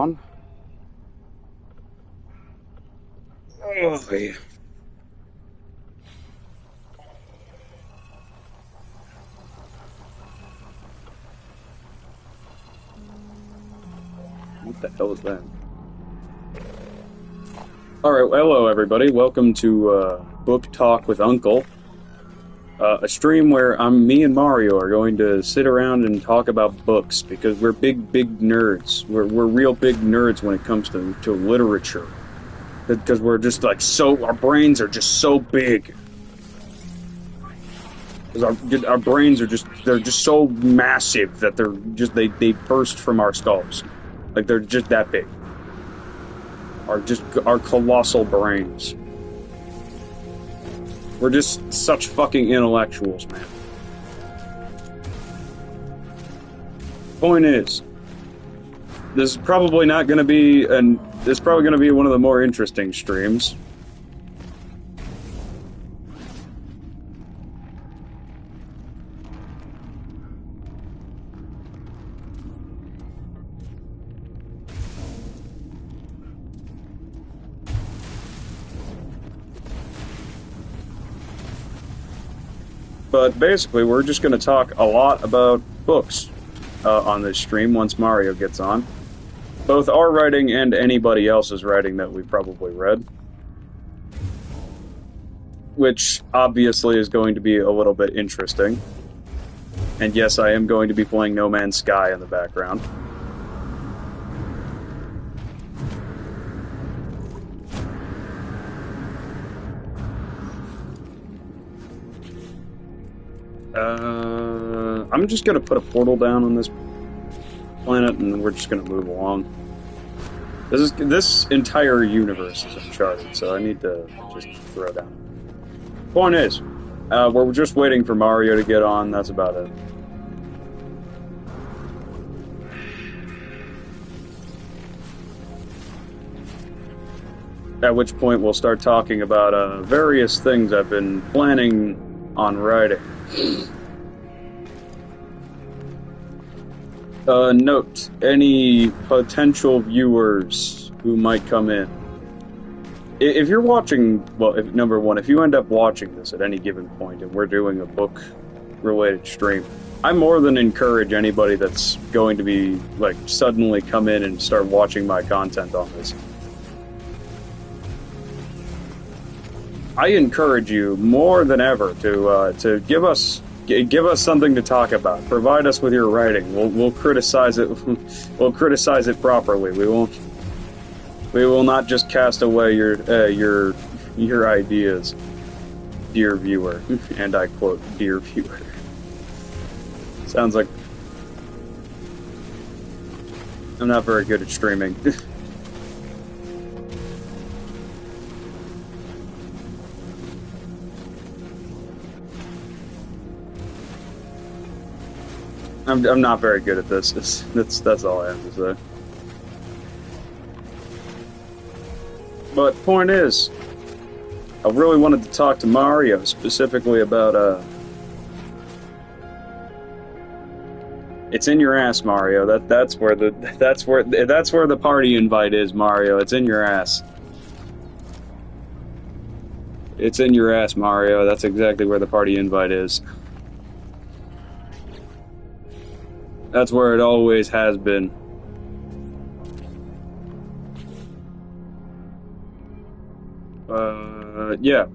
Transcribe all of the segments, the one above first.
everyone. Oh, yeah. What the hell is that? Alright, hello everybody. Welcome to Book Talk with Uncle. A stream where me and Mario are going to sit around and talk about books because we're big nerds. We're real big nerds when it comes to literature. Because we're just like our brains are just so big. Because our brains are they're just so massive that they burst from our skulls. Like they're just that big. Our colossal brains. We're just such fucking intellectuals, man. Point is, this is probably not going to be this is probably going to be one of the more interesting streams. But basically, we're just going to talk a lot about books on this stream once Mario gets on. Both our writing and anybody else's writing that we probably read. Which, obviously, is going to be a little bit interesting. And yes, I am going to be playing No Man's Sky in the background. I'm just going to put a portal down on this planet, and we're just going to move along. This entire universe is uncharted, so I need to just throw down. Point is, we're just waiting for Mario to get on. That's about it. At which point we'll start talking about various things I've been planning on writing. Note, any potential viewers who might come in. If you're watching, well, number one, if you end up watching this at any given point and we're doing a book-related stream, I more than encourage anybody that's going to be, like, suddenly come in and start watching my content on this. I encourage you more than ever to give us something to talk about. Provide us with your writing. We'll criticize it. We'll criticize it properly. We will not just cast away your ideas, dear viewer. And I quote, dear viewer. Sounds like I'm not very good at streaming. I'm not very good at this. That's all I have to say. But point is, I really wanted to talk to Mario specifically about it's in your ass, Mario. That's where the party invite is, Mario. It's in your ass. It's in your ass, Mario. That's exactly where the party invite is. That's where it always has been. Yeah.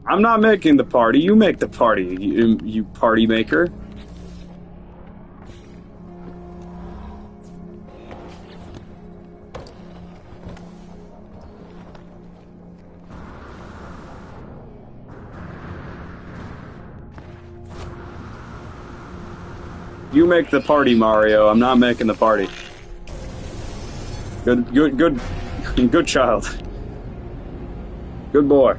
I'm not making the party. You make the party, you party maker. You make the party, Mario. I'm not making the party. Good child. Good boy.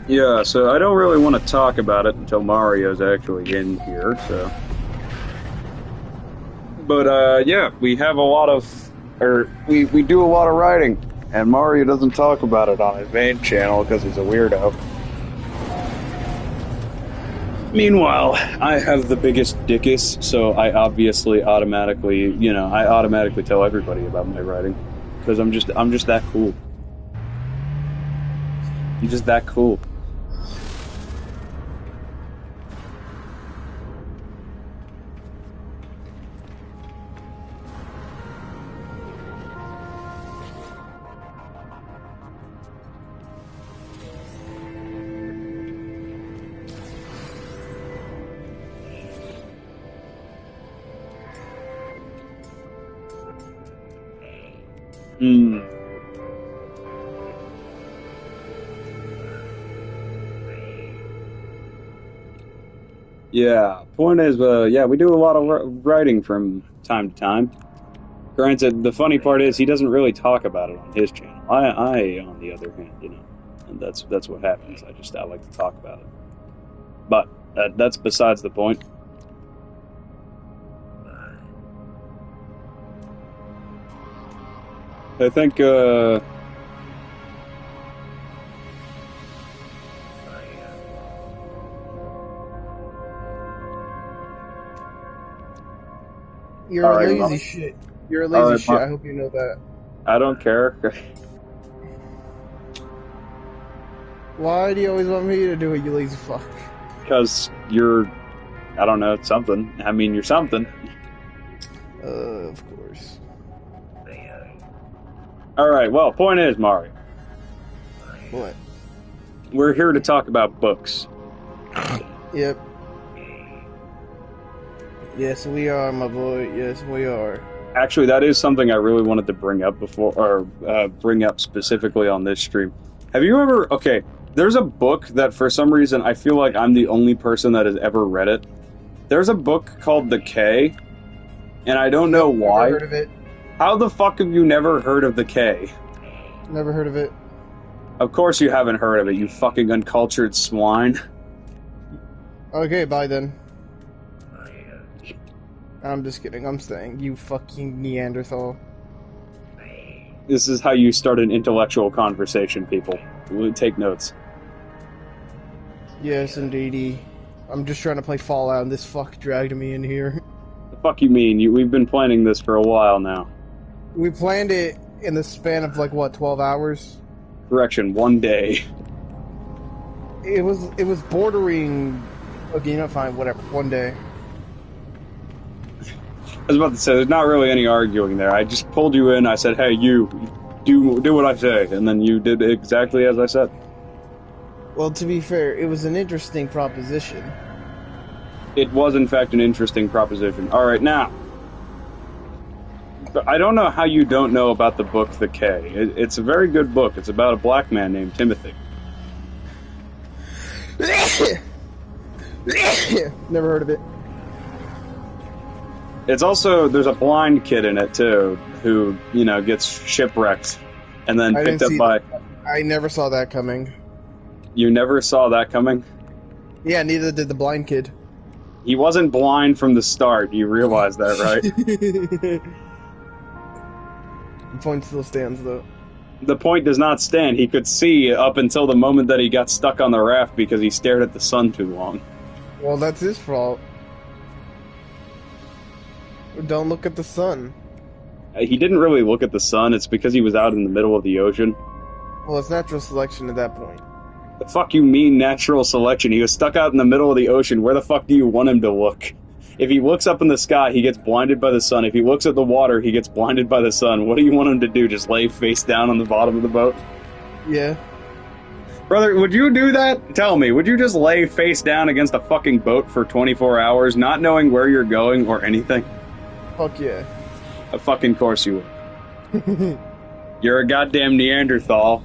Yeah, so I don't really want to talk about it until Mario's actually in here, so. But, yeah, we have a lot of, we do a lot of writing. And Mario doesn't talk about it on his main channel because he's a weirdo. Meanwhile, I have the biggest dickus, so I obviously automatically, I automatically tell everybody about my writing. Because I'm just that cool. I'm just that cool. Yeah, point is, yeah, we do a lot of writing from time to time. Granted, the funny part is he doesn't really talk about it on his channel. I on the other hand, and that's what happens. I like to talk about it. But that's besides the point. I think, You're a lazy shit. You're a lazy shit. I hope you know that. I don't care. Why do you always want me to do it, you lazy fuck? Because you're, I don't know, something. I mean, you're something. Of course. Alright, well, point is, Mario. What? We're here to talk about books. Yep. Yes, we are, my boy. Yes, we are. Actually, that is something I really wanted to bring up before, or bring up specifically on this stream. Have you ever... Okay, there's a book that for some reason I feel like I'm the only person that has ever read it. There's a book called The K, and I don't know why. Never heard of it. How the fuck have you never heard of The K? Never heard of it. Of course you haven't heard of it, you fucking uncultured swine. Okay, bye then. I'm just kidding, I'm staying. You fucking Neanderthal. This is how you start an intellectual conversation, people. Take notes. Yes, indeedy. I'm just trying to play Fallout and this fuck dragged me in here. The fuck you mean? We've been planning this for a while now. We planned it in the span of, like, what, 12 hours? Correction, 1 day. It was bordering... Okay, fine, whatever, 1 day. I was about to say, there's not really any arguing there. I just pulled you in, I said, hey, you, do what I say, and then you did exactly as I said. Well, to be fair, it was an interesting proposition. It was, in fact, an interesting proposition. Alright, now, I don't know how you don't know about the book The K. It's a very good book. It's about a black man named Timothy. Never heard of it. It's also, there's a blind kid in it, too, who, gets shipwrecked and then picked up by... I never saw that coming. You never saw that coming? Yeah, neither did the blind kid. He wasn't blind from the start, you realize that, right? The point still stands, though. The point does not stand. He could see up until the moment that he got stuck on the raft because he stared at the sun too long. Well, that's his fault. Don't look at the sun. He didn't really look at the sun. It's because he was out in the middle of the ocean. Well, it's natural selection at that point. The fuck you mean natural selection? He was stuck out in the middle of the ocean. Where the fuck do you want him to look? If he looks up in the sky, he gets blinded by the sun. If he looks at the water, he gets blinded by the sun. What do you want him to do? Just lay face down on the bottom of the boat? Yeah. Brother, would you do that? Tell me, would you just lay face down against a fucking boat for 24 hours, not knowing where you're going or anything? Fuck yeah. Of fucking course you would. You're a goddamn Neanderthal.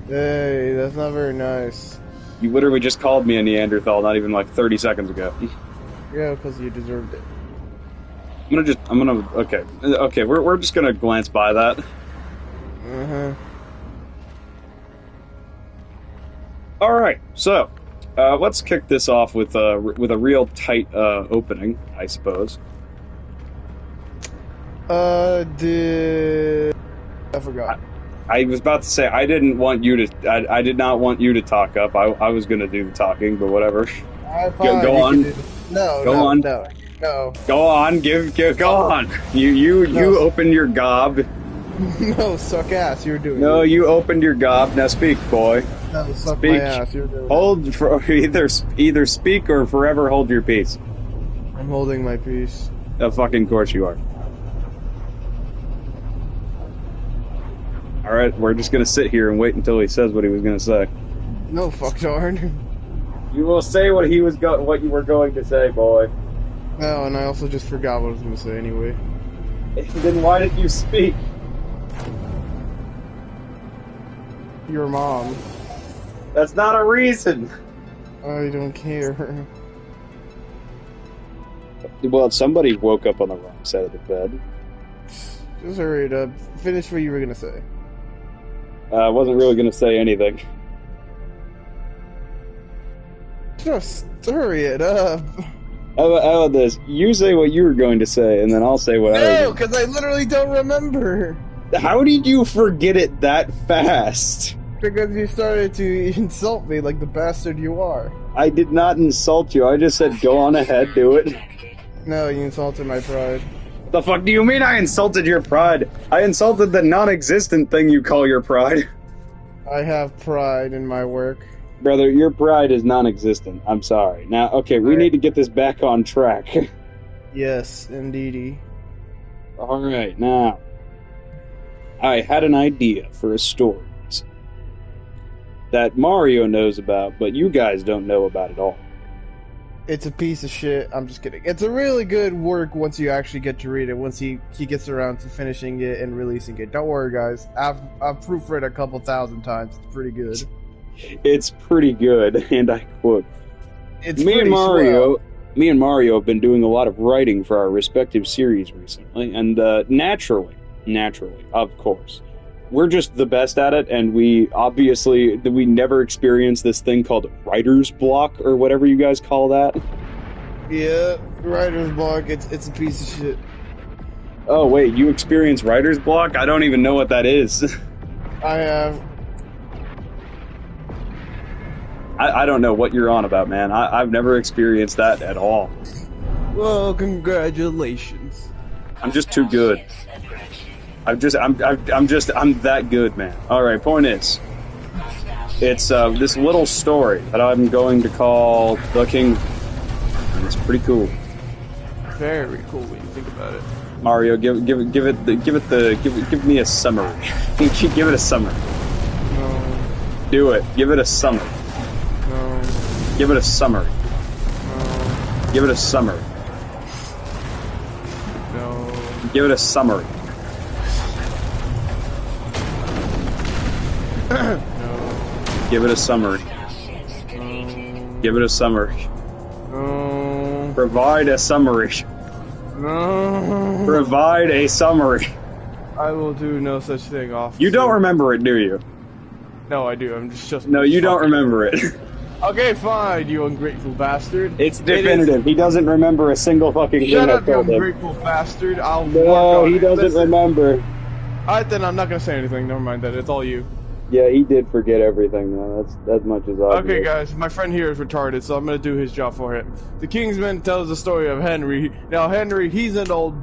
Hey, that's not very nice. You literally just called me a Neanderthal not even like 30 seconds ago. Yeah, because you deserved it. Okay, we're just gonna glance by that. Uh-huh. Alright, so, let's kick this off with a real tight, opening, I suppose. I forgot. I was about to say I didn't want you to. I did not want you to talk up. I was gonna do the talking, but whatever. Fine, Go you on. can do no, Go no, on. no, no, Go on. Go on. You No. opened your gob. no, suck ass, you're doing No, it. you opened your gob. Now speak, boy. No, suck Speak. my ass, you're doing it. Hold for either speak or forever hold your peace. I'm holding my peace. Of fucking course you are. All right, we're just gonna sit here and wait until he says what he was gonna say. No, fuck darn. You will say what what you were going to say, boy. No, and I also just forgot what I was gonna say anyway. Then why did you speak? Your mom. That's not a reason. I don't care. Well, somebody woke up on the wrong side of the bed. Just hurry it up. Finish what you were gonna say. I wasn't really gonna say anything. Just hurry it up. How about this? You say what you were going to say, and then I'll say what I No, was. because I literally don't remember. How did you forget it that fast? Because you started to insult me like the bastard you are. I did not insult you. I just said go on ahead, do it. No, you insulted my pride. The fuck do you mean I insulted your pride? I insulted the non-existent thing you call your pride. I have pride in my work. Brother, your pride is non-existent. I'm sorry. Now, okay, we need to get this back on track. Yes, indeedy. Alright, now. I had an idea for a story that Mario knows about, but you guys don't know about at all. It's a piece of shit. I'm just kidding. It's a really good work once you actually get to read it. Once he gets around to finishing it and releasing it. Don't worry, guys. I've proofread a couple thousand times. It's pretty good. It's pretty good, and I quote. It's Me and pretty Mario swell. have been doing a lot of writing for our respective series recently, and naturally, of course, we're just the best at it, and we never experienced this thing called writer's block, or whatever you guys call that. Yeah, writer's block. It's a piece of shit. Oh wait, you experience writer's block? I don't even know what that is. I have. I don't know what you're on about, man. I've never experienced that at all. Well, congratulations. I'm just too good. I'm that good, man. Alright, point is, it's this little story that I'm going to call The King. And it's pretty cool. Very cool when you think about it. Mario, give me a summary. Give it a summary. No, Do it. Give it a summary. no, Give it a summary. no, Give it a summary. no. Give it a summary. No. Give it a summary. No. Give it a summary. No. Provide a summary. No. Provide a summary. I will do no such thing, officer. You don't remember it, do you? No, I do. I'm just. No, you don't fucking- remember it. Okay, fine, you ungrateful bastard. It's definitive. He doesn't remember a single fucking thing Shut I up, you told him. ungrateful bastard. I'll work No, on he it. doesn't Listen. remember. Alright, then I'm not gonna say anything. Never mind that. It's all you. Yeah, he did forget everything, though. That's as much as I Okay, guys, my friend here is retarded, so I'm gonna do his job for him. The Kingsman tells the story of Henry. Now, Henry, he's an old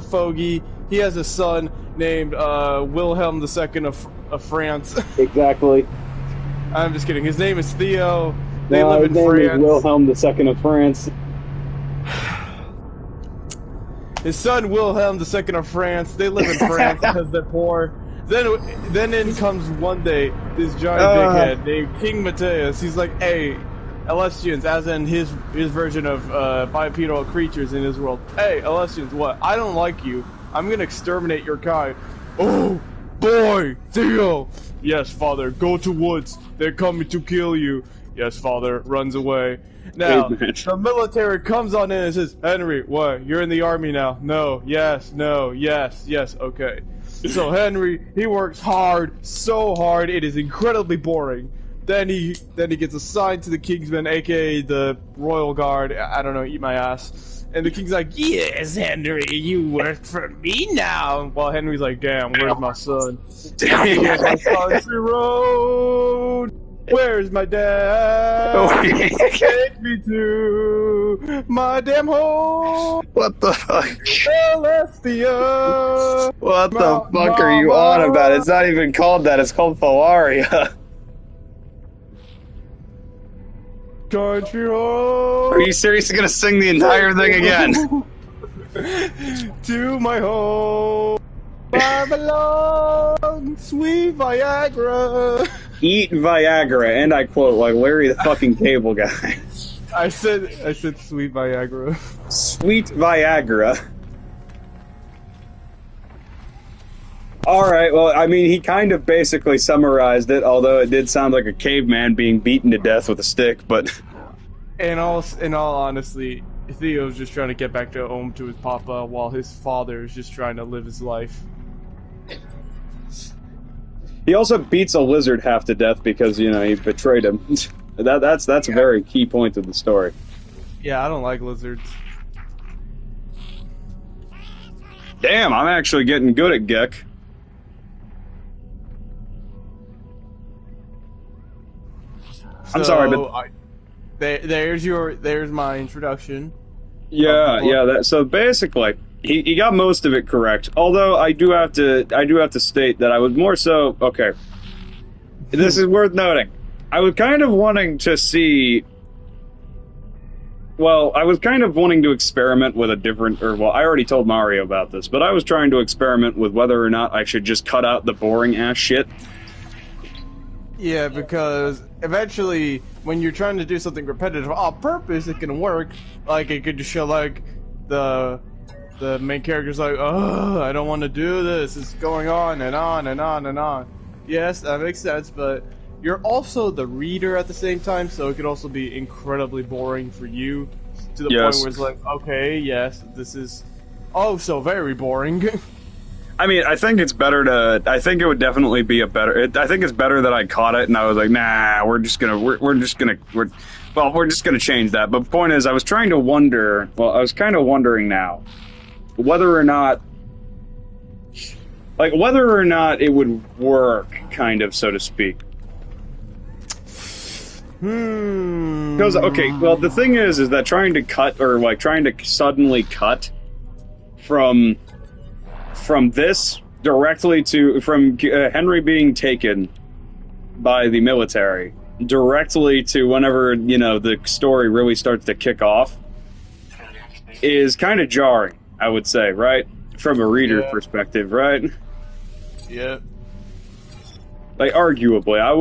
fogey. He has a son named Wilhelm II of France. Exactly. I'm just kidding. His name is Theo. They No, live his in name France. is Wilhelm II of France. His son Wilhelm II of France. They live in France because they're poor. Then in comes one day this giant dickhead named King Mateus. He's like, "Hey, Alessians," as in his version of bipedal creatures in his world. "Hey, Alessians, what? I don't like you. I'm gonna exterminate your kind." "Oh, boy, Theo." "Yes, father. Go to woods. They're coming to kill you." "Yes, father." Runs away. Now, Amen. the military comes on in and says, "Henry, what? You're in the army now." "No, yes, no, yes, yes, okay." So Henry, he works hard, so hard, it is incredibly boring. Then he gets assigned to the Kingsmen, aka the Royal Guard. I don't know, eat my ass. And the king's like, yes, Henry, you work for me now. While Henry's like, damn, where's my son? Here's my country road. Where's my dad? Take me to my damn home. What the fuck? Celestia. What the fuck are you on about? It's not even called that. It's called Phalaria. Country road. Are you seriously gonna sing the entire thing again? To my home, I belong, sweet Viagra. Eat Viagra, and I quote, like Larry the fucking Cable Guy. I said sweet Viagra. Sweet Viagra. Alright, well, I mean, he kind of basically summarized it, although it did sound like a caveman being beaten to death with a stick, but... In all honesty, Theo's just trying to get back to home to his papa, while his father is just trying to live his life. He also beats a lizard half to death because, you know, he betrayed him. That's a very key point of the story. Yeah, I don't like lizards. Damn, I'm actually getting good at Gek. I'm sorry, but there's my introduction. Yeah. So basically, he got most of it correct. Although I do have to state that I was more so okay. This is worth noting. I was kind of wanting to see. Well, I was kind of wanting to experiment with a different, I already told Mario about this, but I was trying to experiment with whether or not I should just cut out the boring ass shit. Yeah, because eventually, when you're trying to do something repetitive on purpose, it can work. Like, it could just show, like, the main character's like, oh, I don't want to do this. It's going on and on and on and on. Yes, that makes sense, but you're also the reader at the same time, so it could also be incredibly boring for you, to the point where it's like, okay, yes, this is so very boring. I mean, I think it's better to. I think it would definitely be a better. I think it's better that I caught it and I was like, nah, we're just gonna change that. But the point is, I was trying to wonder. Well, I was kind of wondering now whether or not it would work, kind of, so to speak. Because okay, well, the thing is that trying to suddenly cut from this directly to Henry being taken by the military directly to whenever, you know, the story really starts to kick off is kind of jarring, I would say, right? From a reader's perspective, right? Yeah. Like, arguably, I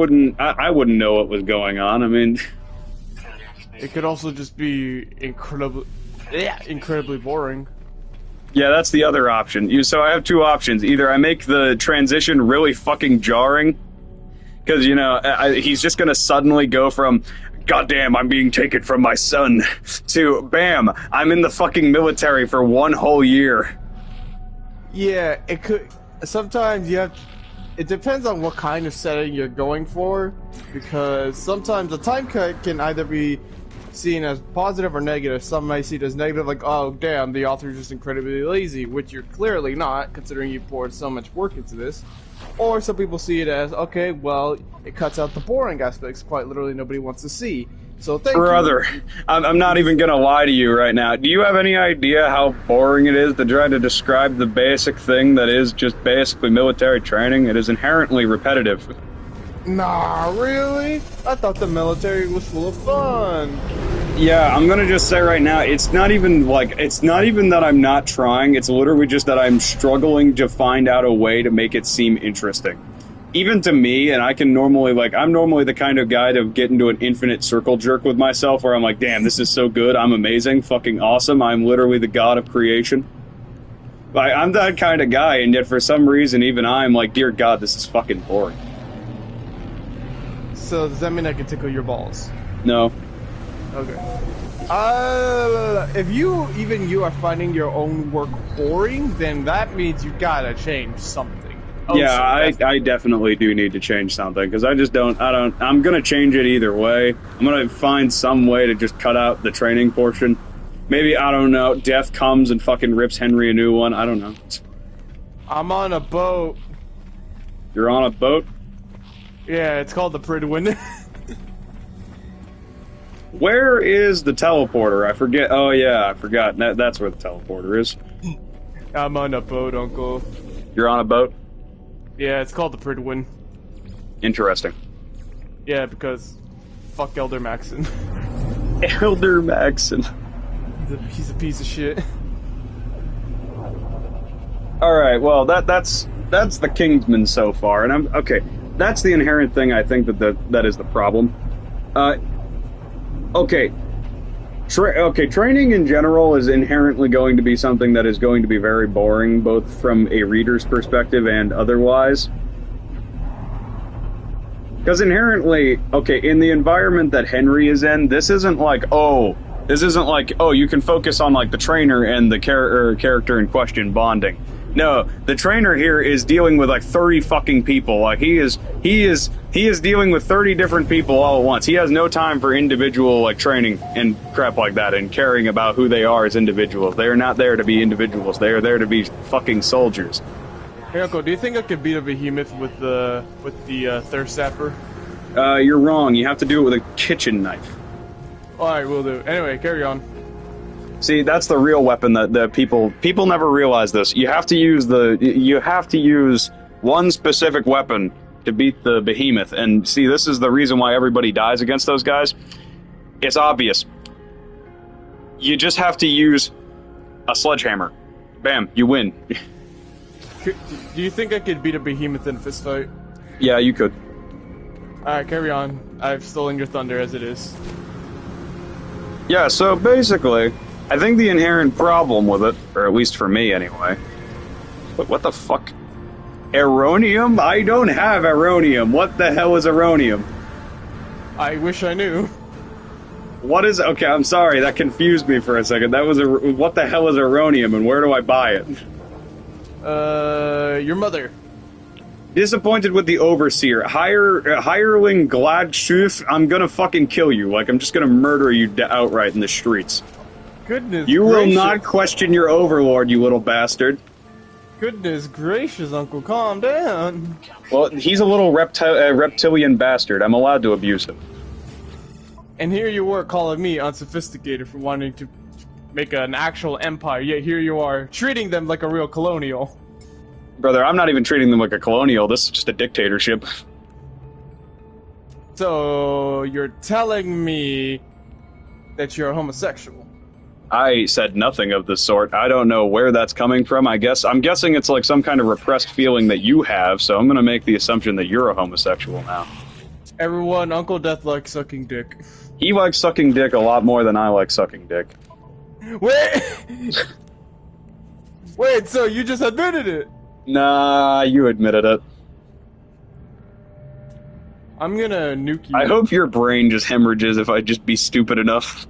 wouldn't know what was going on. I mean, it could also just be incredibly boring. Yeah, that's the other option. So I have two options. Either I make the transition really fucking jarring, because, you know, he's just gonna suddenly go from, goddamn, I'm being taken from my son, to, bam, I'm in the fucking military for 1 whole year. Yeah, it could. Sometimes you have. It depends on what kind of setting you're going for, because sometimes the time cut can either be seen as positive or negative. Some might see it as negative, like, oh damn, the author's just incredibly lazy, which you're clearly not, considering you poured so much work into this. Or some people see it as, okay, well, it cuts out the boring aspects, quite literally nobody wants to see. So thank Brother, you. I'm not even gonna lie to you right now. Do you have any idea how boring it is to try to describe the basic thing that is just basically military training? It is inherently repetitive. Nah, really? I thought the military was full of fun. Yeah, I'm gonna just say right now, it's not even that I'm not trying, it's literally just that I'm struggling to find out a way to make it seem interesting. Even to me, and I can normally, I'm normally the kind of guy to get into an infinite circle jerk with myself where I'm like, damn, this is so good, I'm amazing, fucking awesome, I'm literally the god of creation. I'm that kind of guy, and yet for some reason, even I'm like, dear god, this is fucking boring. So, does that mean I can tickle your balls? No. Okay. If you are finding your own work boring, then that means you gotta change something. Yeah, I definitely do need to change something, because I'm gonna change it either way. I'm gonna find some way to just cut out the training portion, Maybe, I don't know, death comes and fucking rips Henry a new one. I don't know. I'm on a boat. You're on a boat? Yeah, it's called the Pridwin. Where is the teleporter? I forget. Oh, yeah, I forgot. That's where the teleporter is. I'm on a boat, Uncle. You're on a boat? Yeah, it's called the Pridwin. Interesting. Yeah, because fuck Elder Maxon. Elder Maxon. He's a piece of shit. Alright, well, that's the Kingsman so far, and okay, that's the inherent thing I think that is the problem. Okay. Training in general is inherently going to be something that is going to be very boring, both from a reader's perspective and otherwise. Because inherently, okay, in the environment that Henry is in, this isn't like, oh, you can focus on, like, the trainer and the character in question bonding. No, the trainer here is dealing with, like, 30 fucking people. Like, he is dealing with 30 different people all at once. He has no time for individual, like, training and crap like that and caring about who they are as individuals. They are not there to be individuals. They are there to be fucking soldiers. Hey, Uncle, do you think I could beat a behemoth with the thirst sapper? You're wrong. You have to do it with a kitchen knife. Alright, we'll do. Anyway, carry on. See, that's the real weapon that the people never realize this. You have to use one specific weapon to beat the behemoth. And see, this is the reason why everybody dies against those guys. It's obvious. You just have to use a sledgehammer. Bam, you win. Do you think I could beat a behemoth in a fist fight? Yeah, you could. Alright, carry on. I've stolen your thunder as it is. Yeah, so basically, I think the inherent problem with it, or at least for me anyway... But what the fuck? Aeronium? I don't have aeronium. What the hell is aeronium? I wish I knew. What is... Okay, I'm sorry, that confused me for a second. That was a... What the hell is aeronium, and where do I buy it? Your mother. Disappointed with the Overseer. Hireling Gladschuf, I'm gonna fucking kill you. Like, I'm just gonna murder you outright in the streets. Goodness You will gracious. not question your overlord, you little bastard. Goodness gracious, Uncle, calm down. Well, he's a little reptilian bastard. I'm allowed to abuse him. And here you were calling me unsophisticated for wanting to make an actual empire, yet here you are treating them like a real colonial. Brother, I'm not even treating them like a colonial. This is just a dictatorship. So, you're telling me that you're a homosexual? I said nothing of the sort. I don't know where that's coming from. I'm guessing it's like some kind of repressed feeling that you have, so I'm gonna make the assumption that you're a homosexual now. Everyone, Uncle Death likes sucking dick. He likes sucking dick a lot more than I like sucking dick. Wait! Wait, so you just admitted it? Nah, you admitted it. I'm gonna nuke you. I hope your brain just hemorrhages if I just be stupid enough.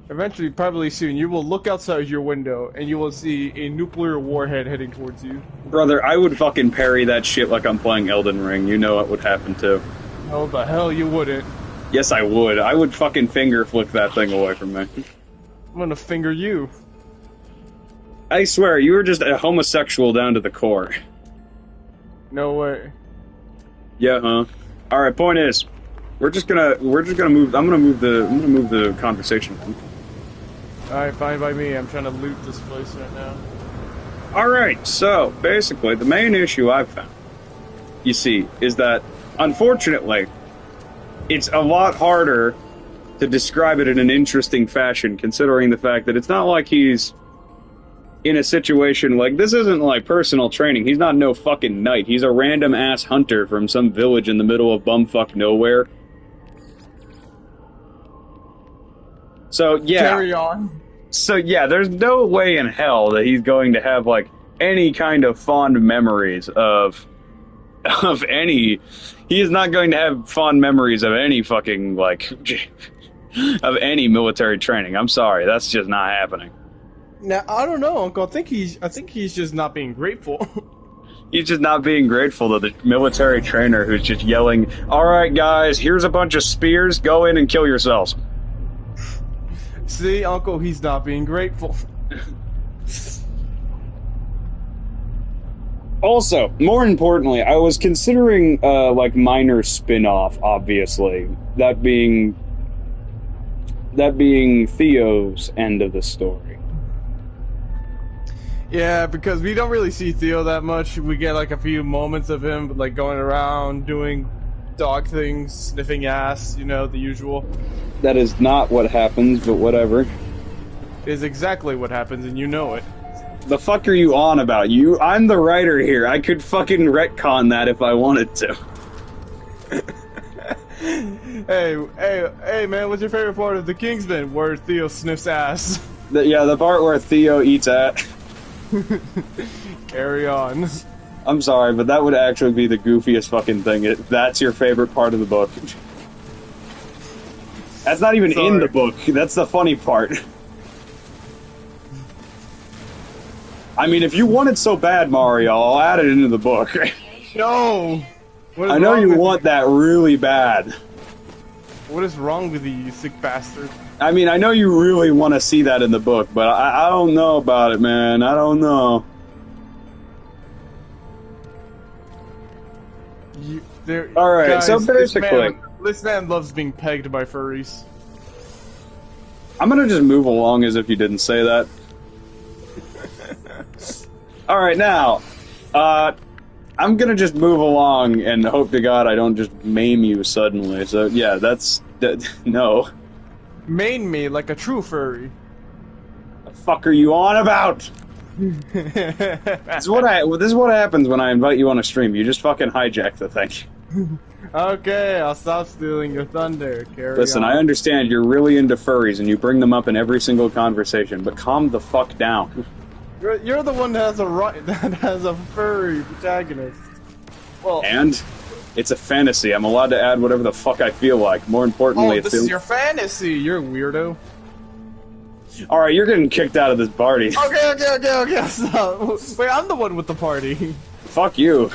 Eventually, probably soon, you will look outside your window and you will see a nuclear warhead heading towards you. Brother, I would fucking parry that shit like I'm playing Elden Ring. You know what would happen too. No, the hell you wouldn't. Yes, I would. I would fucking finger flick that thing away from me. I'm gonna finger you. I swear, you were just a homosexual down to the core. No way. Yeah, huh? Alright, point is, we're just gonna move. I'm gonna move the conversation on. Alright, fine by me. I'm trying to loot this place right now. Alright, so, basically, the main issue I've found, you see, is that, unfortunately, it's a lot harder to describe it in an interesting fashion, considering the fact that it's not like he's in a situation like, this isn't like personal training. He's not no fucking knight. He's a random ass hunter from some village in the middle of bumfuck nowhere. So, yeah. Carry on. So, yeah, there's no way in hell that he's going to have, like, any kind of fond memories of any... He is not going to have fond memories of any fucking, like, of any military training. I'm sorry, that's just not happening. Now, I don't know, Uncle. I think he's just not being grateful. He's just not being grateful to the military trainer who's just yelling, "Alright guys, here's a bunch of spears, go in and kill yourselves." See, Uncle, he's not being grateful. Also, more importantly, I was considering like minor spin-off, obviously. That being Theo's end of the story. Yeah, because we don't really see Theo that much. We get like a few moments of him like going around doing dog things, sniffing ass, you know, the usual. That is not what happens, but whatever. Is exactly what happens, and you know it. The fuck are you on about? I'm the writer here. I could fucking retcon that if I wanted to. Hey, man, what's your favorite part of The Kingsman? Where Theo sniffs ass. The part where Theo eats at. Carry on. I'm sorry, but that would actually be the goofiest fucking thing. That's your favorite part of the book. That's not even in the book. That's the funny part. I mean, if you want it so bad, Mario, I'll add it into the book. No! I know you want that really bad. What is wrong with you sick bastard? I mean, I know you really want to see that in the book, but I don't know about it, man. I don't know. Alright, guys, so basically... This man loves being pegged by furries. I'm gonna just move along as if you didn't say that. Alright, now, I'm gonna just move along and hope to God I don't just maim you suddenly. So, yeah, no. Maim me like a true furry. The fuck are you on about? This is what happens when I invite you on a stream. You just fucking hijack the thing. Okay, I'll stop stealing your thunder. Listen, I understand you're really into furries and you bring them up in every single conversation, but calm the fuck down. You're the one that has a furry protagonist. Well, and it's a fantasy. I'm allowed to add whatever the fuck I feel like. More importantly, this is your fantasy. You're a weirdo. All right, you're getting kicked out of this party. Okay. Stop. Wait, I'm the one with the party. Fuck you.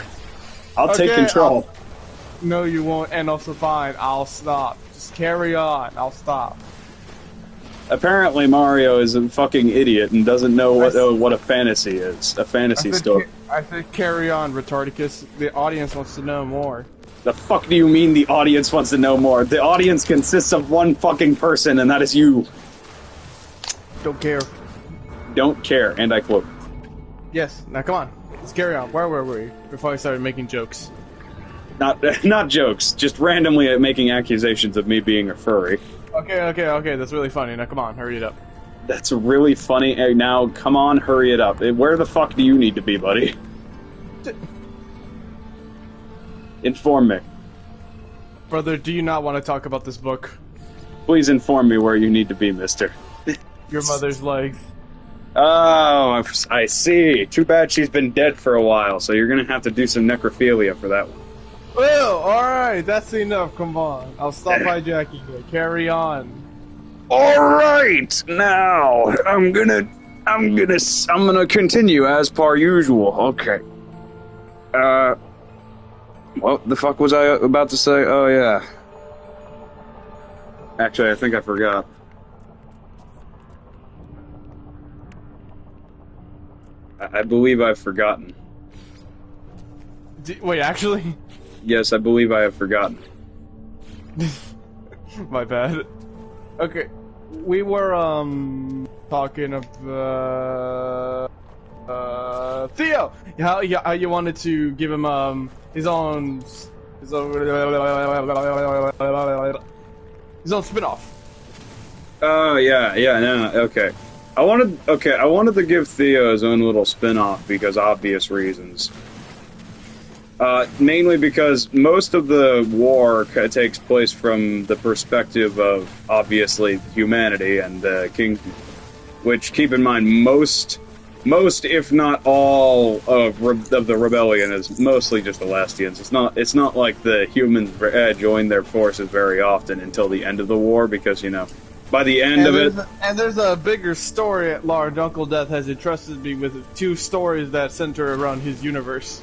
I'll take control. No, you won't. And also, fine. I'll stop. Just carry on. I'll stop. Apparently, Mario is a fucking idiot and doesn't know what a fantasy is. A fantasy story. I said carry on, Retardicus. The audience wants to know more. The fuck do you mean the audience wants to know more? The audience consists of one fucking person, and that is you. Don't care. Don't care, and I quote. Yes, now come on. Let's carry on. Where were we before I started making jokes? Not jokes, just randomly making accusations of me being a furry. Okay, that's really funny. Now come on, hurry it up. That's really funny. Hey, now, come on, hurry it up. Where the fuck do you need to be, buddy? Inform me. Brother, do you not want to talk about this book? Please inform me where you need to be, mister. Your mother's legs. Oh, I see. Too bad she's been dead for a while, so you're gonna have to do some necrophilia for that one. Well, alright, that's enough, come on. I'll stop hijacking you. Carry on. Alright, now, I'm gonna continue as per usual. Okay. What the fuck was I about to say? Oh, yeah. Actually, I think I forgot. I believe I've forgotten. Wait, actually? Yes, I believe I have forgotten. My bad. Okay, we were, talking about, Theo! How you wanted to give him, his own spin-off. Oh, yeah, no, okay. I wanted to give Theo his own little spin-off because obvious reasons. Mainly because most of the war takes place from the perspective of, obviously, humanity and Kingdom. Which, keep in mind, most if not all of the rebellion is mostly just Alastians. It's not like the humans join their forces very often until the end of the war, because, you know, by the end of it... And there's a bigger story at large. Uncle Death has entrusted me with 2 stories that center around his universe.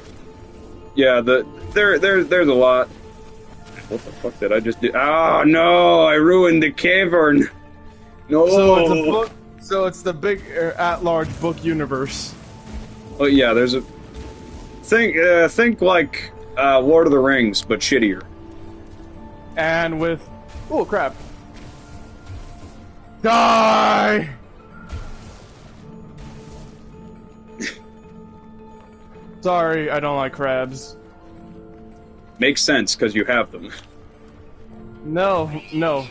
Yeah, there's a lot. What the fuck did I just do? Oh no, I ruined the cavern. No. So it's a book. So it's the big at-large book universe. Oh yeah, there's a think like Lord of the Rings, but shittier. And with oh crap. Die! Sorry, I don't like crabs. Makes sense, because you have them. No,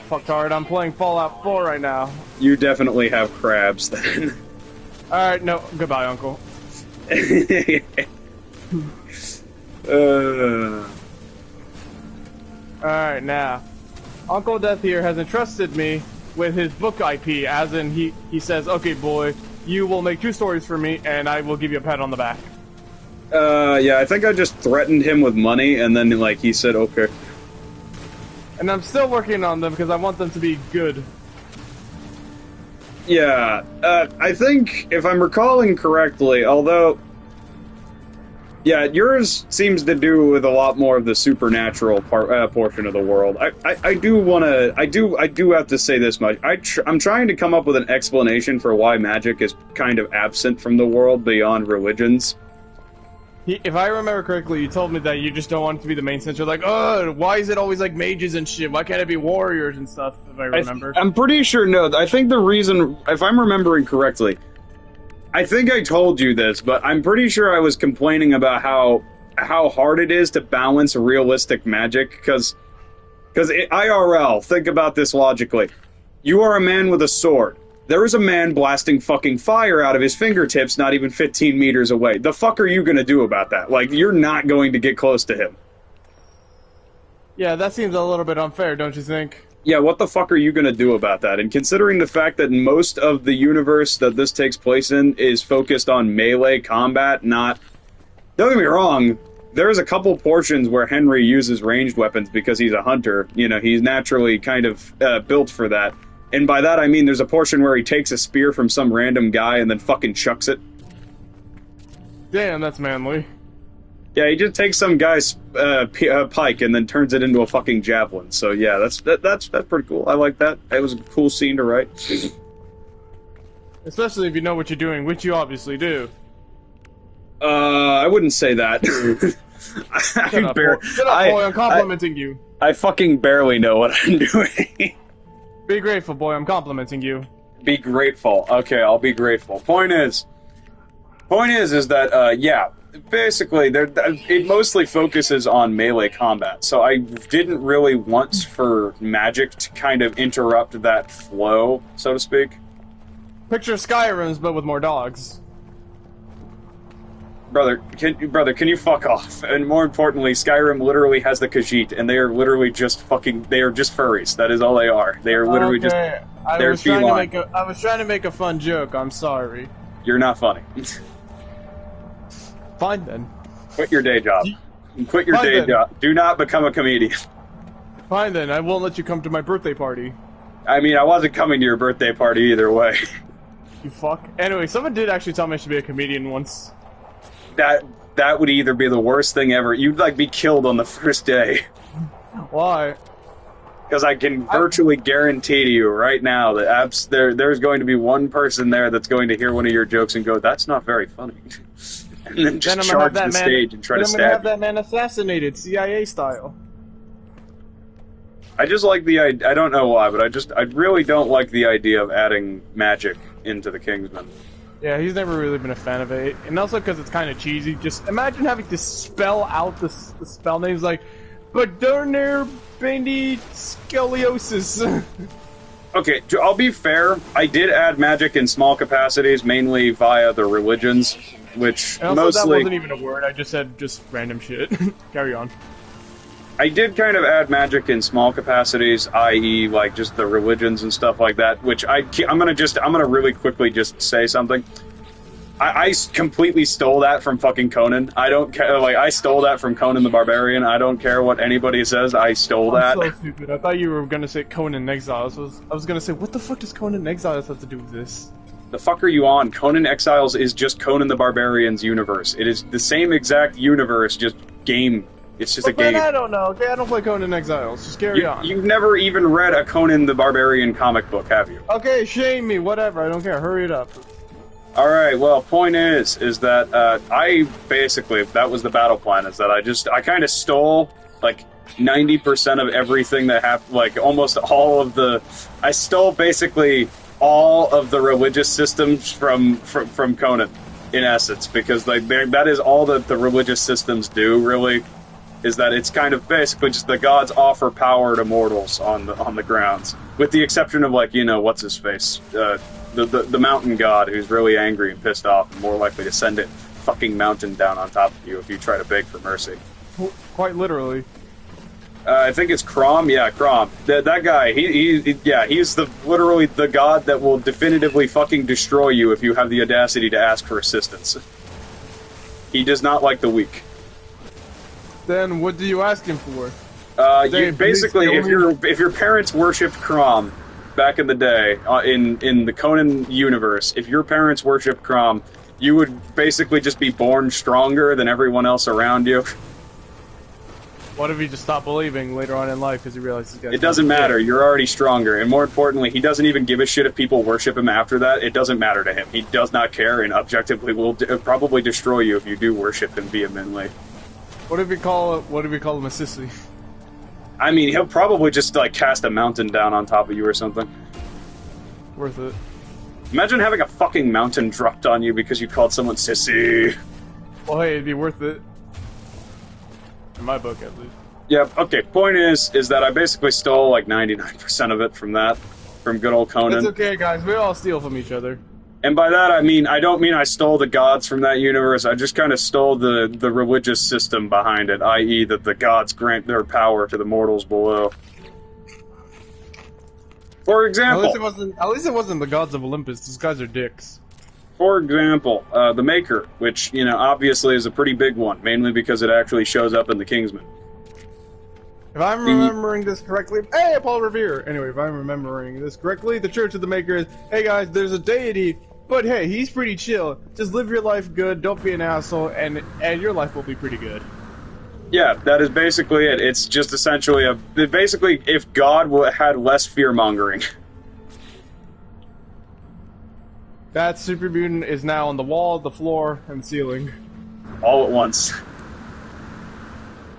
fucktard, I'm playing Fallout 4 right now. You definitely have crabs, then. Alright, no, goodbye, Uncle. Alright, now. Uncle Death here has entrusted me with his book IP, as in he says, okay boy, you will make 2 stories for me, and I will give you a pat on the back. Yeah, I think I just threatened him with money, and then, like, he said, okay. And I'm still working on them, because I want them to be good. Yeah, I think, if I'm recalling correctly, although... Yeah, yours seems to do with a lot more of the supernatural portion of the world. I do wanna... I do have to say this much. I'm trying to come up with an explanation for why magic is kind of absent from the world beyond religions. If I remember correctly, you told me that you just don't want it to be the main center. Like, oh, why is it always like mages and shit? Why can't it be warriors and stuff, if I remember? I'm pretty sure, no. I think the reason, if I'm remembering correctly, I think I told you this, but I'm pretty sure I was complaining about how hard it is to balance realistic magic, because IRL, think about this logically. You are a man with a sword. There is a man blasting fucking fire out of his fingertips not even 15 meters away. The fuck are you gonna do about that? Like, you're not going to get close to him. Yeah, that seems a little bit unfair, don't you think? Yeah, what the fuck are you gonna do about that? And considering the fact that most of the universe that this takes place in is focused on melee combat, not... Don't get me wrong, there's a couple portions where Henry uses ranged weapons because he's a hunter. You know, he's naturally kind of built for that. And by that I mean there's a portion where he takes a spear from some random guy and then fucking chucks it. Damn, that's manly. Yeah, he just takes some guy's pike and then turns it into a fucking javelin. So yeah, that's pretty cool. I like that. It was a cool scene to write. Especially if you know what you're doing, which you obviously do. I wouldn't say that. Shut up, boy, I'm complimenting you. I fucking barely know what I'm doing. Be grateful, boy, I'm complimenting you. Be grateful. Okay, I'll be grateful. Point is that, yeah, basically, it mostly focuses on melee combat, so I didn't really want for magic to kind of interrupt that flow, so to speak. Picture Skyrim's, but with more dogs. Brother, can you fuck off? And more importantly, Skyrim literally has the Khajiit, and they are literally just they are just furries. That is all they are. They are literally just... I was trying to make a fun joke, I'm sorry. You're not funny. Fine then. Quit your day job. Quit your day job. Do not become a comedian. Fine then, I won't let you come to my birthday party. I mean, I wasn't coming to your birthday party either way. You fuck. Anyway, someone did actually tell me I should be a comedian once. That would either be the worst thing ever. You'd, like, be killed on the first day. Why? Because I can virtually guarantee to you right now that there's going to be one person there that's going to hear one of your jokes and go, "That's not very funny." And then just charge the stage and try to stab you. I'm gonna have that man assassinated, CIA style. I just like the idea. I don't know why, but I really don't like the idea of adding magic into the Kingsman. Yeah, he's never really been a fan of it, and also because it's kind of cheesy. Just imagine having to spell out the spell names like Baderner Bendy Scoliosis. Okay, I'll be fair. I did add magic in small capacities, mainly via the religions, which and also, mostly... that wasn't even a word, I just said just random shit. Carry on. I did kind of add magic in small capacities, i.e., like, just the religions and stuff like that, which I'm gonna really quickly just say something. I completely stole that from fucking Conan. I don't care, like, I stole that from Conan the Barbarian. I don't care what anybody says, I stole that. I'm so stupid. I thought you were gonna say Conan Exiles. I was gonna say, what the fuck does Conan Exiles have to do with this? The fuck are you on? Conan Exiles is just Conan the Barbarian's universe. It is the same exact universe, just game It's just a But man, game. I don't know. Okay, I don't play Conan Exiles. Just carry on. You've never even read a Conan the Barbarian comic book, have you? Okay, shame me. Whatever. I don't care. Hurry it up. All right. Well, point is that I basically that was the battle plan. Is that I kind of stole like 90% of everything that happened. Like almost all of the. I stole basically all of the religious systems from Conan, in essence, because like that is all that the religious systems do. Really, is that it's kind of basically just the gods offer power to mortals on the grounds, with the exception of like what's his face. The mountain god who's really angry and pissed off and more likely to send it fucking mountain down on top of you if you try to beg for mercy. Quite literally. I think it's Crom. Yeah, Crom. That guy. He's literally the god that will definitively fucking destroy you if you have the audacity to ask for assistance. He does not like the weak. Then what do you ask him for? Basically, if your parents worshipped Crom back in the day, in the Conan universe, if your parents worshipped Crom, you would basically just be born stronger than everyone else around you. What if he just stopped believing later on in life because he realized it doesn't matter. You're already stronger, and more importantly, he doesn't even give a shit if people worship him after that. It doesn't matter to him. He does not care, and objectively will probably destroy you if you do worship him vehemently. What if we call him a sissy? I mean, he'll probably just like cast a mountain down on top of you or something. Worth it. Imagine having a fucking mountain dropped on you because you called someone sissy. Well, hey, it'd be worth it. In my book, at least. Yeah, okay, point is that I basically stole like 99% of it from good old Conan. It's okay, guys, we all steal from each other. And by that, I don't mean I stole the gods from that universe, I just kind of stole the religious system behind it, i.e. that the gods grant their power to the mortals below. For example... At least it wasn't the gods of Olympus, these guys are dicks. For example, the Maker, which, obviously is a pretty big one, mainly because it actually shows up in the Kingsman. If I'm remembering this correctly... Hey, Paul Revere! Anyway, if I'm remembering this correctly, the Church of the Maker is, hey guys, there's a deity, but hey, he's pretty chill. Just live your life good, don't be an asshole, and your life will be pretty good. Yeah, that is basically it. It's just essentially basically if God had less fear-mongering. That super mutant is now on the wall, the floor, and ceiling. All at once.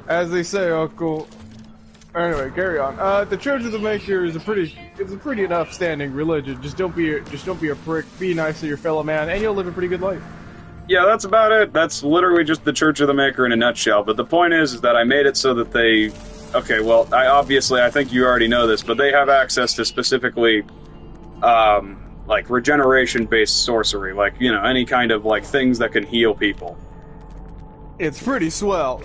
As they say, Uncle. Anyway, carry on. The Church of the Maker is a pretty enough standing religion. Just don't be a prick. Be nice to your fellow man, and you'll live a pretty good life. Yeah, that's about it. That's literally just the Church of the Maker in a nutshell. But the point is that I made it so that they... Okay, well, I think you already know this, but they have access to specifically, like, regeneration-based sorcery. Like, any kind of, like, things that can heal people. It's pretty swell.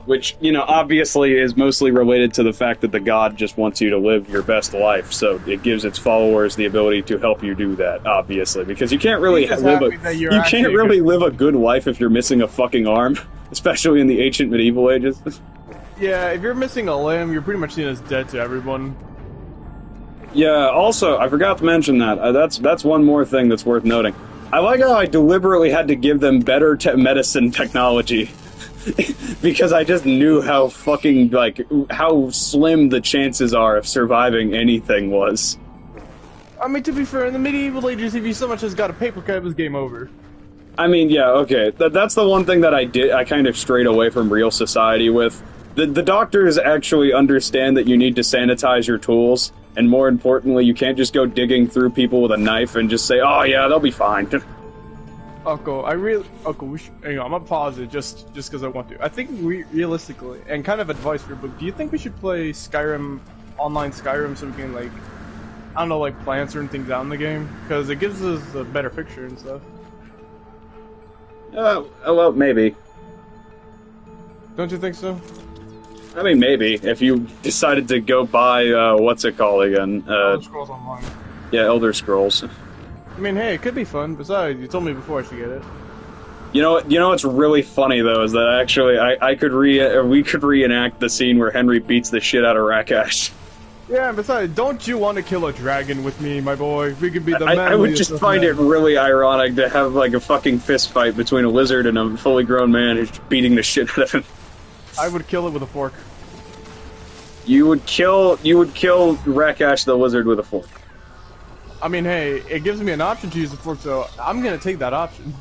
Which, obviously is mostly related to the fact that the god just wants you to live your best life, so it gives its followers the ability to help you do that, obviously. Because you can't really live a good life if you're missing a fucking arm, especially in the ancient medieval ages. Yeah, if you're missing a limb, you're pretty much seen as dead to everyone. Yeah, also, I forgot to mention that. That's one more thing that's worth noting. I like how I deliberately had to give them better medicine technology. Because I just knew how fucking, like, how slim the chances are of surviving anything was. I mean, to be fair, in the medieval ages, if you so much as got a paper cut, it was game over. I mean, yeah, okay. That's the one thing that I kind of strayed away from real society with. The doctors actually understand that you need to sanitize your tools, and more importantly, you can't just go digging through people with a knife and just say, oh yeah, they'll be fine. Uncle, we should, I'm gonna pause it just because I want to. I think realistically, and kind of advice for your book, do you think we should play Skyrim, online Skyrim, so we can, like, I don't know, like, plan certain things out in the game? Because it gives us a better picture and stuff. Well, maybe. Don't you think so? I mean, maybe. If you decided to go buy, what's it called again? Elder Scrolls Online. Yeah, Elder Scrolls. I mean, hey, it could be fun. Besides, you told me before I should get it. You know what's really funny though is that actually we could reenact the scene where Henry beats the shit out of Rakash. Yeah, and besides, don't you want to kill a dragon with me, my boy? We could be the I would just find it really ironic to have like a fucking fist fight between a lizard and a fully grown man who's beating the shit out of him. I would kill it with a fork. You would kill Rakash the Lizard with a fork. I mean, hey, it gives me an option to use a fork, so I'm gonna take that option.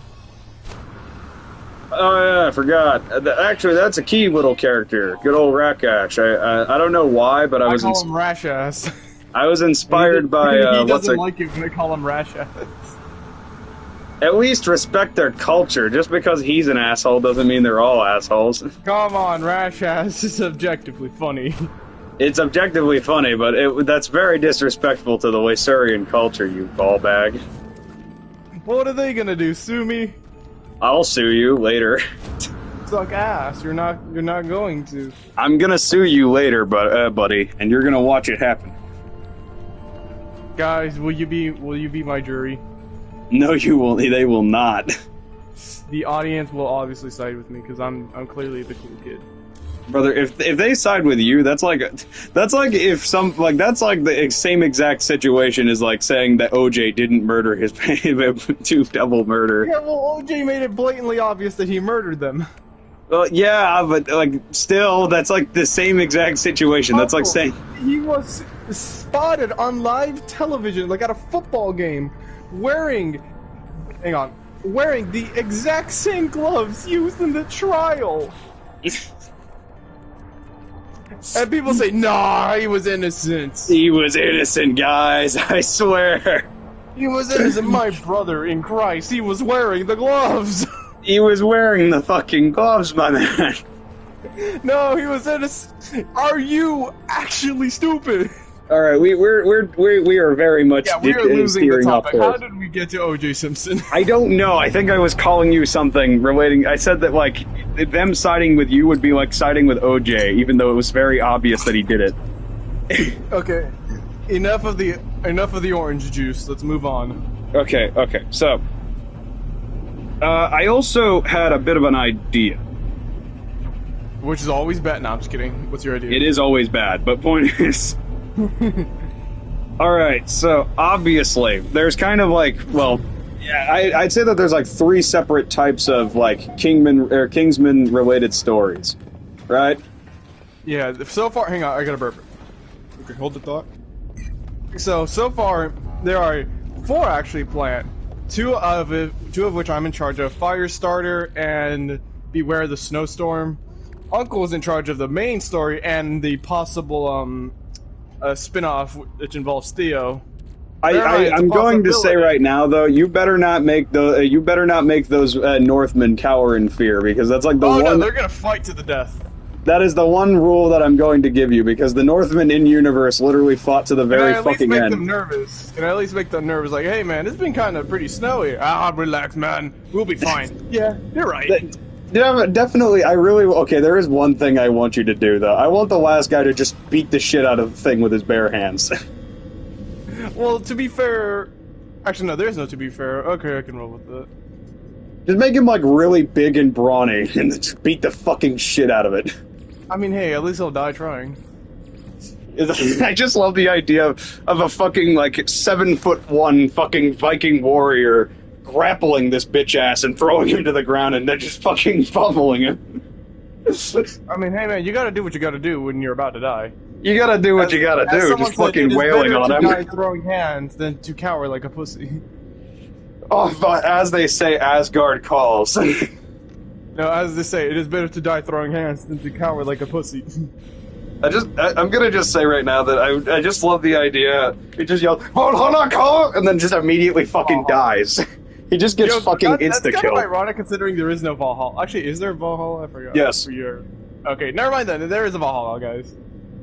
Oh yeah, I forgot. Actually, that's a key little character. Good old Rakash. I don't know why, but I call him Rash Ass. I was inspired by he doesn't like it when they call him Rash Ass. At least respect their culture. Just because he's an asshole doesn't mean they're all assholes. Come on, Rash Ass is objectively funny. It's objectively funny, but that's very disrespectful to the Lasurian culture, you ballbag. What are they gonna do? Sue me? I'll sue you later. Suck ass. You're not going to. I'm gonna sue you later, buddy, and you're gonna watch it happen. Guys, will you be my jury? No, you won't. They will not. The audience will obviously side with me because I'm clearly the cool kid. Brother, if they side with you, that's like the same exact situation as like saying that OJ didn't murder his two double murder. Yeah, well, OJ made it blatantly obvious that he murdered them. Well, yeah, but like still, that's like the same exact situation. That's like saying he was spotted on live television, like at a football game, wearing the exact same gloves used in the trial. And people say, nah, he was innocent. He was innocent, guys, I swear. He was innocent. My brother in Christ, he was wearing the gloves. He was wearing the fucking gloves, my man. No, he was innocent. Are you actually stupid? All right, we are very much we are losing the topic. How did we get to O.J. Simpson? I don't know. I think I was calling you something relating. I said that like them siding with you would be like siding with O.J., even though it was very obvious that he did it. Okay, enough of the orange juice. Let's move on. Okay. So, I also had a bit of an idea. Which is always bad. No, I'm just kidding. What's your idea? It is always bad, but point is. Alright, so obviously there's kind of like, well, yeah, I'd say that there's like three separate types of like Kingsman related stories, right? Yeah, so far, hang on, I gotta burp. Okay, hold the thought. So far, there are 4 actually planned. Two of which I'm in charge of, Firestarter and Beware the Snowstorm. Uncle is in charge of the main story and the possible, spin-off which involves Theo. I'm going to say right now, though, you better not make those Northmen cower in fear, because that's like the one. No, they're gonna fight to the death. That is the one rule that I'm going to give you, because the Northmen in universe literally fought to the very fucking end. Can I at least make them nervous? Like, hey man, it's been kind of pretty snowy. Relax, man. We'll be fine. Yeah, you're right. Yeah, definitely. Okay, there is one thing I want you to do, though. I want the last guy to just beat the shit out of the thing with his bare hands. Well, to be fair... Actually, no, there's no to be fair. Okay, I can roll with that. Just make him, like, really big and brawny, and just beat the fucking shit out of it. I mean, hey, at least he'll die trying. I just love the idea of a fucking, like, 7'1" fucking Viking warrior grappling this bitch ass and throwing him to the ground and then just fucking pummeling him. I mean, hey man, you gotta do what you gotta do when you're about to die. You gotta do what you gotta do, just fucking wailing on him. Die throwing hands than to cower like a pussy. Oh, but as they say, Asgard calls. No, as they say, it is better to die throwing hands than to cower like a pussy. I'm gonna just say right now that I just love the idea. He just yells, and then just immediately fucking dies. He just gets fucking insta-killed. That's kind of ironic considering there is no Valhalla. Actually, is there Valhalla? I forgot. Yes. Okay, never mind then. There is a Valhalla, guys.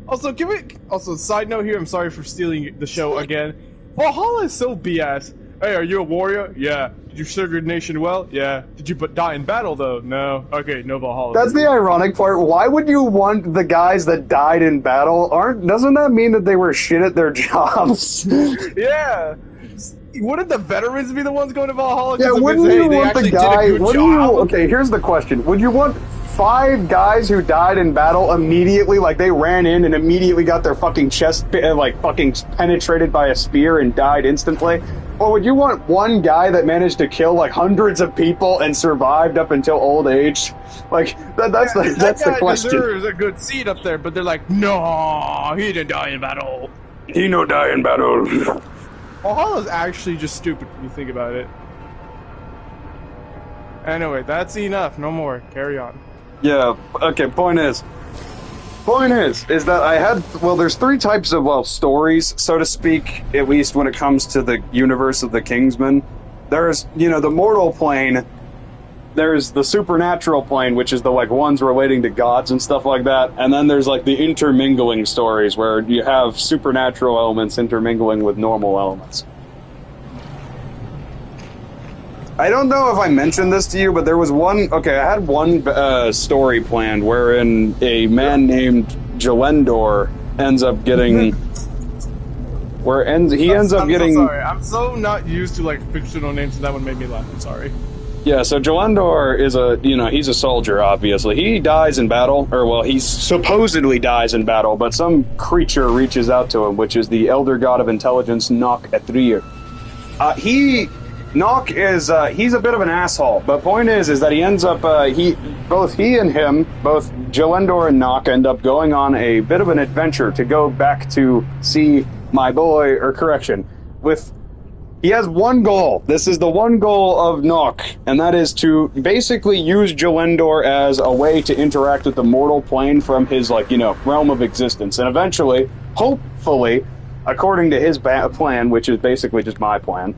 Also, side note here, I'm sorry for stealing the show again. Valhalla is so BS. Hey, are you a warrior? Yeah. Did you serve your nation well? Yeah. Did you die in battle, though? No. Okay, no Valhalla. That's the ironic part. Why would you want the guys that died in battle? Doesn't that mean that they were shit at their jobs? Yeah. Wouldn't the veterans be the ones going to Valhalla? Yeah, wouldn't you want the guy... Okay, here's the question. Would you want 5 guys who died in battle immediately, like they ran in and immediately got their fucking chest, like, fucking penetrated by a spear and died instantly? Or would you want one guy that managed to kill like hundreds of people and survived up until old age? Like that's the question. Deserves a good seat up there, but they're like, no, he didn't die in battle. He no die in battle. Valhalla's actually just stupid when you think about it. Anyway, that's enough. No more. Carry on. Yeah. Okay. Point is that I had, well, there's three types of, well, stories, so to speak, at least when it comes to the universe of the Kingsmen. There's, you know, the mortal plane, there's the supernatural plane, which is the, like, ones relating to gods and stuff like that, and then there's, like, the intermingling stories, where you have supernatural elements intermingling with normal elements. I don't know if I mentioned this to you, but there was one... Okay, I had one story planned wherein a man named Jalendor ends up getting... I'm sorry. I'm so not used to, like, fictional names, and that one made me laugh. I'm sorry. Yeah, so Jalendor is he's a soldier, obviously. He dies in battle, or, well, he supposedly dies in battle, but some creature reaches out to him, which is the Elder God of Intelligence, Nock Athrir. Nock is, he's a bit of an asshole, but point is that he ends up, both he and him, both Jalendor and Nock, end up going on a bit of an adventure to go back to see my boy, or correction, he has one goal. This is the one goal of Nock, and that is to basically use Jalendor as a way to interact with the mortal plane from his, like, you know, realm of existence, and eventually, hopefully, according to his plan, which is basically just my plan,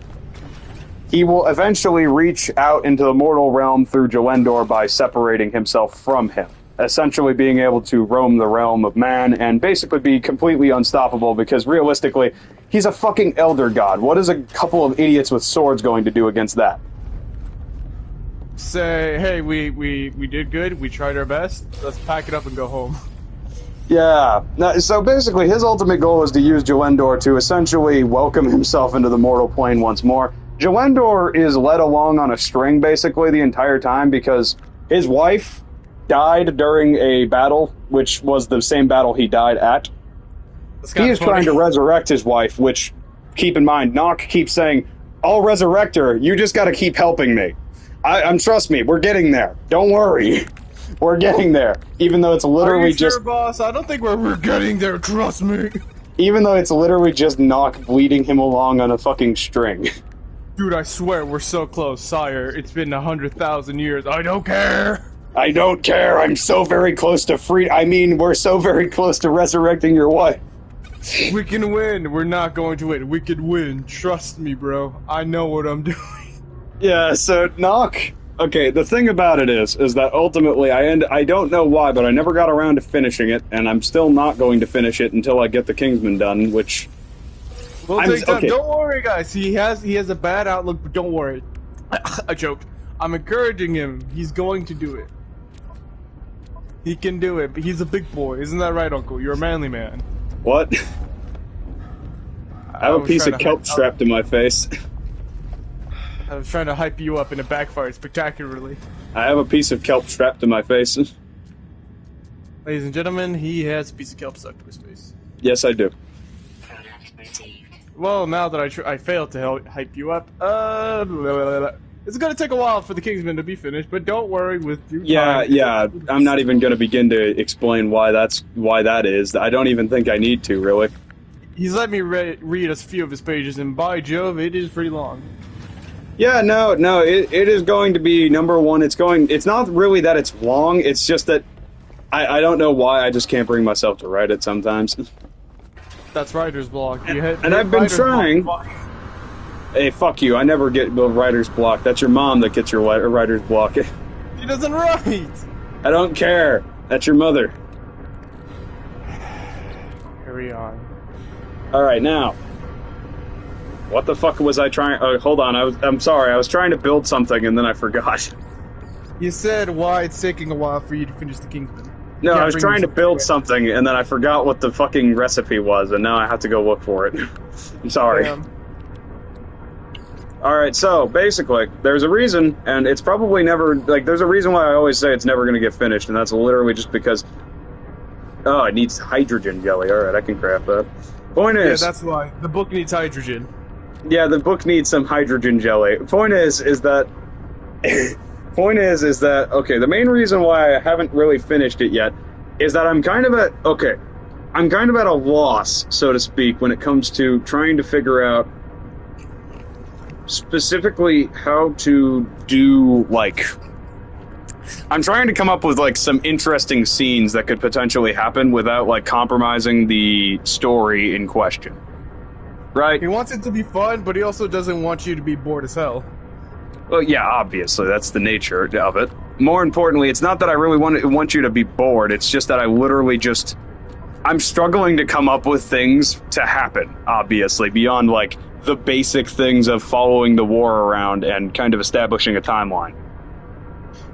he will eventually reach out into the mortal realm through Jalendor by separating himself from him, essentially being able to roam the realm of man and basically be completely unstoppable because realistically, he's a fucking elder god. What is a couple of idiots with swords going to do against that? Say, hey, we did good, we tried our best, let's pack it up and go home. Yeah, so basically his ultimate goal is to use Jalendor to essentially welcome himself into the mortal plane once more. Jalendor is led along on a string basically the entire time because his wife died during a battle, which was the same battle he died at. He is trying to resurrect his wife, which, keep in mind, Nock keeps saying, I'll resurrect her, you just gotta keep helping me. Trust me, we're getting there. Don't worry. We're getting there. Even though it's literally Are you just... sure, boss? I don't think we're getting there, trust me. Even though it's literally just Nock bleeding him along on a fucking string. Dude, I swear we're so close, sire. It's been 100,000 years. I don't care. I don't care. I'm so very close to we're so very close to resurrecting your wife. We can win. We're not going to win. We can win. Trust me, bro. I know what I'm doing. Yeah, so Nock. Okay, the thing about it is that ultimately I don't know why, but I never got around to finishing it, and I'm still not going to finish it until I get the Kingsman done, which... We'll take time. Okay. Don't worry, guys. He has a bad outlook, but don't worry. I joked. I'm encouraging him. He's going to do it. He can do it, but he's a big boy. Isn't that right, Uncle? You're a manly man. What? I have a piece of kelp strapped to my face. I was trying to hype you up and it backfired spectacularly. I have a piece of kelp strapped to my face. Ladies and gentlemen, he has a piece of kelp stuck to his face. Yes, I do. Well, now that I failed to hype you up, it's gonna take a while for the Kingsman to be finished, but don't worry with due time. Yeah, I'm not even gonna begin to explain why that is. I don't even think I need to, really. He's let me read a few of his pages, and by Jove, it is pretty long. Yeah, no, it is going to be, number one, it's not really that it's long, it's just that I don't know why I just can't bring myself to write it sometimes. That's writer's block. And I've been trying. Hey, fuck you. I never get writer's block. That's your mom that gets your writer's block. She doesn't write. I don't care. That's your mother. Carry on. Alright, now. What the fuck was I trying... Oh, hold on. I'm sorry. I was trying to build something and then I forgot. You said why it's taking a while for you to finish the Kingsman. No, I was trying to build something, and then I forgot what the fucking recipe was, and now I have to go look for it. I'm sorry. Alright, so, basically, there's a reason, and it's probably never... Like, there's a reason why I always say it's never going to get finished, and that's literally just because... Oh, it needs hydrogen jelly. Alright, I can craft that. Point is... Yeah, that's why. The book needs hydrogen. Yeah, the book needs some hydrogen jelly. Point is that okay, the main reason why I haven't really finished it yet is that I'm kind of at a loss, so to speak, when it comes to trying to figure out specifically how to do, like, I'm trying to come up with, like, some interesting scenes that could potentially happen without, like, compromising the story in question. Right? He wants it to be fun, but he also doesn't want you to be bored as hell. Well, yeah, obviously, that's the nature of it. More importantly, it's not that I really want you to be bored, it's just that I literally just... I'm struggling to come up with things to happen, obviously, beyond, like, the basic things of following the war around and kind of establishing a timeline.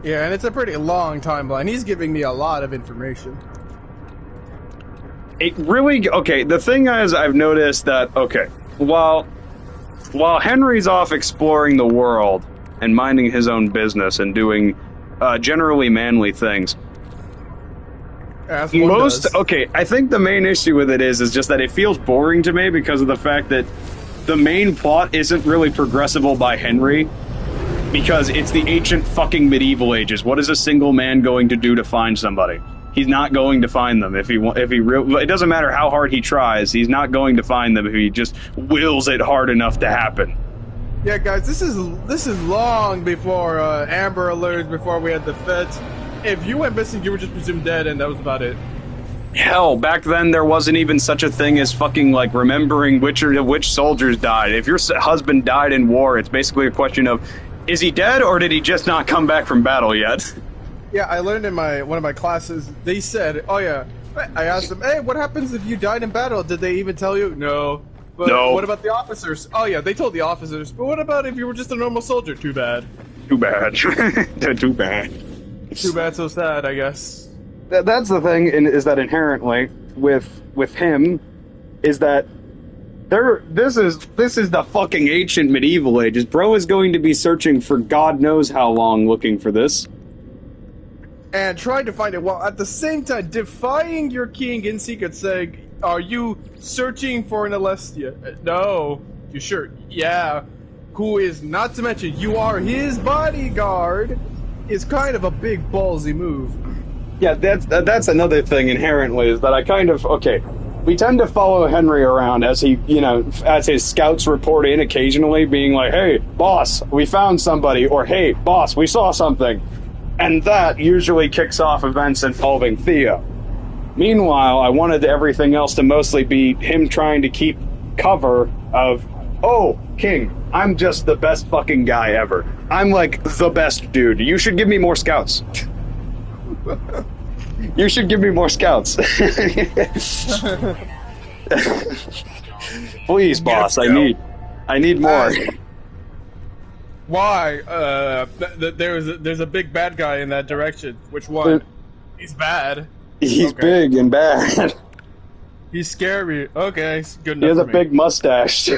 Yeah, and it's a pretty long timeline. He's giving me a lot of information. It really... Okay, the thing is, I've noticed that, okay, while Henry's off exploring the world and minding his own business and doing generally manly things... Okay, I think the main issue with it is just that it feels boring to me because of the fact that the main plot isn't really progressible by Henry, because it's the ancient fucking medieval ages. What is a single man going to do to find somebody? He's not going to find them it doesn't matter how hard he tries. He's not going to find them if he just wills it hard enough to happen. Yeah, guys, this is long before Amber Alerts, before we had the feds. If you went missing, you were just presumed dead, and that was about it. Hell, back then there wasn't even such a thing as fucking, like, remembering which soldiers died. If your husband died in war, it's basically a question of, is he dead or did he just not come back from battle yet? Yeah, I learned in one of my classes, they said, oh yeah, I asked them, hey, what happens if you died in battle? Did they even tell you? No. But no. What about the officers? Oh yeah, they told the officers. But what about if you were just a normal soldier? Too bad. Too bad. Too bad. Too bad, so sad, I guess. That's the thing, is that inherently with him is that this is the fucking ancient medieval ages. Bro is going to be searching for God knows how long looking for this. And trying to find it while at the same time defying your king in secret, saying, are you searching for an Alestia? No. You sure? Yeah. Who is, not to mention, you are his bodyguard, is kind of a big ballsy move. Yeah, that's another thing inherently, is that I kind of, okay, we tend to follow Henry around as he, as his scouts report in occasionally, being like, hey, boss, we found somebody, or hey, boss, we saw something. And that usually kicks off events involving Theo. Meanwhile, I wanted everything else to mostly be him trying to keep cover of, oh, King, I'm just the best fucking guy ever. I'm like the best dude. You should give me more scouts. You should give me more scouts. Please, boss, I need more. Why? There's a big bad guy in that direction. Which one? He's bad. He's big and bad. He's scary. Okay, good enough. He has a big mustache.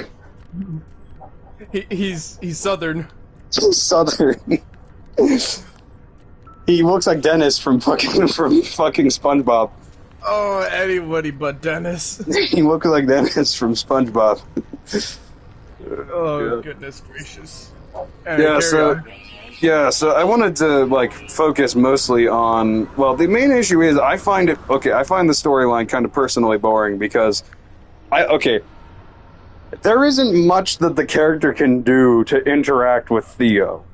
He's southern. Southern. He looks like Dennis from fucking SpongeBob. Oh, anybody but Dennis. He looks like Dennis from SpongeBob. Oh, yeah. Goodness gracious. So I wanted to, like, focus mostly on, well, the main issue is I find the storyline kind of personally boring because there isn't much that the character can do to interact with Theo,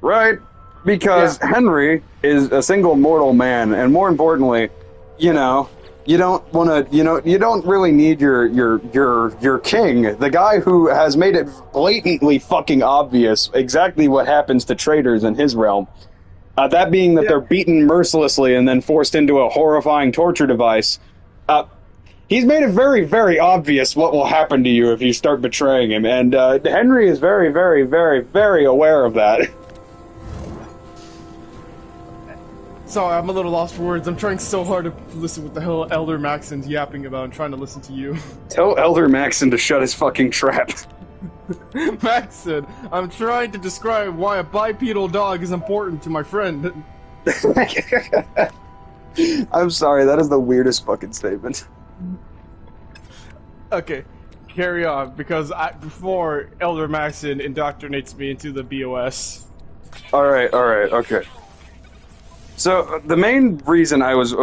right? Because Henry is a single mortal man, and more importantly, you don't really need your king, the guy who has made it blatantly fucking obvious exactly what happens to traitors in his realm. That being that they're beaten mercilessly and then forced into a horrifying torture device. He's made it very, very obvious what will happen to you if you start betraying him, and Henry is very, very, very, very aware of that. Sorry, I'm a little lost for words. I'm trying so hard to listen what the hell Elder Maxon's yapping about and trying to listen to you. Tell Elder Maxon to shut his fucking trap. Maxon, I'm trying to describe why a bipedal dog is important to my friend. I'm sorry, that is the weirdest fucking statement. Okay. carry on, because before Elder Maxon indoctrinates me into the BOS. Alright, okay. So, the main reason I was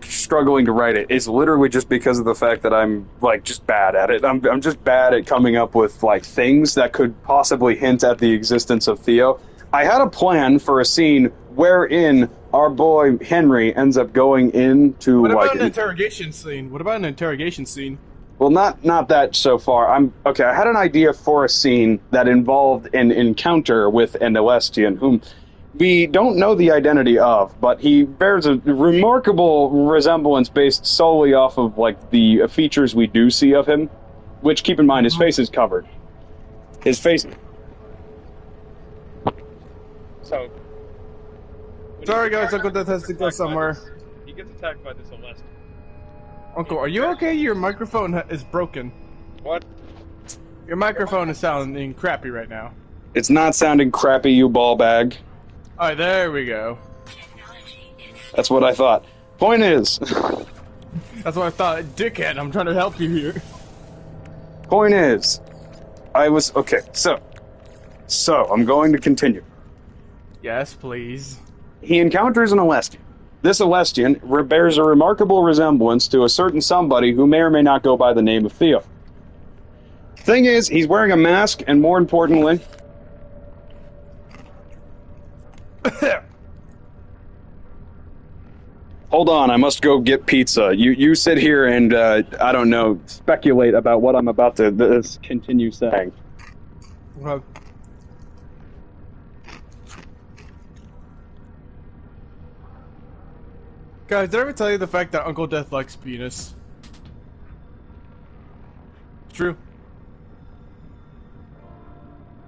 struggling to write it is literally just because of the fact that I'm, like, just bad at it. I'm just bad at coming up with, like, things that could possibly hint at the existence of Theo. I had a plan for a scene wherein our boy Henry ends up going into, What about like... an interrogation scene? Well, not that so far. I had an idea for a scene that involved an encounter with an Elestian, whom we don't know the identity of, but he bears a remarkable resemblance based solely off of, like, the features we do see of him. Which, keep in mind, his face is covered. His face... So... Sorry guys, Uncle Death has to go somewhere. He gets attacked by this Elestian. Uncle, are you okay? Your microphone is broken. What? Your microphone is sounding crappy right now. It's not sounding crappy, you ball bag. Alright, there we go. That's what I thought. Point is... That's what I thought. Dickhead, I'm trying to help you here. Point is... Okay, so I'm going to continue. Yes, please. He encounters an Elestian. This Elestian bears a remarkable resemblance to a certain somebody who may or may not go by the name of Theo. Thing is, he's wearing a mask, and more importantly... Hold on, I must go get pizza. You sit here and, I don't know, speculate about what I'm about to continue saying. Well... Guys, did I ever tell you the fact that Uncle Death likes penis? True.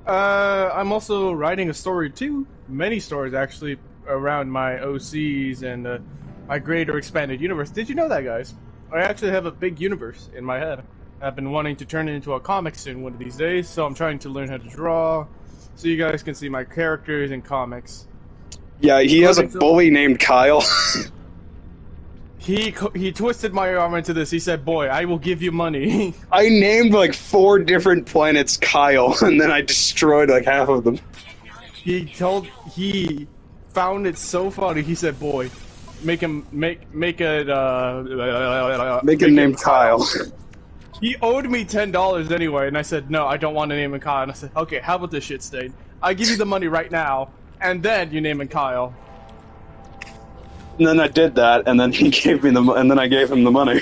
I'm also writing a story too. Many stories actually around my OCs and my greater expanded universe. Did you know that, guys? I actually have a big universe in my head. I've been wanting to turn it into a comic soon one of these days, so I'm trying to learn how to draw, so you guys can see my characters in comics. Yeah, he has a bully named Kyle. He twisted my arm into this. He said, "Boy, I will give you money." I named like 4 different planets Kyle, and then I destroyed like half of them. He found it so funny. He said, "Boy, make him named Kyle." He owed me $10 anyway, and I said, "No, I don't want to name him Kyle." And I said, "Okay, how about this shit, Stain? I give you the money right now, and then you name him Kyle." And then I did that, and then he gave me and then I gave him the money.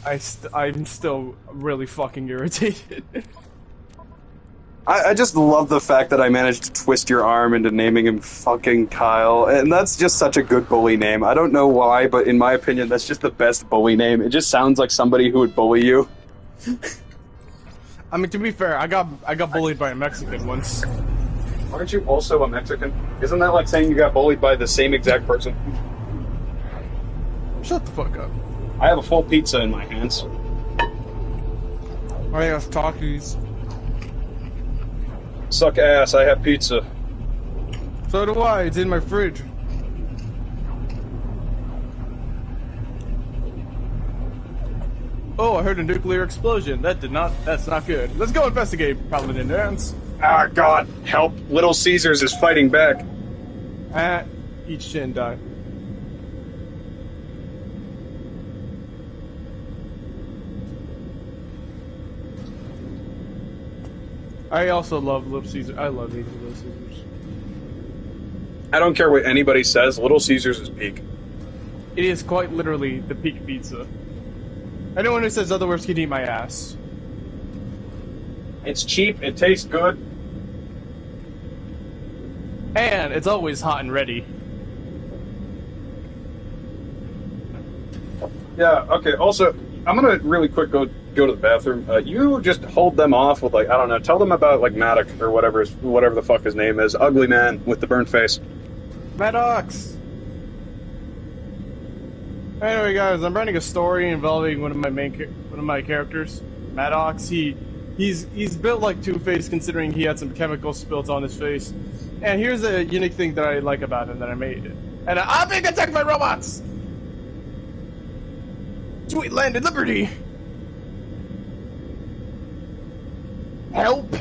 I'm still really fucking irritated. I just love the fact that I managed to twist your arm into naming him fucking Kyle, and that's just such a good bully name. I don't know why, but in my opinion, that's just the best bully name. It just sounds like somebody who would bully you. I mean, to be fair, I got bullied by a Mexican once. Aren't you also a Mexican? Isn't that like saying you got bullied by the same exact person? Shut the fuck up. I have a full pizza in my hands. I have Takis. Suck ass, I have pizza. So do I, it's in my fridge. Oh, I heard a nuclear explosion. That's not good. Let's go investigate, Paladin Dance. Ah, God, help. Little Caesars is fighting back. Eat shit and die. I also love Little Caesars. I love eating Little Caesars. I don't care what anybody says, Little Caesars is peak. It is quite literally the peak pizza. Anyone who says otherwise can eat my ass. It's cheap, it tastes good. And it's always hot and ready. Yeah, okay, also, I'm gonna really quick go to the bathroom. You just hold them off with, like, I don't know, tell them about, like, Maddox or whatever the fuck his name is. Ugly man with the burnt face. Maddox! Anyway, guys, I'm writing a story involving one of my characters, Maddox. He's built like Two-Face, considering he had some chemical spilled on his face. And here's a unique thing that I like about him that I made it. And I'm being attacked by robots! Sweet landed liberty! Help!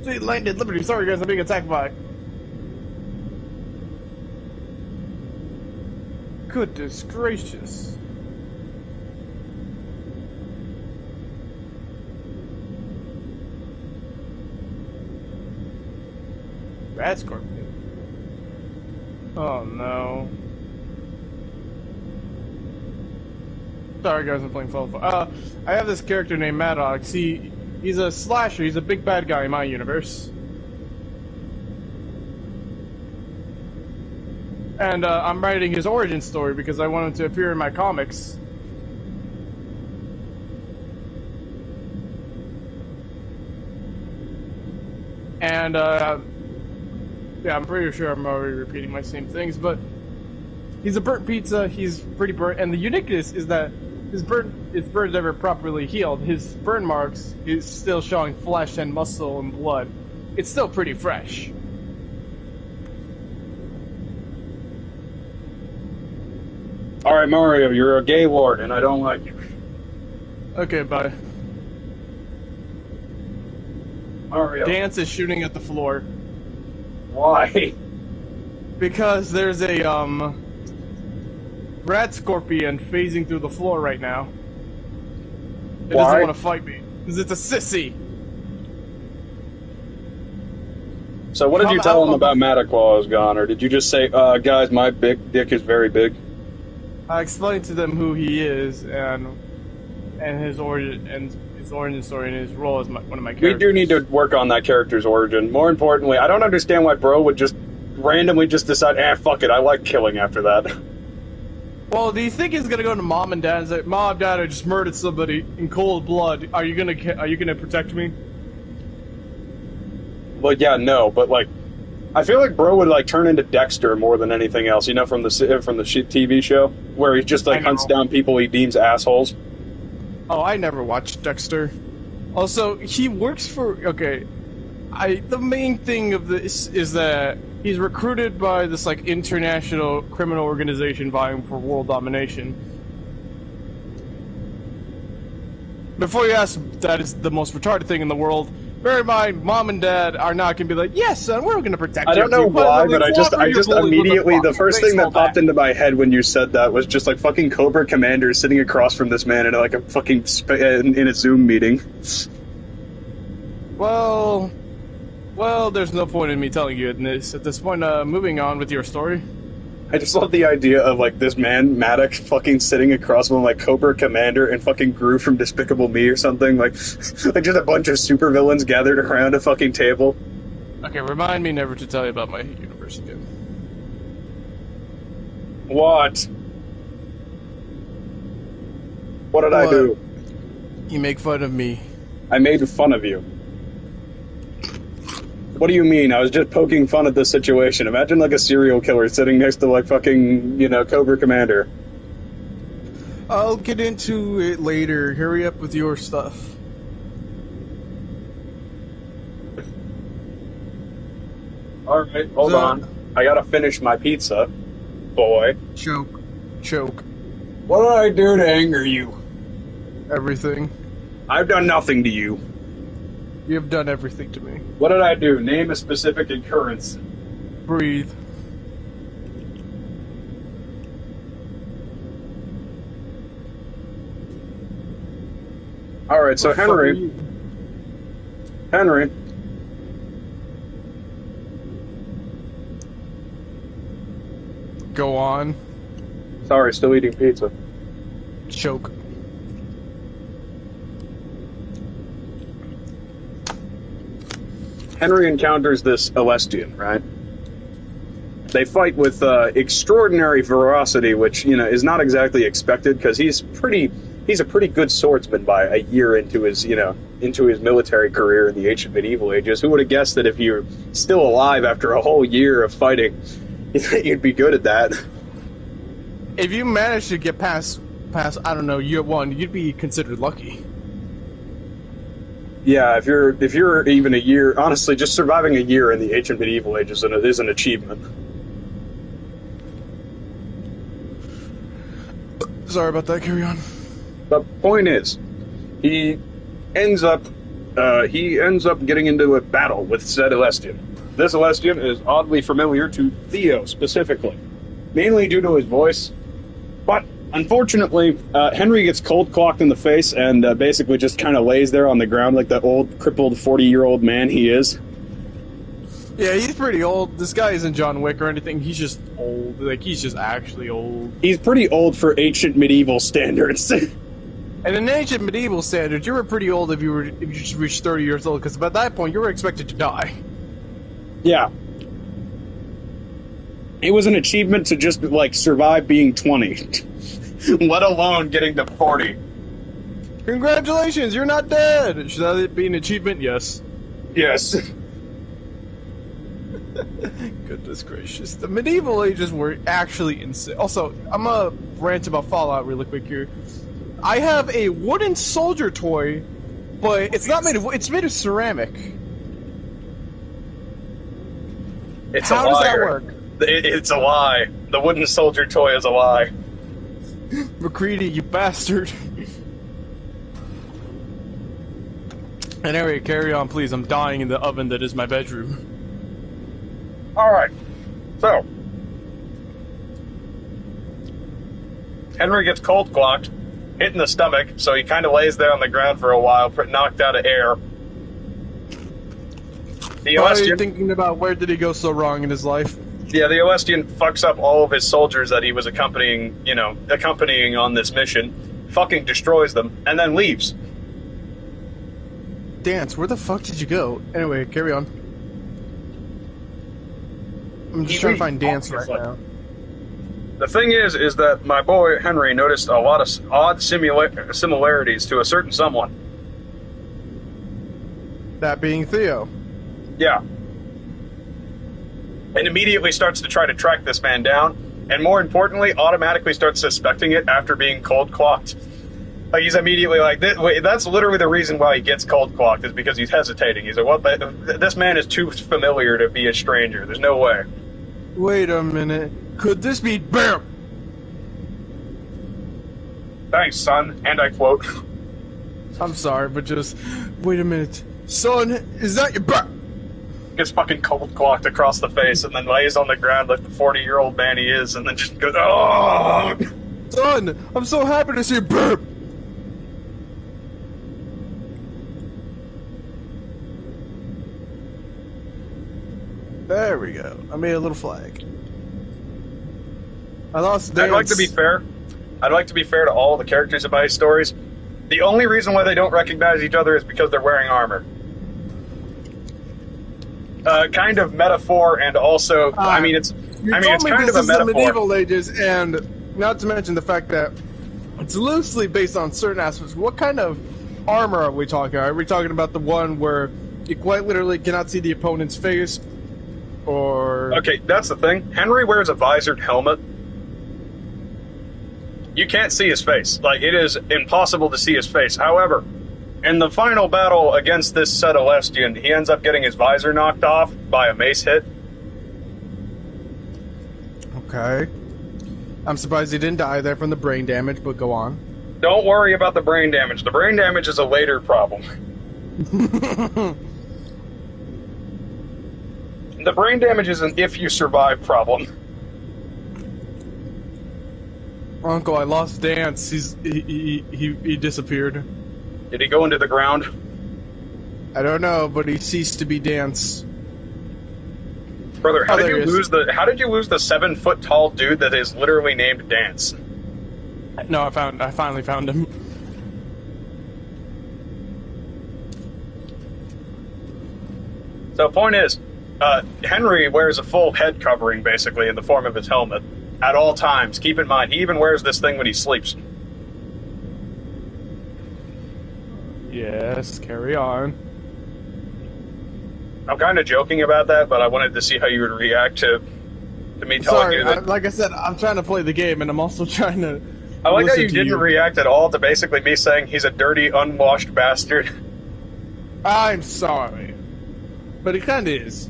See, landed Liberty. Sorry, guys, I'm being attacked by. Goodness gracious. Rat Scorpion. Oh no. Sorry guys, I'm playing Fallout. I have this character named Maddox. He's a slasher, he's a big bad guy in my universe. And I'm writing his origin story because I want him to appear in my comics. And yeah, I'm pretty sure I'm already repeating my same things, but he's a burnt pizza, he's pretty burnt, and the uniqueness is that his burn's never properly healed. His burn marks is still showing flesh and muscle and blood. It's still pretty fresh. Alright, Mario, you're a gay lord, and I don't like you. Okay, bye. Mario. Dance is shooting at the floor. Why? Because there's a, rat scorpion phasing through the floor right now. It doesn't want to fight me. Because it's a sissy. So what did you tell him about Maddox while I was gone? Or did you just say, guys, my big dick is very big? I explained to them who he is and his origin story and his role as one of my characters. We do need to work on that character's origin. More importantly, I don't understand why Bro would just randomly just decide, fuck it, I like killing after that. Well, do you think he's gonna go to Mom and Dad and say, Mom, Dad, I just murdered somebody in cold blood. Are you gonna protect me? Well, yeah, no, but like, I feel like Bro would like turn into Dexter more than anything else. You know, from the TV show where he just like hunts down people he deems assholes. Oh, I never watched Dexter. Also, he works for the main thing of this is that he's recruited by this like international criminal organization vying for world domination. Before you ask, that is the most retarded thing in the world. Bear in mind, Mom and Dad are not going to be like, yes, son, we're going to protect you. I don't know why, but I just immediately, the first thing that popped into my head when you said that was just like fucking Cobra Commander sitting across from this man in like a fucking, in a Zoom meeting. Well, there's no point in me telling you this. At this point, moving on with your story. I just love the idea of like this man, Maddox, fucking sitting across from like Cobra Commander and fucking Gru from Despicable Me or something, like just a bunch of supervillains gathered around a fucking table. Okay, remind me never to tell you about my universe again. What? What did I do? You make fun of me. I made fun of you. What do you mean? I was just poking fun at this situation. Imagine like a serial killer sitting next to like fucking, Cobra Commander. I'll get into it later. Hurry up with your stuff. Alright, hold on. I gotta finish my pizza, boy. Choke. What did I do to anger you? Everything. I've done nothing to you. You have done everything to me. What did I do? Name a specific occurrence. Breathe. Alright, so Henry. Go on. Sorry, still eating pizza. Choke. Henry encounters this Alestian, right? They fight with extraordinary ferocity, which, is not exactly expected, because he's a pretty good swordsman by a year into his military career in the ancient medieval ages. Who would have guessed that if you're still alive after a whole year of fighting, you'd be good at that? If you manage to get past, I don't know, year one, you'd be considered lucky. Yeah, if you're even a year, honestly, just surviving a year in the ancient medieval ages is an achievement. Sorry about that. Carry on. The point is, he ends up getting into a battle with said Celestian. This Celestian is oddly familiar to Theo specifically, mainly due to his voice. But unfortunately, Henry gets cold clocked in the face and basically just kind of lays there on the ground like the old, crippled 40-year-old man he is. Yeah, he's pretty old. This guy isn't John Wick or anything. He's just old. Like, he's just actually old. He's pretty old for ancient medieval standards. And in ancient medieval standards, you were pretty old if you just reached 30 years old, because by that point, you were expected to die. Yeah. It was an achievement to just, like, survive being 20. Let alone getting to 40. Congratulations, you're not dead! Should that be an achievement? Yes. Yes. Goodness gracious. The medieval ages were actually insane. Also, I'm gonna rant about Fallout really quick here. I have a wooden soldier toy, but it's not made of wood, it's made of ceramic. It's How a does liar. that work? It's a lie. The wooden soldier toy is a lie. McCready, you bastard. Anyway, carry on, please. I'm dying in the oven that is my bedroom. Alright. So. Henry gets cold clocked, hit in the stomach, so he kind of lays there on the ground for a while, knocked out of air. The Why are you Celestian, thinking about where did he go so wrong in his life? yeah, the Celestian fucks up all of his soldiers that he was accompanying on this mission, fucking destroys them, and then leaves. Dance, where the fuck did you go? Anyway, carry on. I'm just trying to find Dance right now. The thing is that my boy Henry noticed a lot of odd similarities to a certain someone. That being Theo. Yeah. And immediately starts to try to track this man down, and more importantly, automatically starts suspecting it after being cold clocked. Like, he's immediately like, wait, that's literally the reason why he gets cold clocked, is because he's hesitating. He's like, what? This man is too familiar to be a stranger. There's no way. Wait a minute. Could this be BAM? Thanks, son. And I quote. I'm sorry, but just wait a minute. Son, is that your BAM? Gets fucking cold clocked across the face and then lays on the ground like the 40-year-old man he is, and then just goes, oh! Son, I'm so happy to see you BAM! There we go. I made a little flag. I lost Dance. I'd like to be fair to all the characters in my stories. The only reason why they don't recognize each other is because they're wearing armor. Kind of metaphor, and also, it's kind of a metaphor. The medieval ages, and not to mention the fact that it's loosely based on certain aspects. What kind of armor are we talking? Are we talking about the one where you quite literally cannot see the opponent's face? Or... Okay, that's the thing. Henry wears a visored helmet. You can't see his face. Like, it is impossible to see his face. However, in the final battle against this said Celestian, he ends up getting his visor knocked off by a mace hit. Okay. I'm surprised he didn't die there from the brain damage, but go on. Don't worry about the brain damage. The brain damage is a later problem. The brain damage is an if you survive problem. Uncle, I lost Dance. He disappeared. Did he go into the ground? I don't know, but he ceased to be Dance. Brother, how did you lose the 7-foot tall dude that is literally named Dance? No, I finally found him. So point is, Henry wears a full head covering, basically, in the form of his helmet, at all times. Keep in mind, he even wears this thing when he sleeps. Yes, carry on. I'm kind of joking about that, but I wanted to see how you would react to me telling you that. Like I said, I'm trying to play the game, and I'm also trying to... I like how you didn't react at all to basically me saying he's a dirty, unwashed bastard. I'm sorry, but it kind of is.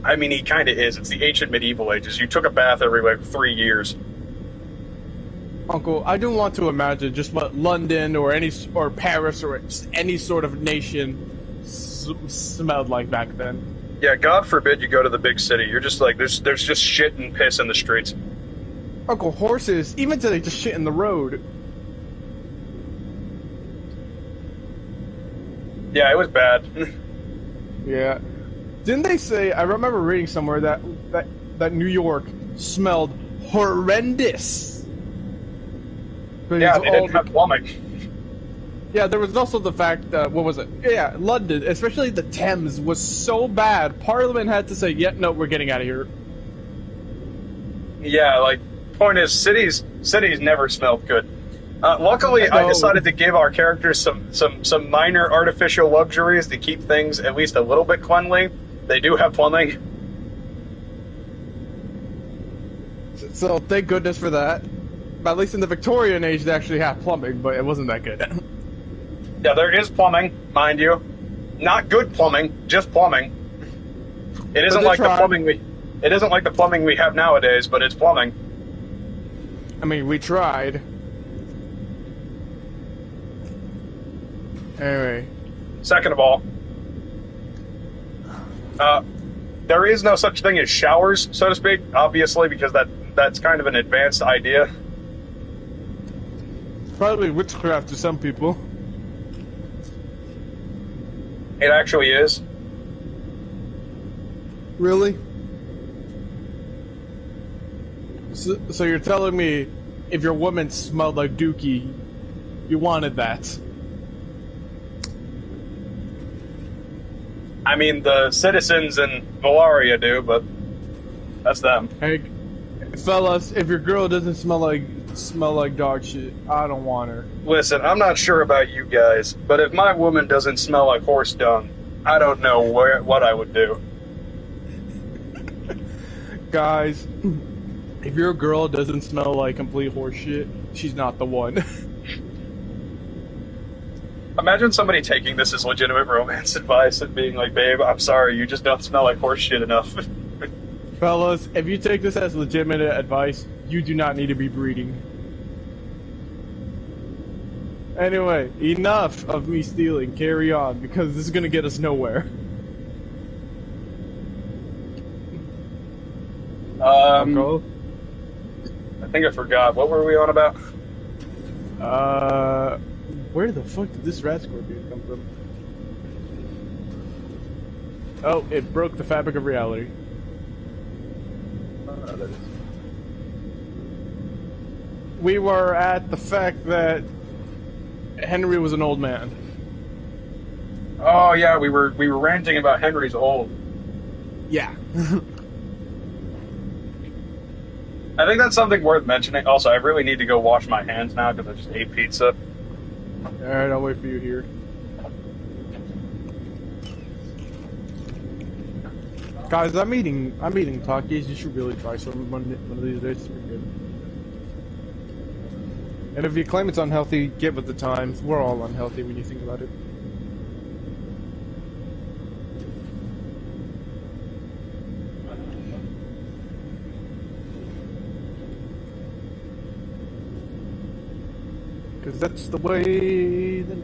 I mean, he kind of is. It's the ancient medieval ages. You took a bath every, like, 3 years. Uncle, I don't want to imagine just what London or Paris or just any sort of nation smelled like back then. Yeah, God forbid you go to the big city. You're just like, there's just shit and piss in the streets. Uncle, horses, even today, just shit in the road. Yeah, it was bad. Yeah. Didn't they say, I remember reading somewhere that New York smelled horrendous. Yeah, they didn't have plumbing. Yeah, there was also the fact that, what was it? Yeah, London, especially the Thames, was so bad, Parliament had to say, yeah, no, we're getting out of here. Yeah, like, point is, cities never smelled good. Luckily, I decided to give our characters some minor artificial luxuries to keep things at least a little bit cleanly. They do have plumbing. So, thank goodness for that. At least in the Victorian age, they actually have plumbing, but it wasn't that good. Yeah, there is plumbing, mind you. Not good plumbing, just plumbing. It isn't like the plumbing we have nowadays, but it's plumbing. I mean, we tried. Anyway. Second of all, there is no such thing as showers, so to speak, obviously, because that's kind of an advanced idea. Probably witchcraft to some people. It actually is. Really? So you're telling me if your woman smelled like Dookie, you wanted that? I mean, the citizens in Valaria do, but that's them. Hey, fellas, if your girl doesn't smell like dog shit, I don't want her. Listen, I'm not sure about you guys, but if my woman doesn't smell like horse dung, I don't know what I would do. Guys, if your girl doesn't smell like complete horse shit, she's not the one. Imagine somebody taking this as legitimate romance advice and being like, babe, I'm sorry, you just don't smell like horse shit enough. Fellas, if you take this as legitimate advice, you do not need to be breeding. Anyway, enough of me stealing. Carry on, because this is gonna get us nowhere. I think I forgot. What were we on about? Where the fuck did this rat scorpion come from? Oh, it broke the fabric of reality. We were at the fact that Henry was an old man. Oh yeah, we were ranting about Henry's old. Yeah. I think that's something worth mentioning. Also, I really need to go wash my hands now because I just ate pizza. Alright, I'll wait for you here. Guys, I'm eating Takis. You should really try some one of these days. It's pretty good. And if you claim it's unhealthy, get with the times. We're all unhealthy when you think about it. Because that's the way the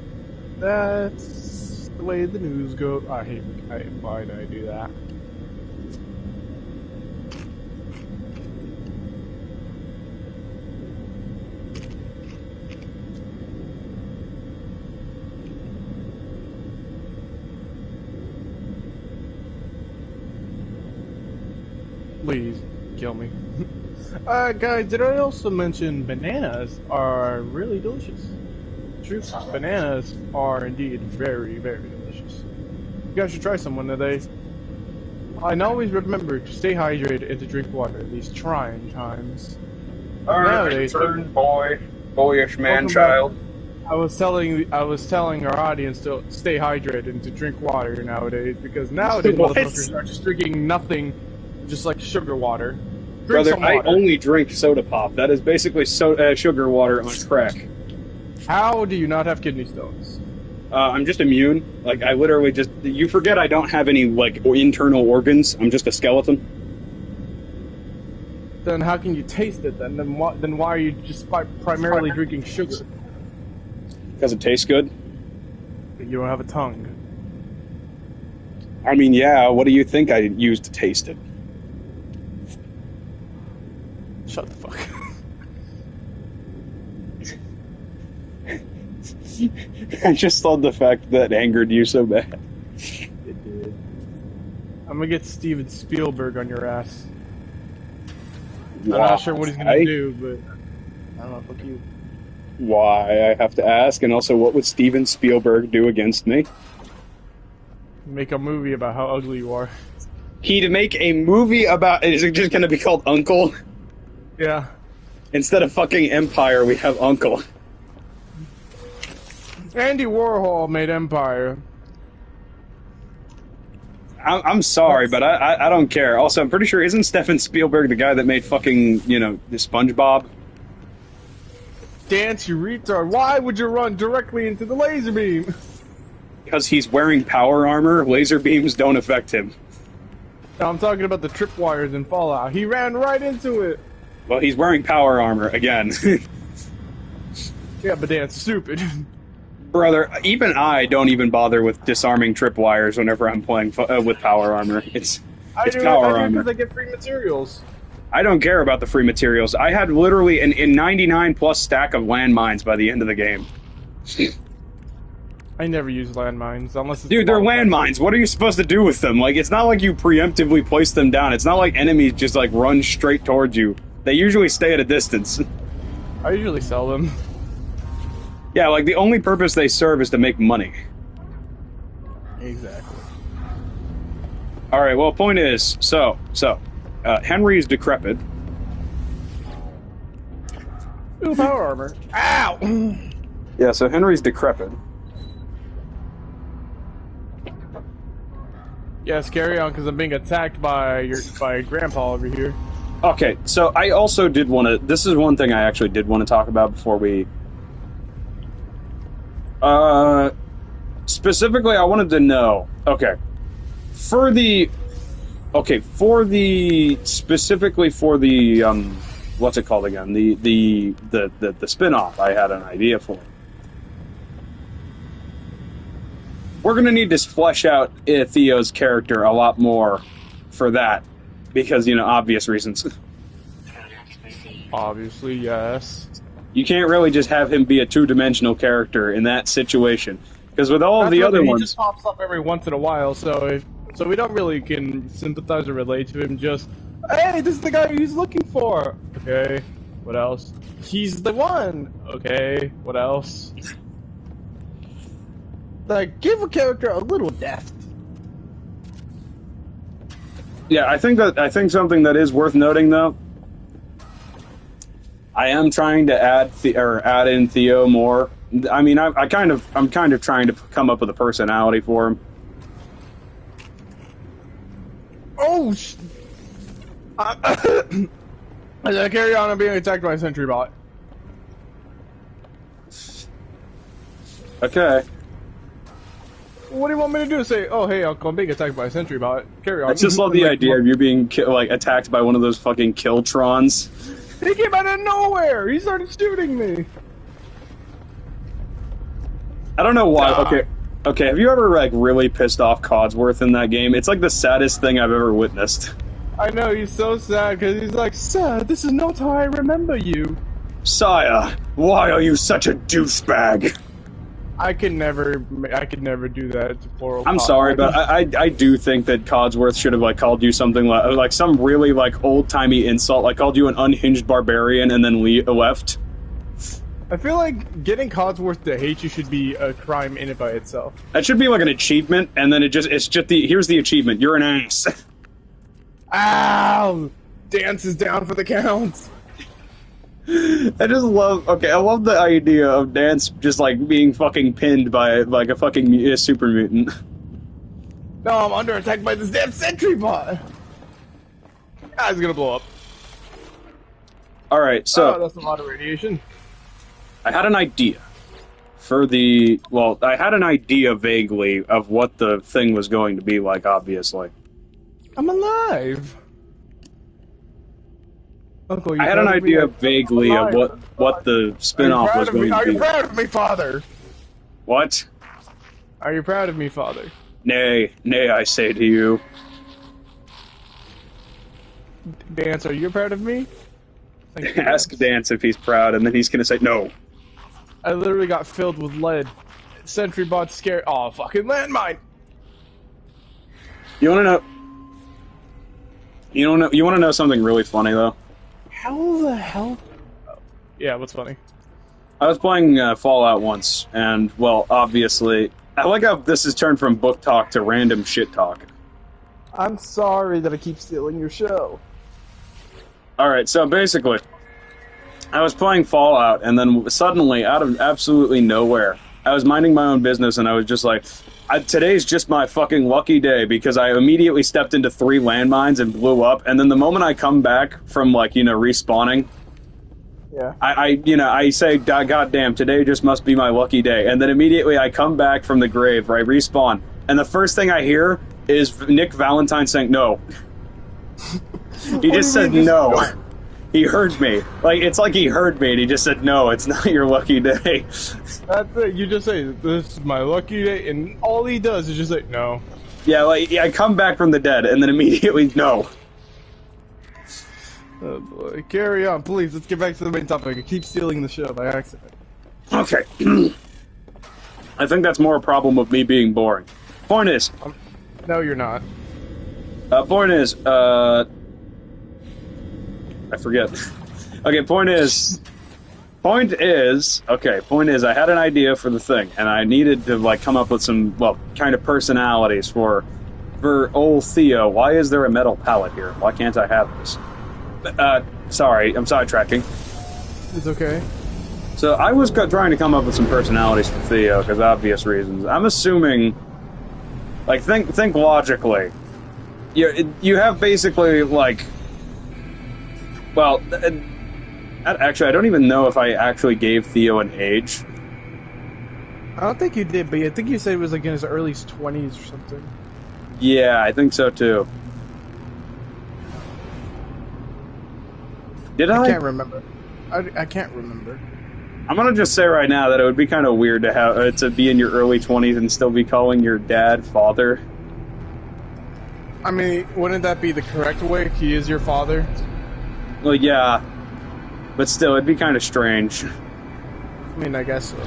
news goes. Why did I do that? Please, kill me. Guys, did I also mention bananas are really delicious? True, bananas are indeed very, very delicious. You guys should try some one today. And always remember to stay hydrated and to drink water at these trying times. Alright, boyish man-child. I was telling our audience to stay hydrated and to drink water nowadays, because nowadays motherfuckers are just drinking nothing, just like sugar water. Brother, I only drink soda pop. That is basically sugar water on crack. How do you not have kidney stones? I'm just immune. Like, I literally just... You forget I don't have any, like, internal organs. I'm just a skeleton. Then how can you taste it then? Then why are you just primarily drinking sugar? Because it tastes good? You don't have a tongue. I mean, yeah, what do you think I used to taste it? Shut the fuck up. I just love the fact that angered you so bad. It did. I'm gonna get Steven Spielberg on your ass. I'm not sure what he's gonna do, but I don't know, fuck you. Why, I have to ask, and also what would Steven Spielberg do against me? Make a movie about how ugly you are. He'd make a movie about... Is it just gonna be called Uncle? Yeah. Instead of fucking Empire, we have Uncle. Andy Warhol made Empire. I'm sorry, but I don't care. Also, I'm pretty sure, isn't Steven Spielberg the guy that made fucking, you know, the SpongeBob? Dance, you retard. Why would you run directly into the laser beam? Because he's wearing power armor, laser beams don't affect him. No, I'm talking about the tripwires in Fallout. He ran right into it. Well, he's wearing power armor, again. Yeah, but Dan's stupid. Brother, even I don't even bother with disarming tripwires whenever I'm playing with power armor. It's power armor. Because I get free materials. I don't care about the free materials. I had literally an 99 plus stack of landmines by the end of the game. I never use landmines unless it's... Dude, they're landmines. What are you supposed to do with them? Like, it's not like you preemptively place them down. It's not like enemies just, like, run straight towards you. They usually stay at a distance. I usually sell them. Yeah, like, the only purpose they serve is to make money. Exactly. Alright, well, point is, Henry is decrepit. Ooh, power armor. Ow! Yeah, so Henry's decrepit. Yes, carry on, because I'm being attacked by Grandpa over here. Okay, so I also did want to... This is one thing I actually did want to talk about before we... Specifically, I wanted to know... Specifically for the, what's it called again? The spin-off I had an idea for. We're gonna need to flesh out Theo's character a lot more for that. Because, you know, obvious reasons. Obviously, yes. You can't really just have him be a two-dimensional character in that situation. Because with all of the other ones... He just pops up every once in a while, so we don't really can sympathize or relate to him, just, hey, this is the guy he's looking for! Okay, what else? He's the one! Okay, what else? Like, give a character a little depth. Yeah, I think something that is worth noting, though, I am trying to add in Theo more. I mean, I'm kind of trying to come up with a personality for him. Oh, as I carry on, I'm being attacked by a sentry bot. Okay. What do you want me to do? Say, oh, hey, Uncle, I'm being attacked by a sentry bot. Carry on. I just love the idea of you being attacked by one of those fucking Killtrons. He came out of nowhere! He started shooting me! I don't know why. Okay, have you ever, like, really pissed off Codsworth in that game? It's, like, the saddest thing I've ever witnessed. I know, he's so sad, because he's like, Sir, this is not how I remember you. Sire, why are you such a douchebag? I could never do that to poor old I'm sorry, but I do think that Codsworth should have, like, called you something like some really, like, old-timey insult, like called you an unhinged barbarian and then left. I feel like getting Codsworth to hate you should be a crime in it by itself. That should be like an achievement, and then here's the achievement. You're an ass. Ow! Dance is down for the count. I love the idea of Dance just, like, being fucking pinned by, like, a fucking super mutant. No, I'm under attack by this damn sentry bot! Ah, he's gonna blow up. Alright, so... Oh, that's a lot of radiation. I had an idea. Well, I had an idea vaguely of what the thing was going to be like, obviously. I'm alive. Uncle, I had an idea vaguely of what the spin-off was going to be. Are you proud of me, Father? What? Are you proud of me, Father? Nay, I say to you. Dance, are you proud of me? Ask Dance if he's proud, and then he's gonna say no. I literally got filled with lead. Sentry bot scared. Oh, fucking landmine! You wanna know? You wanna know something really funny though? How the hell? Oh. Yeah, what's funny? I was playing Fallout once, and well, obviously, I like how this has turned from book talk to random shit talk. I'm sorry that I keep stealing your show. Alright, so basically, I was playing Fallout, and then suddenly, out of absolutely nowhere, I was minding my own business, and I was just like, today's just my fucking lucky day, because I immediately stepped into 3 landmines and blew up, and then the moment I come back from, like, respawning, yeah, I say, God damn, today just must be my lucky day, and then immediately I come back from the grave, right, respawn, and the first thing I hear is Nick Valentine saying no. He just said no. He heard me. Like, it's like he heard me and he just said, no, it's not your lucky day. That's it. You just say, this is my lucky day, and all he does is just say, no. Yeah, like, I come back from the dead and then immediately, no. Oh boy. Carry on, please. Let's get back to the main topic. I keep stealing the show by accident. Okay. I think that's more a problem of me being boring. Point is... No, you're not. Point is, I forget. Okay, point is, I had an idea for the thing, and I needed to, like, come up with some, well, kind of personalities for old Theo. Why is there a metal pallet here? Why can't I have this? Sorry, I'm sidetracking. It's okay. So, I was trying to come up with some personalities for Theo, because obvious reasons. I'm assuming, like, think logically. You have basically, like... Well, actually, I don't even know if I actually gave Theo an age. I don't think you did, but I think you said it was like in his early 20s or something. Yeah, I think so too. Did I? I can't remember. I can't remember. I'm gonna just say right now that it would be kind of weird to have to be in your early 20s and still be calling your dad father. I mean, wouldn't that be the correct way? He is your father? Well, yeah, but still, it'd be kind of strange. I mean, I guess so.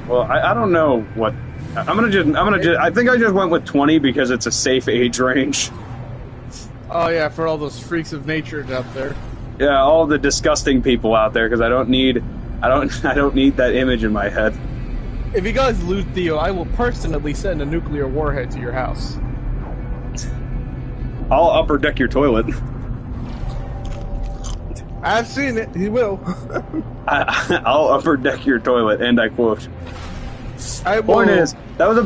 Well, I don't know what I think I just went with 20 because it's a safe age range. Oh yeah, for all those freaks of nature out there. Yeah, all the disgusting people out there, because I don't need that image in my head. If you guys loot Theo, I will personally send a nuclear warhead to your house. I'll upper deck your toilet. I've seen it. He will. I'll upper deck your toilet, and I quote. Point is, that was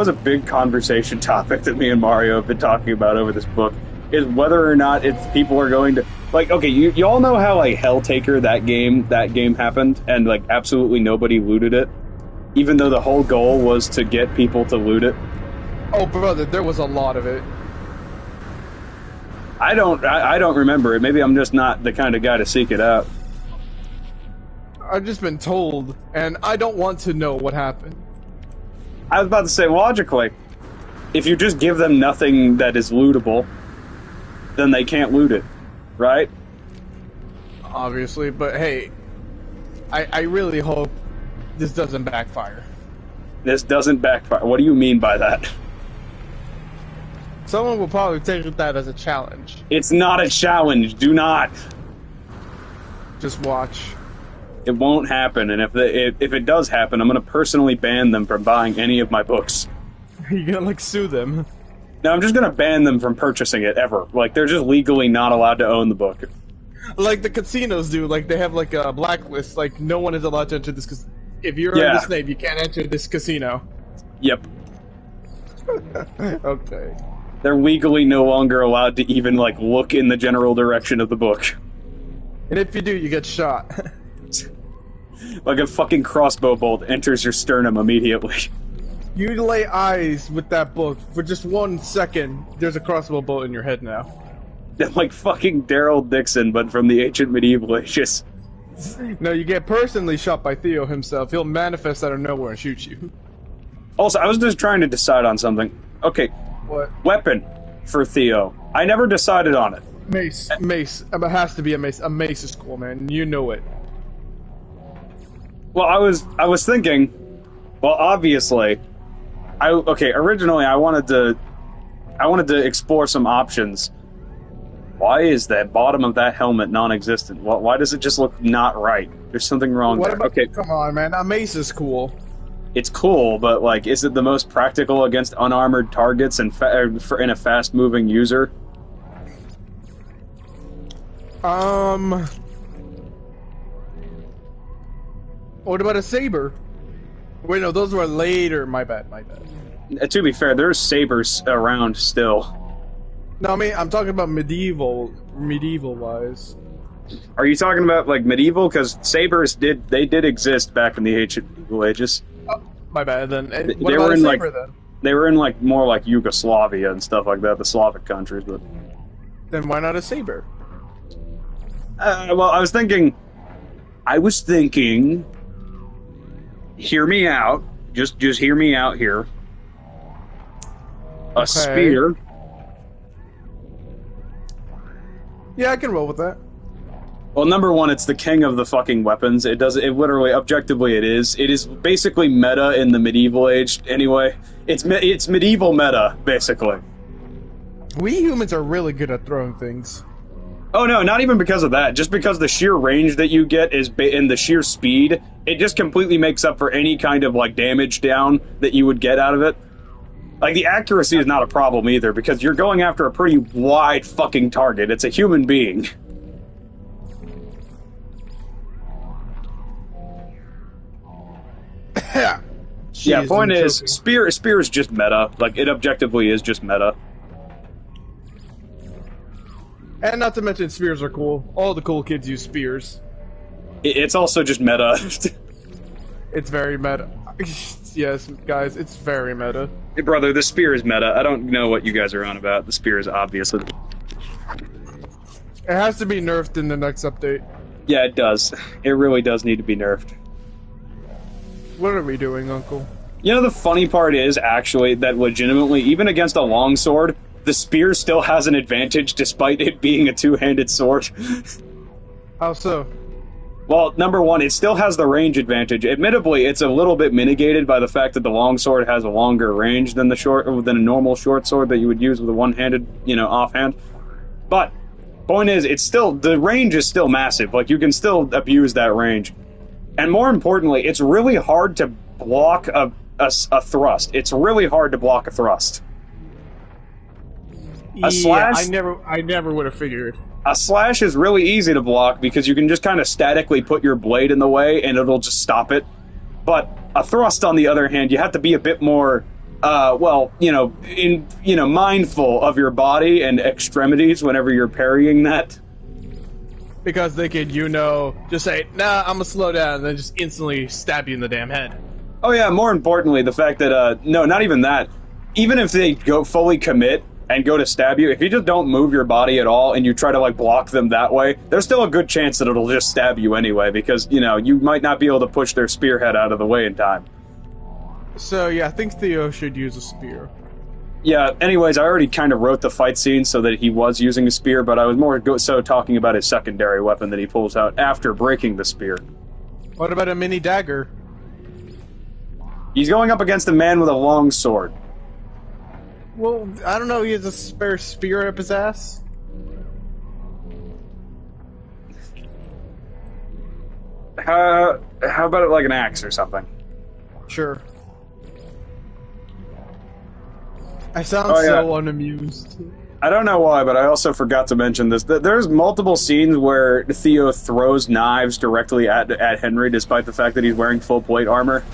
a big conversation topic that me and Mario have been talking about over this book. Is whether or not people are going to, like, okay, you all know how, like, Helltaker, that game happened, and, like, absolutely nobody looted it, even though the whole goal was to get people to loot it. Oh brother, there was a lot of it. I don't remember it. Maybe I'm just not the kind of guy to seek it out. I've just been told, and I don't want to know what happened. I was about to say, logically, if you just give them nothing that is lootable, then they can't loot it, right? Obviously, but hey, I really hope this doesn't backfire. This doesn't backfire. What do you mean by that? Someone will probably take that as a challenge. It's not a challenge. Do not. Just watch. It won't happen, and if it does happen, I'm going to personally ban them from buying any of my books. You're going to, like, sue them? No, I'm just going to ban them from purchasing it, ever. Like, they're just legally not allowed to own the book. Like the casinos do. Like, they have, like, a blacklist. Like, no one is allowed to enter this, because if you're on this name, you can't enter this casino. Yep. Okay. They're legally no longer allowed to even, like, look in the general direction of the book. And if you do, you get shot. Like a fucking crossbow bolt enters your sternum immediately. You lay eyes with that book for just 1 second, there's a crossbow bolt in your head now. Like fucking Daryl Dixon, but from the ancient medieval ages. No, you get personally shot by Theo himself. He'll manifest out of nowhere and shoot you. Also, I was just trying to decide on something. Okay, What? weapon for Theo. I never decided on it. Mace. Mace. It has to be a mace. A mace is cool, man. You know it. Well, I was thinking, well, obviously, originally I wanted to explore some options. Why is that bottom of that helmet non-existent? Why does it just look not right? There's something wrong What there. about, Okay, come on, man. A mace is cool. it's cool, but like, is it the most practical against unarmored targets and in a fast-moving user? What about a saber? Wait, no, those were later. My bad. To be fair, there's sabers around still. No, I mean, I'm talking about medieval wise. Are you talking about like medieval? Because sabers did exist back in the ancient medieval ages. Oh, my bad. Then what They about were a in saber like then? they were in like more like Yugoslavia and stuff like that, the Slavic countries. But Then why not a saber? well, I was thinking. Hear me out. Just hear me out here. A spear. Yeah, I can roll with that. Well, number one, it's the king of the fucking weapons. It literally, objectively, it is. It is basically meta in the medieval age. Anyway, it's medieval meta, basically. We humans are really good at throwing things. Oh no, not even because of that. Just because the sheer range that you get and the sheer speed, it just completely makes up for any kind of like damage down that you would get out of it. Like the accuracy is not a problem either because you're going after a pretty wide fucking target. It's a human being. Yeah, point is, spear is just meta. Like, it objectively is just meta. And not to mention, spears are cool. All the cool kids use spears. It's also just meta. It's very meta. Yes, guys, it's very meta. Hey, brother, the spear is meta. I don't know what you guys are on about. The spear is obviously... It has to be nerfed in the next update. Yeah, it does. It really does need to be nerfed. What are we doing, Uncle? You know, the funny part is, actually, that legitimately, even against a longsword, the spear still has an advantage despite it being a two-handed sword. How so? Well, number one, it still has the range advantage. Admittedly, it's a little bit mitigated by the fact that the longsword has a longer range than a normal short sword that you would use with a one-handed, offhand. But, point is, the range is still massive. Like, you can still abuse that range. And more importantly, it's really hard to block a thrust. It's really hard to block a thrust. A slash? I never would have figured. A slash is really easy to block because you can just kind of statically put your blade in the way and it'll just stop it. But a thrust, on the other hand, you have to be a bit more, mindful of your body and extremities whenever you're parrying that. Because they could, just say, nah, I'm gonna slow down, and then just instantly stab you in the damn head. Oh yeah, more importantly, the fact that, no, not even that. Even if they go fully commit and go to stab you, if you just don't move your body at all and you try to, block them that way, there's still a good chance that it'll just stab you anyway, because, you might not be able to push their spearhead out of the way in time. So, yeah, I think Theo should use a spear. Yeah, anyways, I already kind of wrote the fight scene so that he was using a spear, but I was more so talking about his secondary weapon that he pulls out after breaking the spear. What about a mini dagger? He's going up against a man with a long sword. Well, I don't know, he has a spare spear up his ass? How about it like an axe or something? Sure. I sound so unamused. I don't know why, but I also forgot to mention this. There's multiple scenes where Theo throws knives directly at Henry, despite the fact that he's wearing full plate armor.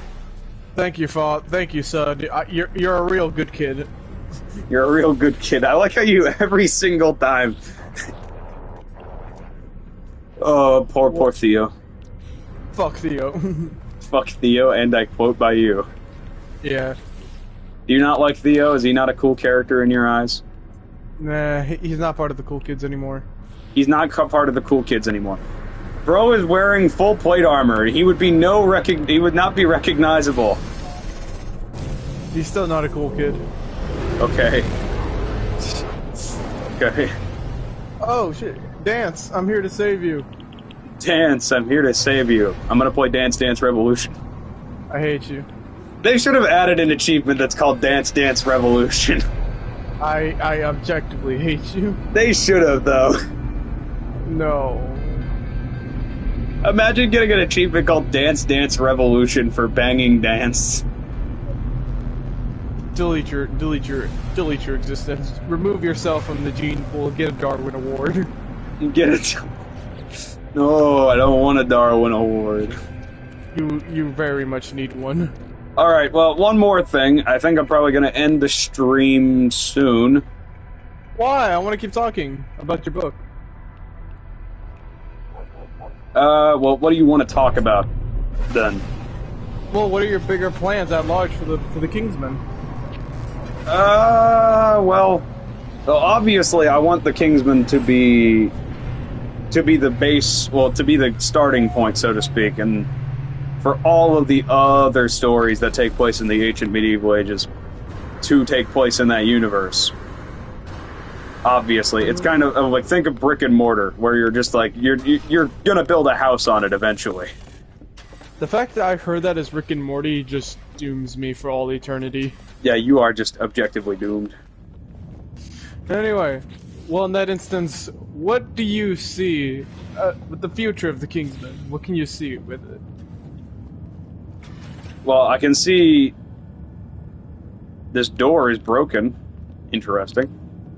Thank you, Thank you, son. You're a real good kid. You're a real good kid. I like how you, every single time... Oh, poor Theo. Fuck Theo. Fuck Theo, and I quote by you. Yeah. Do you not like Theo? Is he not a cool character in your eyes? Nah, he's not part of the cool kids anymore. He's not part of the cool kids anymore. Bro is wearing full plate armor. He would be he would not be recognizable. He's still not a cool kid. Okay. Okay. Oh shit. Dance, I'm here to save you. Dance, I'm here to save you. I'm gonna play Dance Dance Revolution. I hate you. They should have added an achievement that's called Dance Dance Revolution. I objectively hate you. They should have, though. No. Imagine getting an achievement called Dance Dance Revolution for banging dance. Delete your existence. Remove yourself from the gene pool. Get a Darwin Award. Get it? No, I don't want a Darwin Award. You very much need one. Alright, well, one more thing. I think I'm probably gonna end the stream soon. Why? I want to keep talking about your book. Well, what do you want to talk about, then? Well, what are your bigger plans at large for the Kingsmen? Well, obviously I want the Kingsmen to be the base, well, to be the starting point, so to speak, and for all of the other stories that take place in the ancient medieval ages to take place in that universe. Obviously, it's kind of like, think of Brick and Mortar, where you're just like, you're gonna build a house on it eventually. The fact that I've heard that as Rick and Morty just dooms me for all eternity. Yeah, you are just objectively doomed. Anyway, well, in that instance, what do you see with the future of the Kingsmen? What can you see with it? Well, I can see this door is broken. Interesting.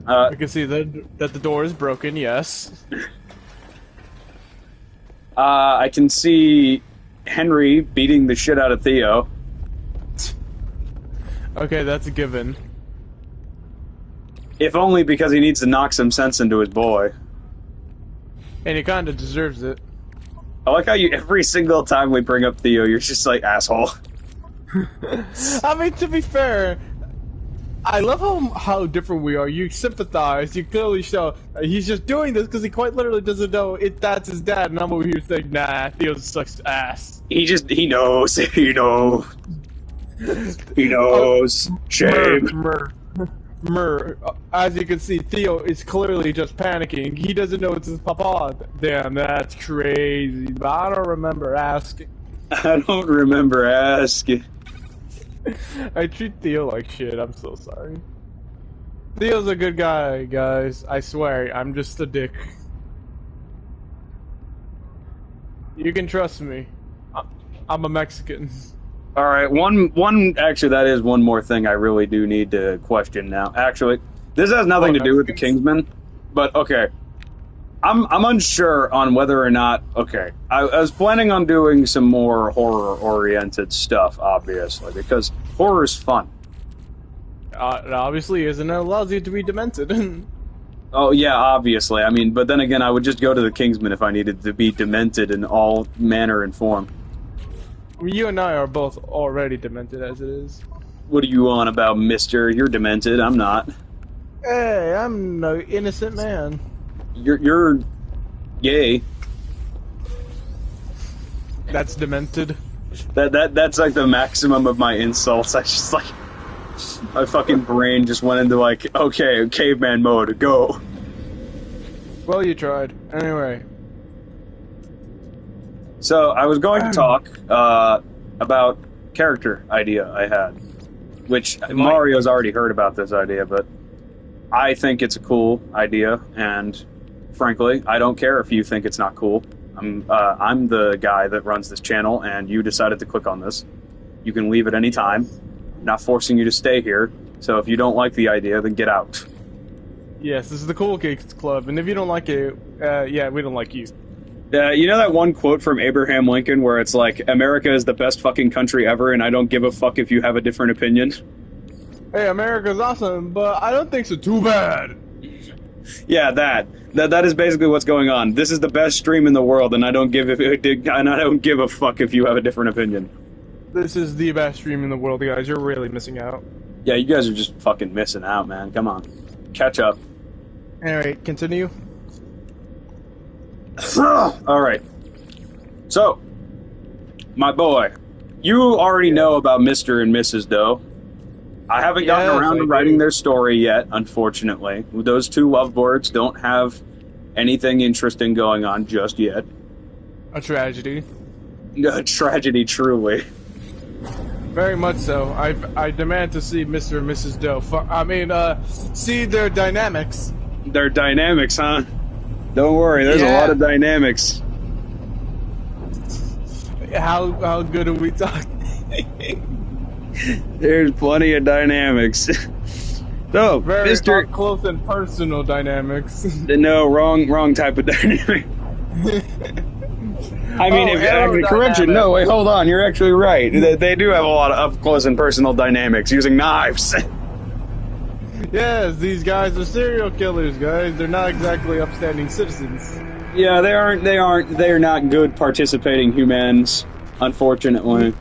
I can see that the door is broken, yes. I can see Henry beating the shit out of Theo. Okay, that's a given. If only because he needs to knock some sense into his boy. And he kinda deserves it. I like how every single time we bring up Theo, you're just like, asshole. I mean, to be fair, I love how different we are. You sympathize. You clearly show he's just doing this because he quite literally doesn't know that's his dad. And I'm over here saying, nah, Theo sucks ass. He knows. He knows. He knows. Shame. As you can see, Theo is clearly just panicking. He doesn't know it's his papa. Damn, that's crazy. But I don't remember asking. I don't remember asking. I treat Theo like shit, I'm so sorry. Theo's a good guy, guys. I swear, I'm just a dick. You can trust me. I'm a Mexican. Alright, actually, that is one more thing I really do need to question now. Actually, this has nothing to do with the Kingsmen, but okay. I'm unsure on whether or not... Okay, I was planning on doing some more horror-oriented stuff, obviously, because horror's fun. It obviously isn't. It allows you to be demented. Oh, yeah, obviously. I mean, but then again, I would just go to the Kingsmen if I needed to be demented in all manner and form. You and I are both already demented as it is. What are you on about, mister? You're demented, I'm not. Hey, I'm an innocent man. You're gay. That's demented. That's like the maximum of my insults. I just like my fucking brain just went into like, okay, caveman mode, go. Well, you tried. Anyway. So I was going to talk about character idea I had, which Mario's already heard about this idea, but I think it's a cool idea, and frankly, I don't care if you think it's not cool. I'm the guy that runs this channel, and you decided to click on this. You can leave at any time. I'm not forcing you to stay here, so if you don't like the idea, then get out. Yes, this is the Cool Kids Club, and if you don't like it, yeah, we don't like you. You know that one quote from Abraham Lincoln where it's like, America is the best fucking country ever, and I don't give a fuck if you have a different opinion? Hey, America's awesome, but I don't think so too bad. Yeah, that is basically what's going on. This is the best stream in the world, and I don't give a fuck if you have a different opinion. This is the best stream in the world, guys. You're really missing out. Yeah, you guys are just fucking missing out, man. Come on, catch up. Alright, continue. All right. So, my boy, you already know about Mr. and Mrs. Doe. I haven't gotten around to writing their story yet, unfortunately. Those two lovebirds don't have anything interesting going on just yet. A tragedy. A tragedy, truly. Very much so. I demand to see Mr. and Mrs. Doe. See their dynamics. Their dynamics, huh? Don't worry, there's a lot of dynamics. How good are we talking? There's plenty of dynamics. So, very Mr. close and personal dynamics. No, wrong type of dynamic. I mean, correction. No, wait, hold on. You're actually right. They do have a lot of up close and personal dynamics using knives. Yes, these guys are serial killers, guys. They're not exactly upstanding citizens. Yeah, they're not good participating humans, unfortunately.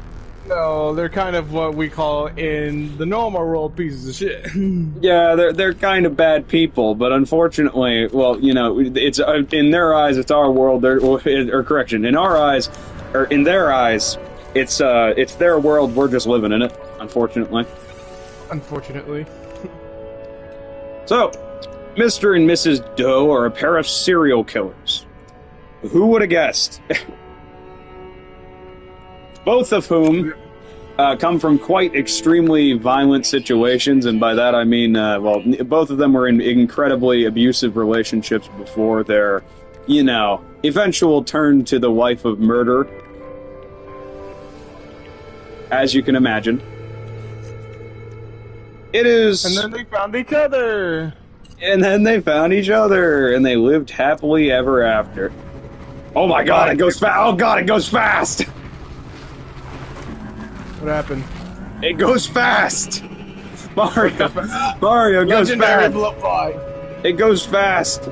No, they're kind of what we call in the normal world pieces of shit. Yeah, they're kind of bad people, but unfortunately, well, you know, it's in their eyes, it's our world. Or correction, in our eyes, or in their eyes, it's their world. We're just living in it, unfortunately. Unfortunately. So, Mr. and Mrs. Doe are a pair of serial killers. Who would have guessed? Both of whom come from quite extremely violent situations, and by that I mean, well, both of them were in incredibly abusive relationships before their, you know, eventual turn to the life of murder, as you can imagine. It is... And then they found each other! And then they found each other, and they lived happily ever after. Oh my god, it goes fast! Oh god, it goes fast! What happened? It goes fast! Mario goes Legendary fast! It goes fast!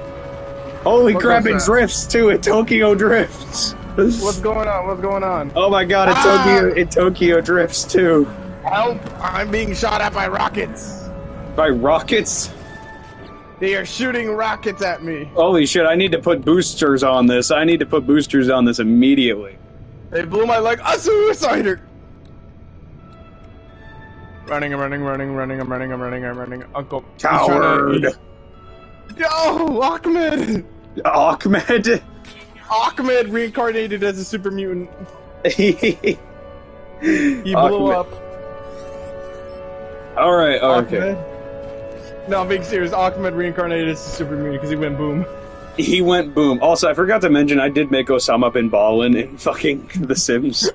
Holy crap, it drifts too! It Tokyo drifts! What's going on? What's going on? Oh my god, it Tokyo drifts too! Help! I'm being shot at by rockets! By rockets? They are shooting rockets at me! Holy shit, I need to put boosters on this. I need to put boosters on this immediately. They blew my leg. A suicider! I'm running. Uncle. Coward! Yo, Ahmed! Ahmed reincarnated as a super mutant. He blew up. Alright, okay. No, I'm being serious. Ahmed reincarnated as a super mutant because he went boom. He went boom. Also, I forgot to mention, I did make Osama bin Laden in fucking The Sims.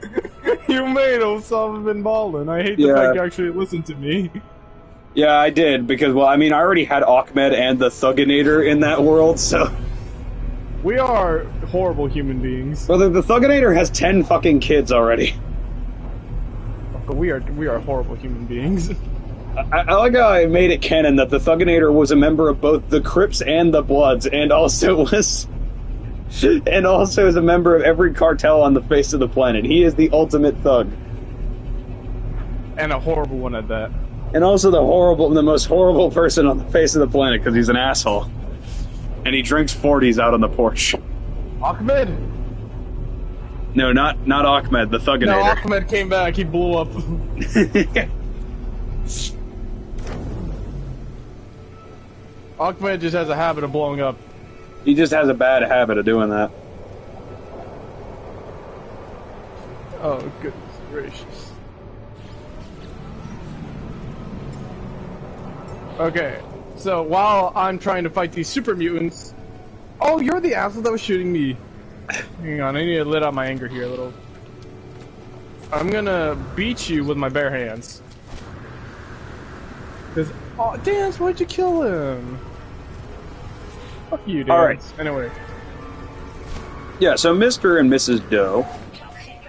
You made Osama bin Laden. I hate the fact you actually listened to me. Yeah, I did, because, well, I mean, I already had Ahmed and the Thugginator in that world, so... We are horrible human beings. Well, the Thugginator has 10 fucking kids already. But we are horrible human beings. I like how I made it canon that the Thugginator was a member of both the Crips and the Bloods, and also is a member of every cartel on the face of the planet. He is the ultimate thug. And a horrible one at that. And also the most horrible person on the face of the planet, because he's an asshole. And he drinks 40s out on the porch. Ahmed? No, not Ahmed, the Thugginator. No, Ahmed came back, he blew up. Ahmed just has a habit of blowing up. He just has a bad habit of doing that. Oh, goodness gracious. Okay, so while I'm trying to fight these super mutants... Oh, you're the asshole that was shooting me. Hang on, I need to let out my anger here a little. I'm gonna beat you with my bare hands. Cause, oh, Dance, why'd you kill him? Fuck you, Dance. Alright. Anyway. Yeah, so Mr. and Mrs. Doe...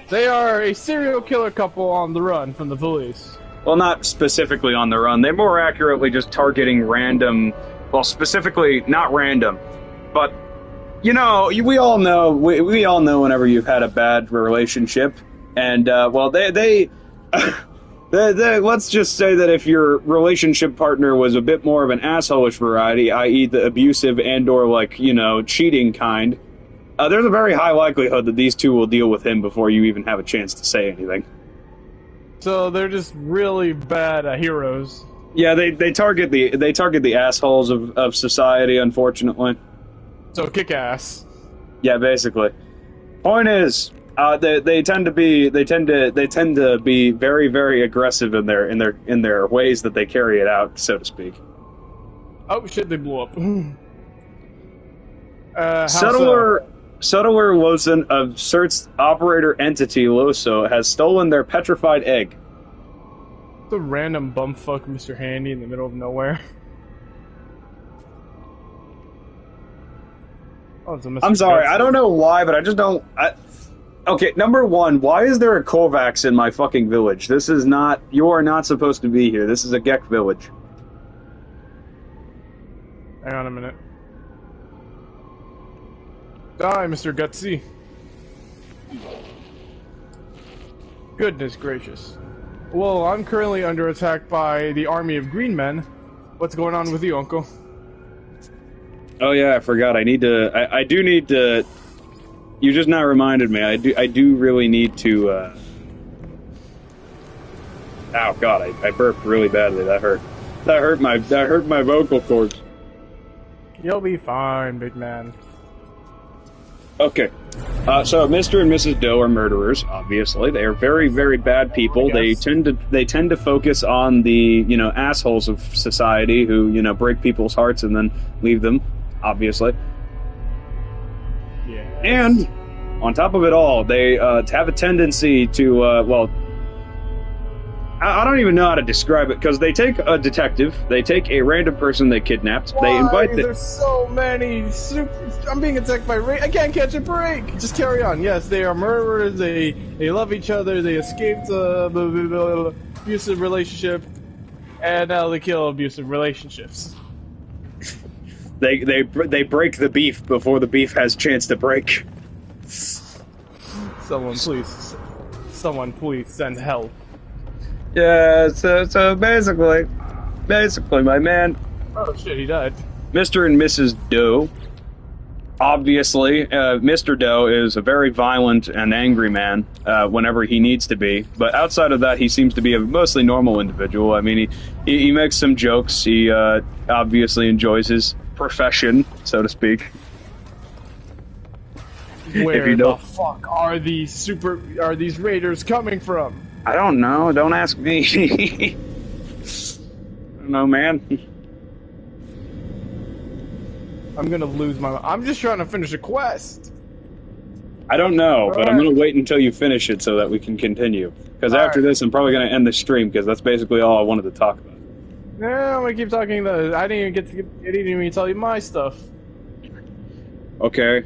They are a serial killer couple on the run from the police. Well, not specifically on the run. They're more accurately just targeting random well, specifically not random, but you know, we all know whenever you've had a bad relationship, and well, they let's just say that if your relationship partner was a bit more of an asshole-ish variety, i.e. the abusive and/or, like, you know, cheating kind, there's a very high likelihood that these two will deal with him before you even have a chance to say anything. So they're just really bad heroes. Yeah, they target the assholes of society, unfortunately. So kick ass. Yeah, basically. Point is, they tend to be very, very aggressive in their ways that they carry it out, so to speak. Oh shit! They blew up. Settler Losen of CERT's operator entity Loso has stolen their petrified egg. The random bumfuck Mr. Handy in the middle of nowhere. Oh, it's a Mr. I'm sorry, Gutsy. I don't know why, but I just don't. Okay, number one, why is there a Kovacs in my fucking village? This is not. You are not supposed to be here. This is a Gek village. Hang on a minute. Die, Mr. Gutsy. Goodness gracious. Well, I'm currently under attack by the army of green men. What's going on with you, Uncle? Oh yeah, I forgot. I do need to. You just now reminded me. I do really need to. Oh god, I burped really badly. That hurt. That hurt my vocal cords. You'll be fine, big man. Okay. So Mr. and Mrs. Doe are murderers. Obviously, they are very, very bad people. They tend to focus on the, you know, assholes of society who, you know, break people's hearts and then leave them. Obviously. Yeah. And on top of it all, they have a tendency to, well, I don't even know how to describe it, because they take a detective, they take a random person they kidnapped, Why? they invite them. There's so many. I'm being attacked by I can't catch a break. Just carry on. Yes, they are murderers. They love each other. They escaped abusive relationship, and now they kill abusive relationships. They break the beef before the beef has chance to break. Someone please send help. Yeah, so basically, my man, Oh shit, he died. Mr. and Mrs. Doe. Obviously, Mr. Doe is a very violent and angry man whenever he needs to be. But outside of that, he seems to be a mostly normal individual. I mean, he makes some jokes. He obviously enjoys his profession, so to speak. Where the fuck are these raiders coming from? I don't know. Don't ask me. I don't know, man. I'm gonna lose my. I'm just trying to finish a quest. I don't know, but I'm Alright. going to wait until you finish it so that we can continue. Because after this, I'm probably going to end the stream, because that's basically all I wanted to talk about. No, I'm gonna keep talking. I didn't even tell you my stuff. Okay.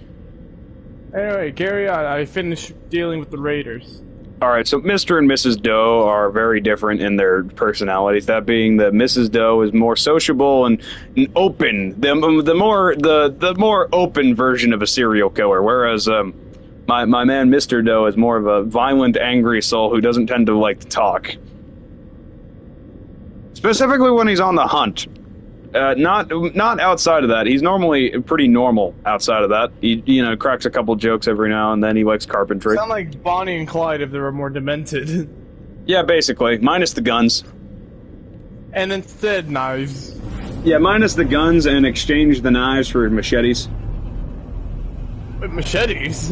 Anyway, carry on. I finished dealing with the raiders. Alright, so Mr. and Mrs. Doe are very different in their personalities. That being that Mrs. Doe is more sociable and open. The more open version of a serial killer, whereas my man Mr. Doe is more of a violent, angry soul who doesn't tend to like to talk. Specifically when he's on the hunt. Not outside of that. He's normally pretty normal outside of that. He, you know, cracks a couple jokes every now and then. He likes carpentry. Sound like Bonnie and Clyde if they were more demented. Yeah, basically. Minus the guns. And instead, knives. Yeah, minus the guns and exchange the knives for machetes. With machetes?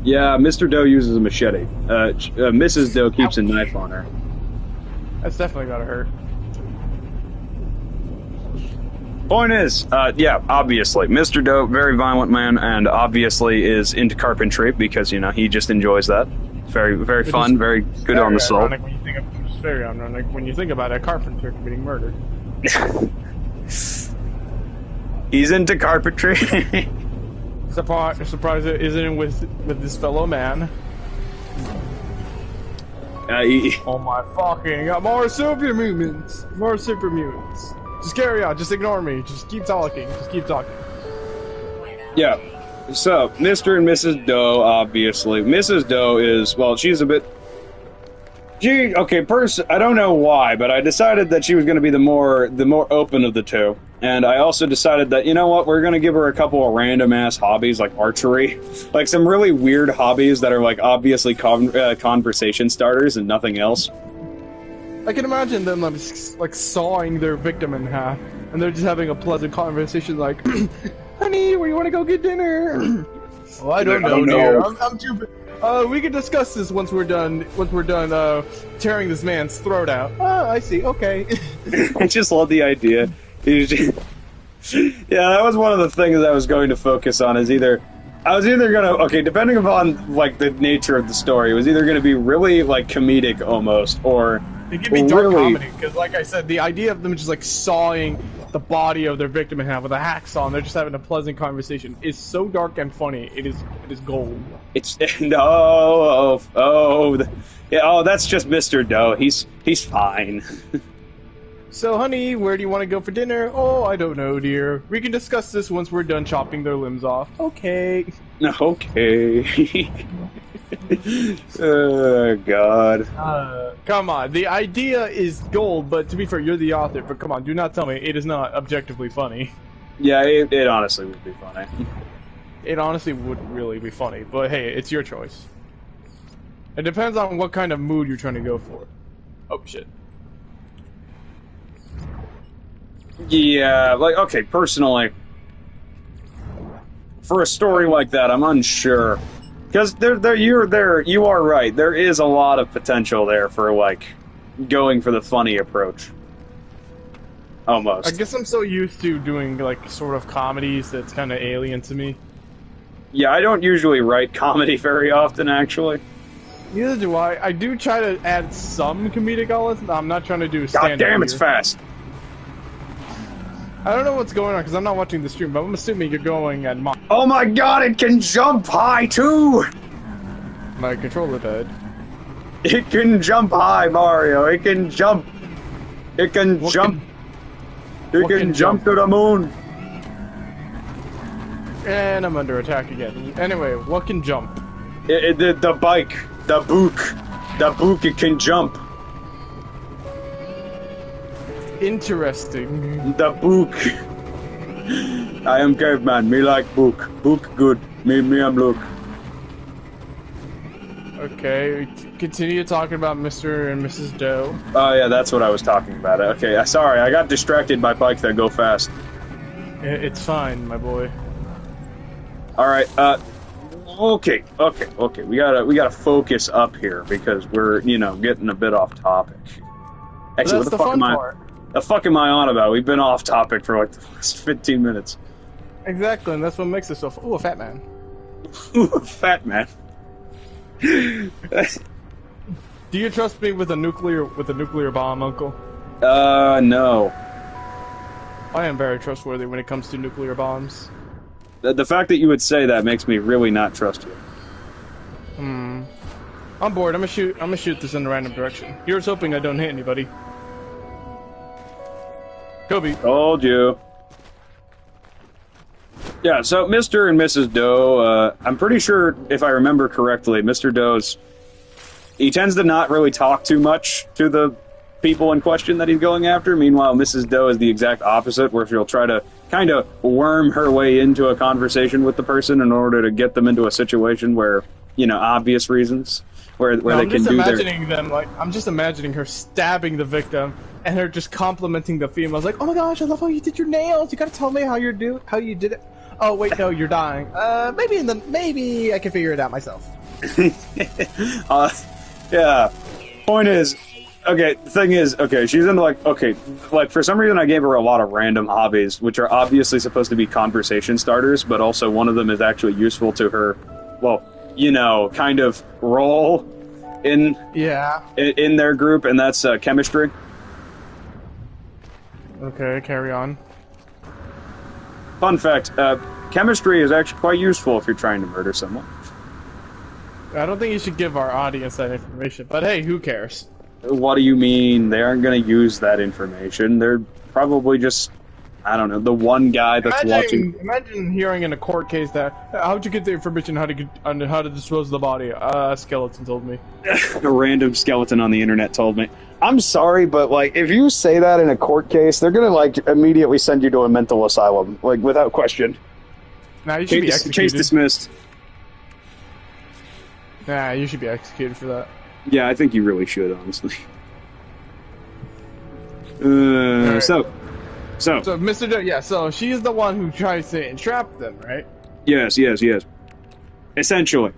Yeah, Mr. Doe uses a machete. Mrs. Doe keeps a knife on her. That's definitely gotta hurt. Point is, yeah, obviously, Mr. Doe, very violent man, and obviously is into carpentry because, you know, he just enjoys that. Very, very fun, very good on the soul. It's very ironic when you think about a carpenter committing murder. He's into carpentry. Surprised it isn't with this fellow man. Oh my fucking god, more super mutants! More super mutants. Just carry on. Just ignore me. Just keep talking. Just keep talking. Yeah. So, Mr. and Mrs. Doe, obviously. Mrs. Doe is, well, she's a bit... I don't know why, but I decided that she was going to be the more open of the two. And I also decided that, you know what, we're going to give her a couple of random-ass hobbies, like archery. Like, some really weird hobbies that are, like, obviously conversation starters and nothing else. I can imagine them, like, sawing their victim in half, and they're just having a pleasant conversation, like, honey, where you want to go get dinner? Well, I don't know, dear. I'm too... we can discuss this once we're done tearing this man's throat out. Oh, I see, okay. I just love the idea. Yeah, that was one of the things I was going to focus on, is I was either gonna, okay, depending upon, like, the nature of the story, it was either gonna be really, like, comedic almost, or... It could be dark comedy, because, like I said, the idea of them just, like, sawing the body of their victim in half with a hacksaw, and they're just having a pleasant conversation, is so dark and funny. It is gold. It's... that's just Mr. Doe. He's fine. So, honey, where do you want to go for dinner? Oh, I don't know, dear. We can discuss this once we're done chopping their limbs off. Okay. Okay. Oh, God. Come on. The idea is gold, but to be fair, you're the author. But come on, do not tell me it is not objectively funny. Yeah, it honestly would be funny. It honestly would really be funny, but hey, it's your choice. It depends on what kind of mood you're trying to go for. Oh, shit. Yeah, like, okay, personally, for a story like that, I'm unsure. Because you are right, there is a lot of potential there for, like, going for the funny approach. Almost. I guess I'm so used to doing, like, sort of comedies that's kind of alien to me. Yeah, I don't usually write comedy very often, actually. Neither do I. I do try to add some comedic elements. I'm not trying to do stand-up. God damn, it's fast! I don't know what's going on because I'm not watching the stream, but I'm assuming you're going at my... Oh my god, it can jump high too! My controller died. It can jump high, Mario. It can jump. It can jump. It can jump to the moon. And I'm under attack again. Anyway, what can jump? The bike. The book, it can jump. Interesting. The book. I am caveman. Me like book. Book good. Me am Luke. Okay, continue talking about Mr. and Mrs. Doe. Oh yeah, that's what I was talking about. Okay, sorry, I got distracted by bikes that go fast. It's fine, my boy. All right. Okay. We gotta focus up here because we're getting a bit off topic. Actually, what the fuck am I? The fuck am I on about? We've been off topic for like the last 15 minutes. Exactly, and that's what makes it so. Ooh, a fat man. Ooh, a fat man. Do you trust me with a nuclear bomb, Uncle? No. I am very trustworthy when it comes to nuclear bombs. The fact that you would say that makes me really not trust you. I'm bored. I'm gonna shoot this in a random direction. Here's hoping I don't hit anybody. Kobe. Told you. Yeah, so Mr. and Mrs. Doe, I'm pretty sure, if I remember correctly, Mr. Doe's... He tends to not really talk too much to the people in question that he's going after. Meanwhile, Mrs. Doe is the exact opposite, where she'll try to kind of worm her way into a conversation with the person in order to get them into a situation where, obvious reasons, where they can do their... I'm just imagining her stabbing the victim, and her just complimenting the females, like, "Oh my gosh, I love how you did your nails. You gotta tell me how you did it. Oh wait, no, you're dying. Maybe I can figure it out myself." Yeah. Point is, okay, the thing is, okay, she's into like for some reason I gave her a lot of random hobbies, which are obviously supposed to be conversation starters, but also one of them is actually useful to her, well, kind of role in their group, and that's chemistry. Okay, carry on. Fun fact, chemistry is actually quite useful if you're trying to murder someone. I don't think you should give our audience that information, but hey, who cares? What do you mean? They aren't going to use that information. They're probably just, I don't know, the one guy that's watching. Imagine hearing in a court case that, how'd you get the information how to dispose of the body? A skeleton told me. A random skeleton on the internet told me. I'm sorry, but like, if you say that in a court case, they're gonna like immediately send you to a mental asylum, like without question. Nah, you should be executed. Case dismissed. Nah, you should be executed for that. Yeah, I think you really should, honestly. Right. So, Mr. Yeah, so she's the one who tries to entrap them, right? Yes. Essentially.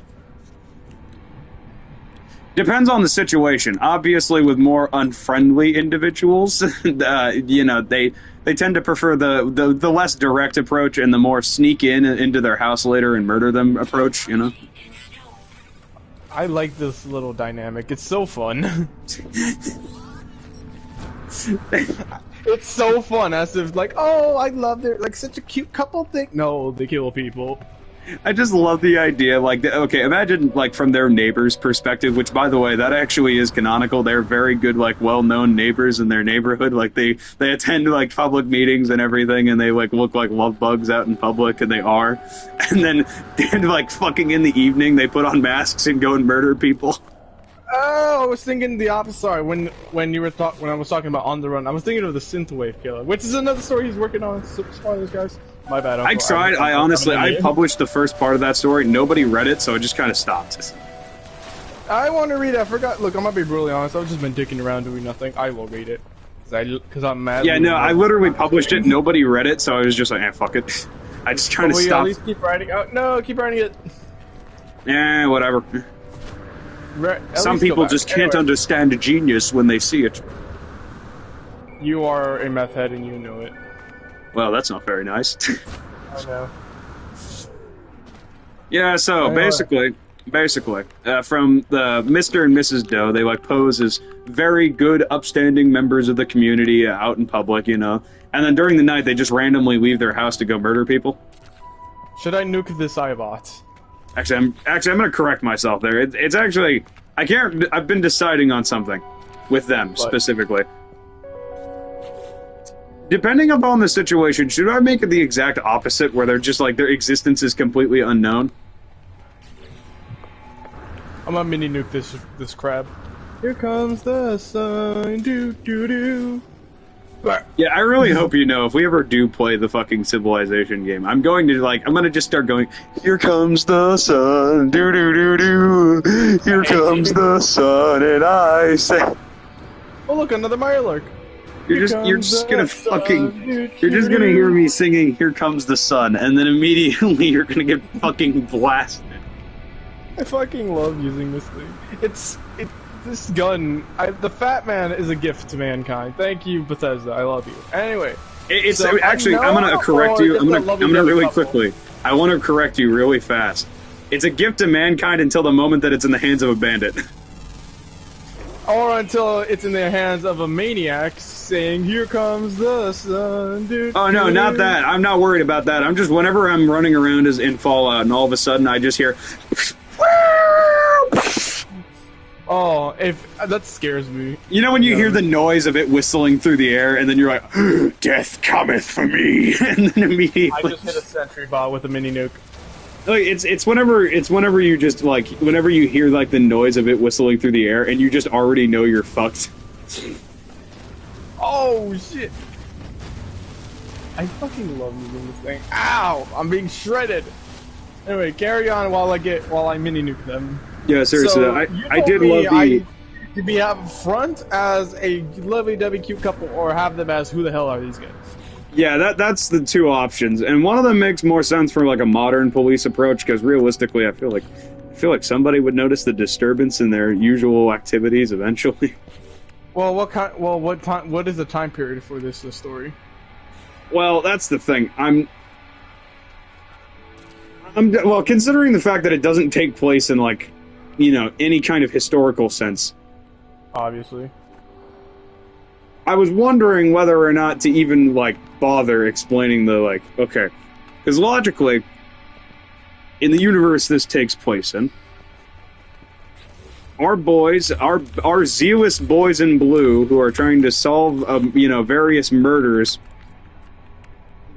Depends on the situation. Obviously, with more unfriendly individuals, you know, they tend to prefer the less direct approach and the more sneak into their house later and murder them approach, you know? I like this little dynamic. It's so fun. It's so fun, as if like, oh, I love their like such a cute couple thing. No, they kill people. I just love the idea. Like, okay, imagine like from their neighbors' perspective. Which, by the way, that actually is canonical. They're very good, like, well-known neighbors in their neighborhood. Like, they attend like public meetings and everything, and they like look like love bugs out in public, and they are. And then, like, fucking in the evening, they put on masks and go and murder people. Oh, I was thinking the opposite. Sorry, when I was talking about On the Run, I was thinking of the Synthwave Killer, which is another story he's working on. Spoilers, guys. My bad. I tried. I honestly, I published the first part of that story. Nobody read it, so I just kind of stopped. I want to read it. I forgot. Look, I'm gonna be brutally honest. I've just been dicking around doing nothing. I will read it because I'm mad. Yeah, no, I literally published it. Nobody read it, so I was just like, fuck it. I just kind of stopped. At least keep writing. Oh, no, keep writing it. Whatever. Some people just can't understand genius when they see it. You are a meth head and you know it. Well, that's not very nice. I know. Yeah, so basically, from the Mr. and Mrs. Doe, they like pose as very good, upstanding members of the community out in public, you know. And then during the night, they just randomly leave their house to go murder people. Should I nuke this iBot? Actually, I'm going to correct myself there. It's actually, I've been deciding on something with them specifically. Depending upon the situation, should I make it the exact opposite, where they're just like their existence is completely unknown? I'm gonna mini nuke this crab. Here comes the sun, doo doo doo. Yeah, I really hope you know, if we ever do play the fucking Civilization game, I'm going to just start going, here comes the sun, doo doo doo doo, here comes the sun, and I say... Oh look, another Mirelurk. You're just gonna hear me singing, here comes the sun, and then immediately you're gonna get fucking blasted. I fucking love using this thing. This gun, the Fat Man is a gift to mankind. Thank you, Bethesda. I love you. Anyway, I'm gonna correct you. I'm gonna really quickly. I want to correct you really fast. It's a gift to mankind until the moment that it's in the hands of a bandit. Or until it's in the hands of a maniac saying, "Here comes the sun." Dude. Oh no, not that. I'm not worried about that. I'm just whenever I'm running around in Fallout, and all of a sudden I just hear. Oh, that scares me. You know when you hear the noise of it whistling through the air, and then you're like, "Death cometh for me," and then immediately I just hit a sentry bot with a mini nuke. Like it's whenever you just like whenever you hear like the noise of it whistling through the air, and you just already know you're fucked. Oh shit! I fucking love using this thing. Ow! I'm being shredded. Anyway, carry on while I mini nuke them. Yeah, seriously, So, I did love the. To be have front as a lovely cute couple, or have them as who the hell are these guys? Yeah, that's the two options, and one of them makes more sense for like a modern police approach, because realistically, I feel like somebody would notice the disturbance in their usual activities eventually. Well, what is the time period for this story? Well, that's the thing. Well, considering the fact that it doesn't take place in like, you know, any kind of historical sense. Obviously. I was wondering whether or not to even, like, bother explaining the, like, okay. Because logically, in the universe this takes place in, our boys, our zealous boys in blue who are trying to solve, various murders,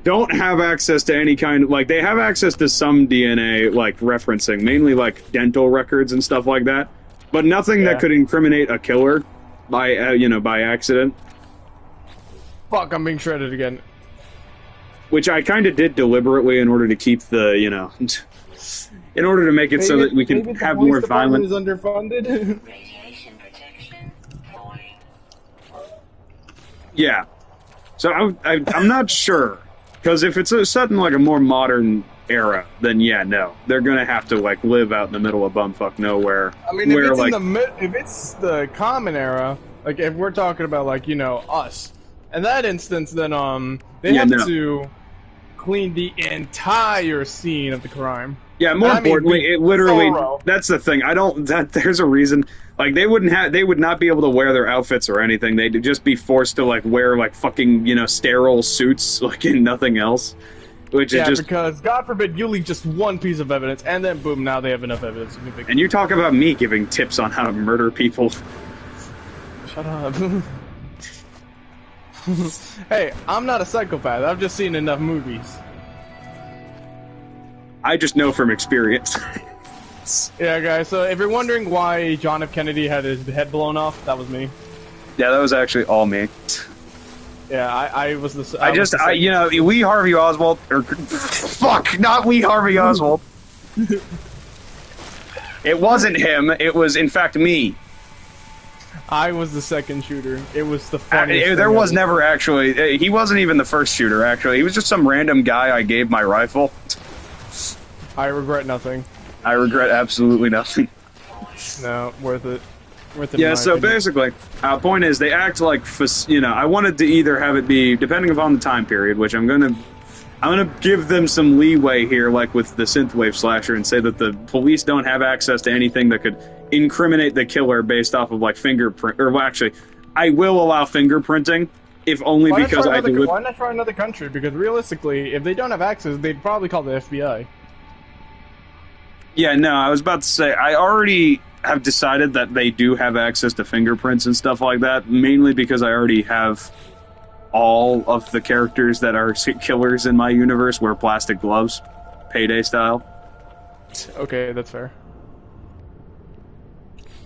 don't have access to any kind of, like, they have access to some DNA, like, referencing, mainly, like, dental records and stuff like that, but nothing that could incriminate a killer by, by accident. Fuck, I'm being shredded again. Which I kind of did deliberately in order to keep the, in order to make it so that we can have more violent... is underfunded? Yeah. So I'm not sure. Because if it's set in, like, a more modern era, then yeah, no. They're gonna have to, like, live out in the middle of bumfuck nowhere. I mean, if it's the common era, like, if we're talking about, like, us, in that instance, then, they have to clean the entire scene of the crime. Yeah, more importantly, it literally, that's the thing. There's a reason, like, they would not be able to wear their outfits or anything. They'd just be forced to, like, wear, like, fucking, sterile suits, like, and nothing else. Which is just... because, God forbid, you leave just one piece of evidence, and then boom, now they have enough evidence. And you talk about me giving tips on how to murder people. Shut up. Hey, I'm not a psychopath. I've just seen enough movies. I just know from experience. Yeah, guys, so if you're wondering why John F. Kennedy had his head blown off, that was me. Yeah, that was actually all me. Yeah, I was the... Lee Harvey Oswald... fuck, not Lee Harvey Oswald. It wasn't him, it was, in fact, me. I was the second shooter. It was the funniest There was never actually... He wasn't even the first shooter, actually. He was just some random guy I gave my rifle. I regret nothing. I regret absolutely nothing. No, worth it. Worth it. Yeah, so basically, point is, they act like, I wanted to either have it be, depending upon the time period, which I'm gonna give them some leeway here, like with the synthwave slasher, and say that the police don't have access to anything that could incriminate the killer based off of, like, fingerprint, or, well, actually, I will allow fingerprinting, if only because I do... Why not try another country? Because realistically, if they don't have access, they'd probably call the FBI. Yeah, no, I was about to say, I already have decided that they do have access to fingerprints and stuff like that, mainly because I already have all of the characters that are killers in my universe wear plastic gloves, Payday style. Okay, that's fair.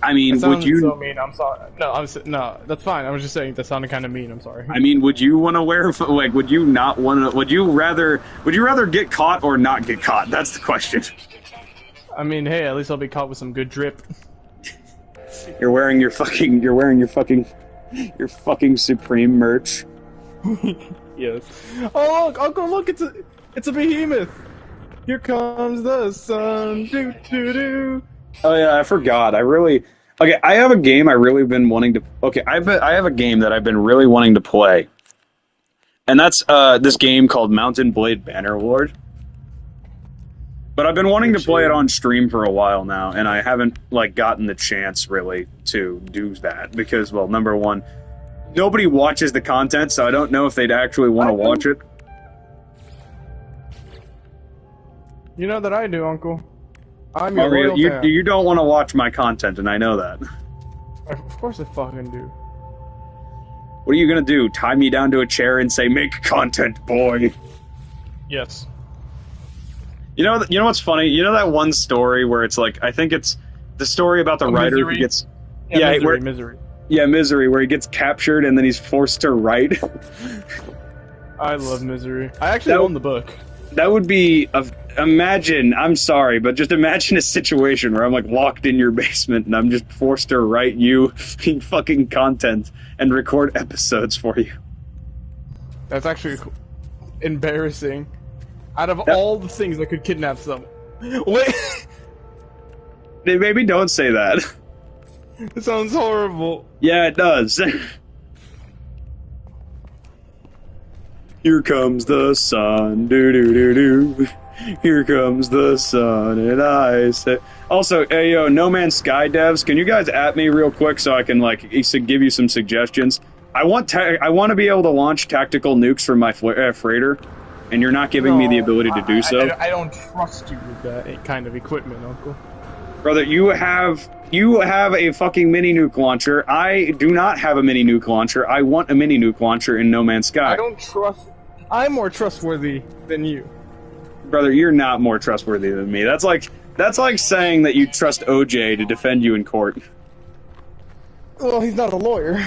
I mean, would you... so mean, I'm sorry. No, that's fine. I was just saying that sounded kind of mean, I'm sorry. I mean, would you want to wear, like, would you not want to, would you rather get caught or not get caught? That's the question. I mean, hey, at least I'll be caught with some good drip. You're wearing your fucking Supreme merch. Yes. Oh, look, Uncle, look, it's a behemoth. Here comes the sun. Do do do. Oh yeah, I forgot. Okay, I have a game I really been wanting to. Okay, I have a game that I've been really wanting to play, and that's this game called Mountain Blade Bannerlord. But I've been wanting to play it on stream for a while now, and I haven't, like, gotten the chance, really, to do that. Because, well, number one, nobody watches the content, so I don't know if they'd actually want to watch it. You know that I do, Uncle. I'm your loyal fan. You don't want to watch my content, and I know that. Of course I fucking do. What are you gonna do? Tie me down to a chair and say, "Make content, boy"? Yes. You know what's funny? You know that one story where it's like, I think it's the story about the writer who gets... Misery. Yeah, Misery, where he gets captured and then he's forced to write. I love Misery. I actually own the book. That would be... Imagine, I'm sorry, but just imagine a situation where I'm, like, locked in your basement and I'm just forced to write you fucking content and record episodes for you. That's actually embarrassing. Out of all the things that could kidnap someone. Wait! Maybe don't say that. It sounds horrible. Yeah, it does. Here comes the sun, doo-doo-doo-doo. Here comes the sun, and I say... Also, hey, yo, No Man's Sky devs, can you guys at me real quick so I can, like, give you some suggestions? I want to be able to launch tactical nukes from my freighter. And you're not giving me the ability to do so? I don't trust you with that kind of equipment, Uncle. Brother, you have a fucking mini nuke launcher. I do not have a mini nuke launcher. I want a mini nuke launcher in No Man's Sky. I don't trust. I'm more trustworthy than you. Brother, you're not more trustworthy than me. That's like saying that you trust OJ to defend you in court. Well, he's not a lawyer.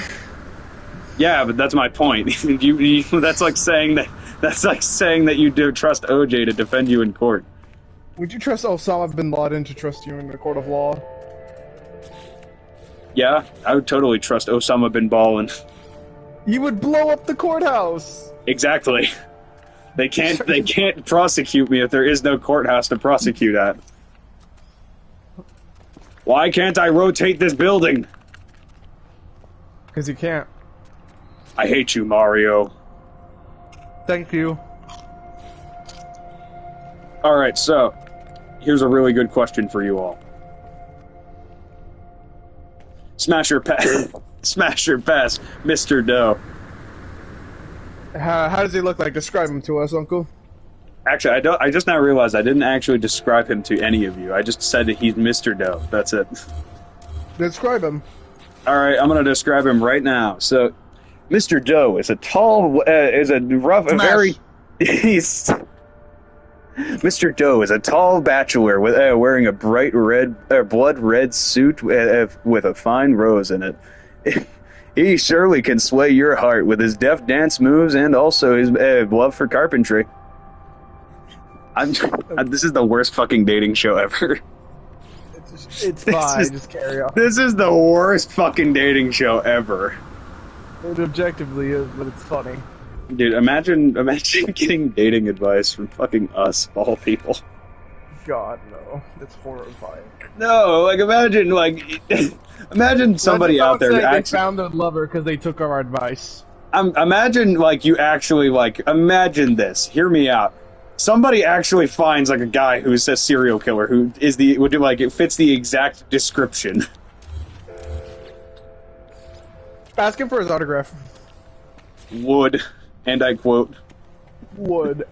Yeah, but that's my point. That's like saying that you do trust OJ to defend you in court. Would you trust Osama bin Laden to trust you in the court of law? Yeah, I would totally trust Osama bin Laden. You would blow up the courthouse. Exactly. They can't prosecute me if there is no courthouse to prosecute at. Why can't I rotate this building? Because you can't. I hate you, Mario. Thank you. Alright, so, here's a really good question for you all. Smash your pass, Mr. Doe. How does he look like? Describe him to us, Uncle. Actually, I just now realized I didn't actually describe him to any of you. I just said that he's Mr. Doe. That's it. Describe him. Alright, I'm gonna describe him right now. So, Mr. Doe is a tall, Mr. Doe is a tall bachelor with wearing a bright blood red suit with a fine rose in it. He surely can sway your heart with his deft dance moves and also his love for carpentry. This is the worst fucking dating show ever. It's fine. Just carry on. This is the worst fucking dating show ever. It objectively is, but it's funny. Dude, imagine getting dating advice from fucking us, of all people. God, no. That's horrifying. No, like, imagine somebody out there actually... They found a lover because they took our advice. Imagine, like, you actually, like, imagine this. Hear me out. Somebody actually finds, like, a guy who's a serial killer who is it fits the exact description. Ask him for his autograph. Would, and I quote, would.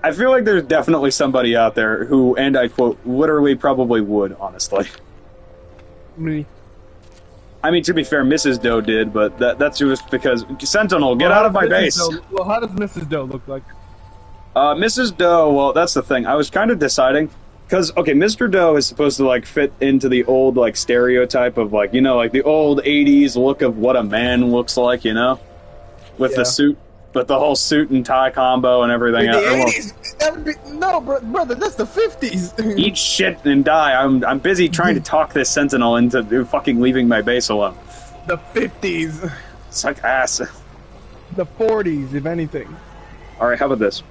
I feel like there's definitely somebody out there who, and I quote, literally probably would, honestly. Me. I mean, to be fair, Mrs. Doe did, but that's just because... Sentinel, get out of my base! Well, how does Mrs. Doe look like? Mrs. Doe, well, that's the thing. I was kind of deciding... Because, okay, Mr. Doe is supposed to, like, fit into the old, like, stereotype of, like, you know, like, the old 80s look of what a man looks like, you know? With the suit, with the whole suit and tie combo and everything. The 80s? That would be... No, brother, that's the 50s! Eat shit and die. I'm busy trying to talk this Sentinel into fucking leaving my base alone. The 50s! Suck ass. The 40s, if anything. Alright, how about this?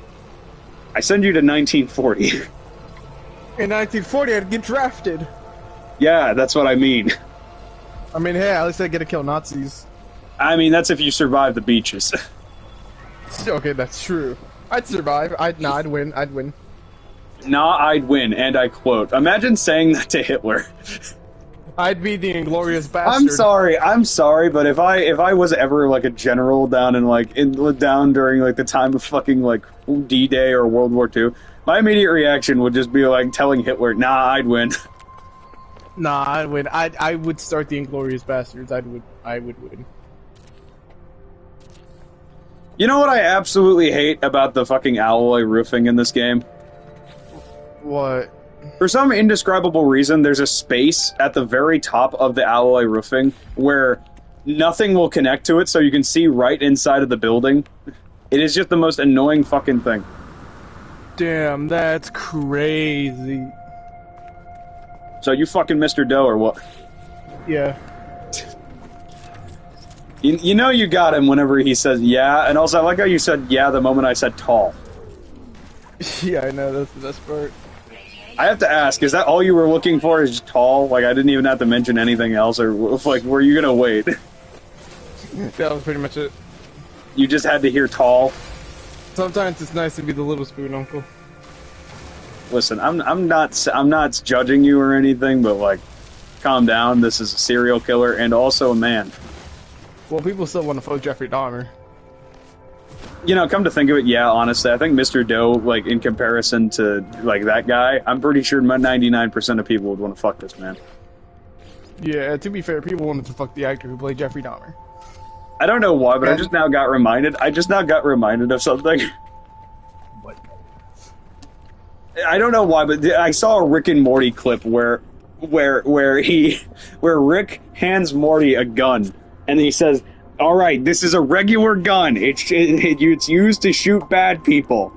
I send you to 1940. In 1940, I'd get drafted. Yeah, that's what I mean. I mean, hey, at least I get to kill Nazis. I mean, that's if you survive the beaches. Okay, that's true. I'd survive. I'd win. I'd win. Nah, I'd win, and I quote. Imagine saying that to Hitler. I'd be the inglorious bastard. I'm sorry, but if I was ever like a general down during like the time of fucking like D-Day or World War II, my immediate reaction would just be like telling Hitler, "Nah, I'd win." Nah, I'd win. I would start the Inglorious Bastards. I would win. You know what I absolutely hate about the fucking alloy roofing in this game? What? For some indescribable reason, there's a space at the very top of the alloy roofing where nothing will connect to it, so you can see right inside of the building. It is just the most annoying fucking thing. Damn, that's crazy. So you fucking Mr. Doe or what? Yeah. You know you got him whenever he says yeah, and also I like how you said yeah the moment I said tall. Yeah, I know, that's the best part. I have to ask, is that all you were looking for is just tall? Like, I didn't even have to mention anything else, or, like, were you gonna wait? That was pretty much it. You just had to hear tall? Sometimes it's nice to be the little spoon, Uncle. Listen, I'm not judging you or anything, but, like, calm down. This is a serial killer and also a man. Well, people still want to vote Jeffrey Dahmer. You know, come to think of it, yeah, honestly, I think Mr. Doe, like, in comparison to, like, that guy, I'm pretty sure 99% of people would want to fuck this man. Yeah, to be fair, people wanted to fuck the actor who played Jeffrey Dahmer. I don't know why, but I just now got reminded of something. What? I don't know why, but I saw a Rick and Morty clip where Rick hands Morty a gun, and he says, "All right, this is a regular gun. It's used to shoot bad people."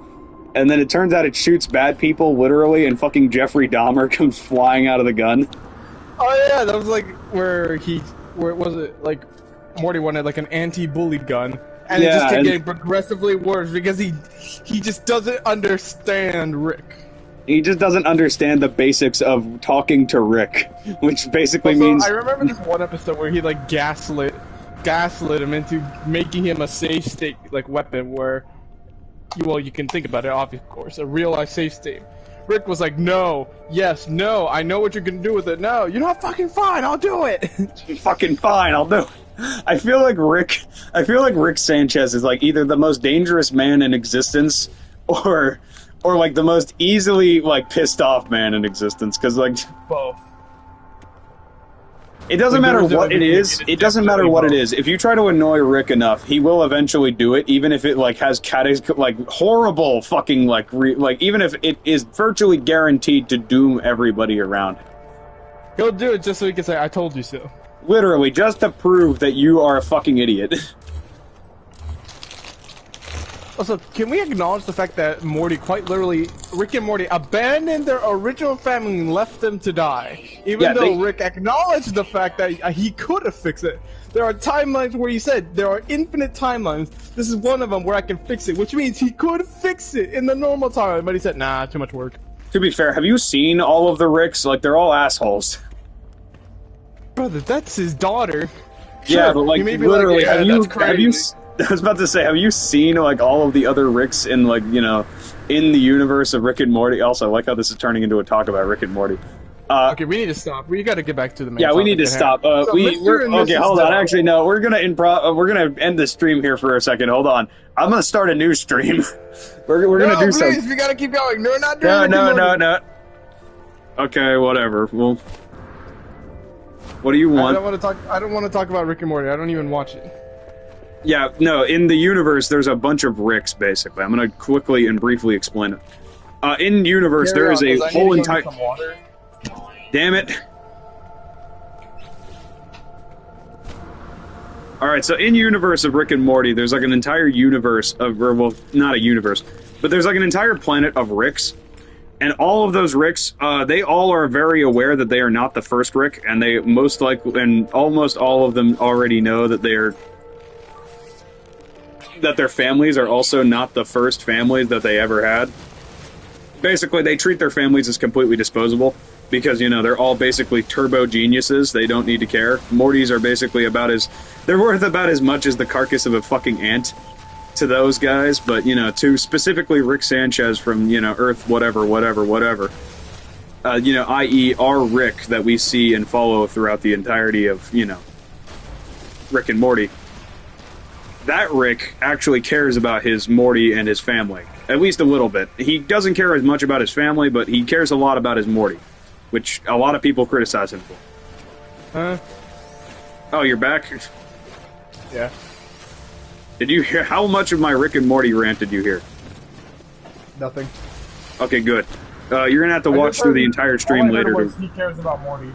And then it turns out it shoots bad people, literally, and fucking Jeffrey Dahmer comes flying out of the gun. Oh yeah, that was like where was it like Morty wanted like an anti-bully gun, and it just kept getting progressively worse because he just doesn't understand Rick. He just doesn't understand the basics of talking to Rick, which basically means... I remember this one episode where he like gaslit him into making him a safe state like weapon where, well, you can think about it, of course, a real life safe state. Rick was like, no, yes, no, I know what you're gonna do with it. No, you're not fucking fine, I'll do it. Fucking fine, I'll do it. I feel like Rick Sanchez is like either the most dangerous man in existence or like the most easily like pissed off man in existence, because like both. It doesn't matter what it is. It doesn't matter what it is. If you try to annoy Rick enough, he will eventually do it, even if it like has horrible fucking even if it is virtually guaranteed to doom everybody around. He'll do it just so he can say, "I told you so." Literally, just to prove that you are a fucking idiot. Also, can we acknowledge the fact that Morty, quite literally, Rick and Morty abandoned their original family and left them to die? Even though Rick acknowledged the fact that he could have fixed it. There are timelines where he said, there are infinite timelines. This is one of them where I can fix it, which means he could fix it in the normal timeline, but he said, nah, too much work. To be fair, have you seen all of the Ricks? Like, they're all assholes. Brother, that's his daughter. Yeah, sure, but like, literally, have you I was about to say, have you seen like all of the other Ricks in like, you know, in the universe of Rick and Morty? Also, I like how this is turning into a talk about Rick and Morty. Okay, we need to stop. We got to get back to the main. Yeah, we need to stop. Okay, hold on. Actually, no, we're gonna we're gonna end the stream here for a second. Hold on, I'm gonna start a new stream. we're gonna do something. Please, we gotta keep going. No, we're not doing no. Okay, whatever. Well, what do you want? I don't want to talk about Rick and Morty. I don't even watch it. Yeah, no, in the universe, there's a bunch of Ricks, basically. I'm going to quickly and briefly explain it. In universe, there is a whole entire... Damn it. Alright, so in universe of Rick and Morty, there's like an entire universe of... Or, well, not a universe, but there's like an entire planet of Ricks. And all of those Ricks, they all are very aware that they are not the first Rick, and they most likely... And almost all of them already know that they are... that their families are also not the first families that they ever had. Basically, they treat their families as completely disposable because, you know, they're all basically turbo geniuses. They don't need to care. Mortys are basically they're worth about as much as the carcass of a fucking ant to those guys, but, you know, to specifically Rick Sanchez from, you know, Earth whatever, you know, i.e. our Rick that we see and follow throughout the entirety of, you know, Rick and Morty. That Rick actually cares about his Morty and his family. At least a little bit. He doesn't care as much about his family, but he cares a lot about his Morty. Which a lot of people criticize him for. Oh, you're back? Yeah. Did you hear... How much of my Rick and Morty rant did you hear? Nothing. Okay, good. You're gonna have to watch through the entire stream later. He cares about Morty.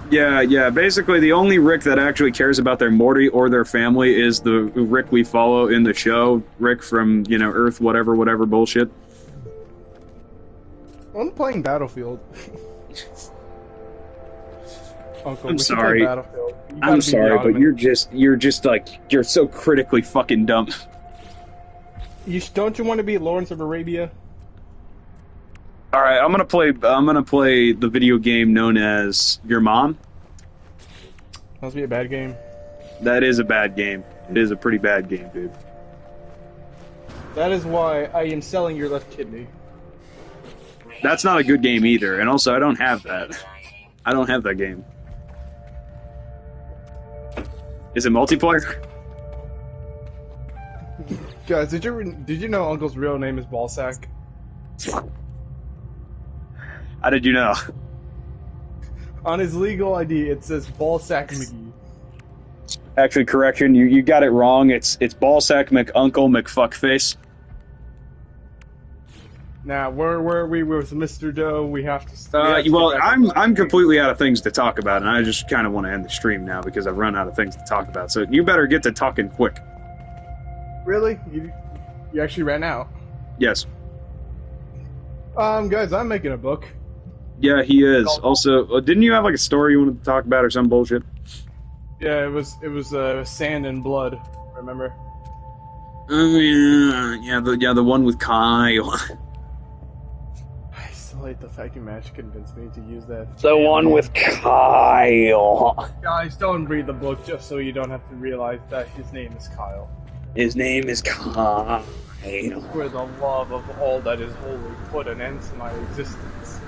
Yeah, basically the only Rick that actually cares about their Morty or their family is the Rick we follow in the show. Rick from, you know, Earth whatever bullshit. I'm playing Battlefield. Uncle, I'm sorry. I'm sorry, but you're just like, you're so critically fucking dumb. Don't you want to be Lawrence of Arabia? Alright, I'm gonna play the video game known as Your Mom. Must be a bad game. That is a bad game. It is a pretty bad game, dude. That is why I am selling your left kidney. That's not a good game either, and also I don't have that. I don't have that game. Is it multiplayer? Guys, did you know Uncle's real name is Ballsack? How did you know? On his legal ID, it says Ballsack McGee. Actually, correction, you got it wrong. It's Ballsack McUncle McFuckface. Now, where were we with Mr. Doe? We have to. Well, I'm completely out of things to talk about, and I just kind of want to end the stream now because I've run out of things to talk about. So you better get to talking quick. Really? You actually ran out? Yes. Guys, I'm making a book. Yeah, he is. Also, didn't you have like a story you wanted to talk about or some bullshit? Yeah, it was Sand and Blood. Remember? Oh yeah, the one with Kyle. I still hate the fact you managed to convince me to use that. The one with Kyle. Guys, don't read the book just so you don't have to realize that his name is Kyle. His name is Kyle. For the love of all that is holy, put an end to my existence.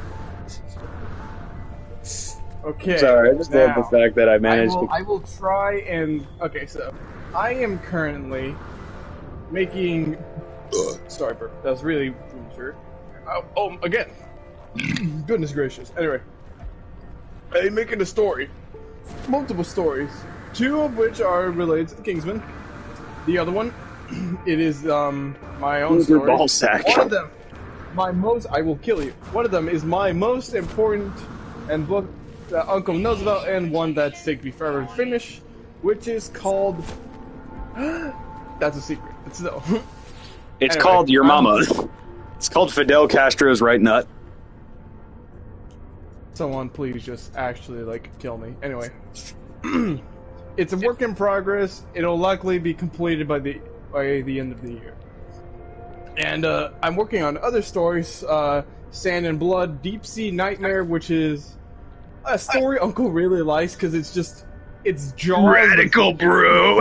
Okay. Sorry, I just love the fact that I managed I will try and... Okay, so I am currently making... Sorry, bro. That was really premature. Again. Goodness gracious. Anyway. I'm making a story. Multiple stories. 2 of which are related to the Kingsman. The other one, it is my own story. Ballsack. One of them, I will kill you. One of them is my most important and book that Uncle knows about, and one that's taken me forever to finish, which is called. That's a secret. It's no. It's anyway, called Your Mama. It's called Fidel Castro's Right Nut. Someone please just actually kill me. Anyway. It's a work in progress. It'll likely be completed by the end of the year. And I'm working on other stories. Sand and Blood, Deep Sea Nightmare, which is a story Uncle really likes because it's Jaws. Radical, bro.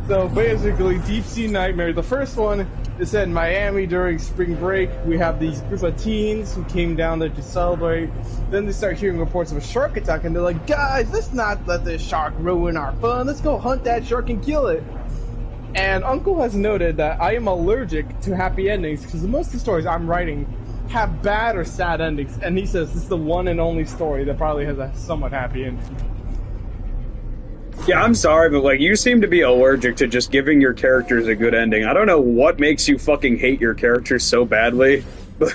So basically, Deep Sea Nightmare. The first one is set in Miami during spring break. We have these group of teens who came down there to celebrate. Then they start hearing reports of a shark attack, and they're like, "Guys, let's not let this shark ruin our fun. Let's go hunt that shark and kill it." And Uncle has noted that I am allergic to happy endings because most of the stories I'm writing have bad or sad endings, and he says this is the one and only story that probably has a somewhat happy ending. Yeah, I'm sorry, but you seem to be allergic to just giving your characters a good ending. I don't know what makes you fucking hate your characters so badly, but...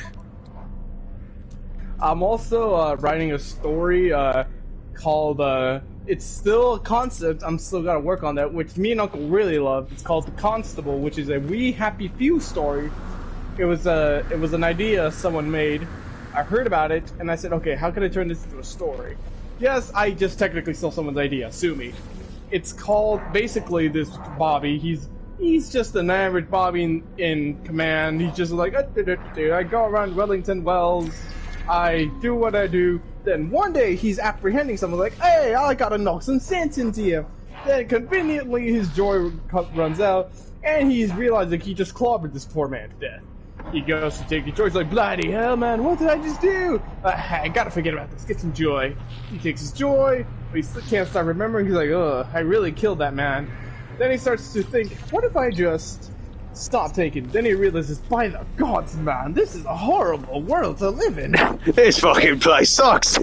I'm also writing a story called, it's still a concept, I'm still gotta work on that, which me and Uncle really love. It's called The Constable, which is a We Happy Few story. It was an idea someone made. I heard about it, and I said, okay, how can I turn this into a story? Yes, I just technically stole someone's idea, sue me. It's called, basically, this Bobby, he's just an average Bobby in command. He's just like, I go around Wellington Wells, I do what I do. Then one day he's apprehending someone like, hey, I gotta knock some sense into you. Then conveniently his joy runs out, and he's realizing he just clobbered this poor man to death. He goes to take the joy. He's like, bloody hell, man, what did I just do? I gotta forget about this. Get some joy. He takes his joy, but he still can't stop remembering. He's like, ugh, I really killed that man. Then he starts to think, what if I just stop taking? Then he realizes, by the gods, man, this is a horrible world to live in. This fucking place sucks.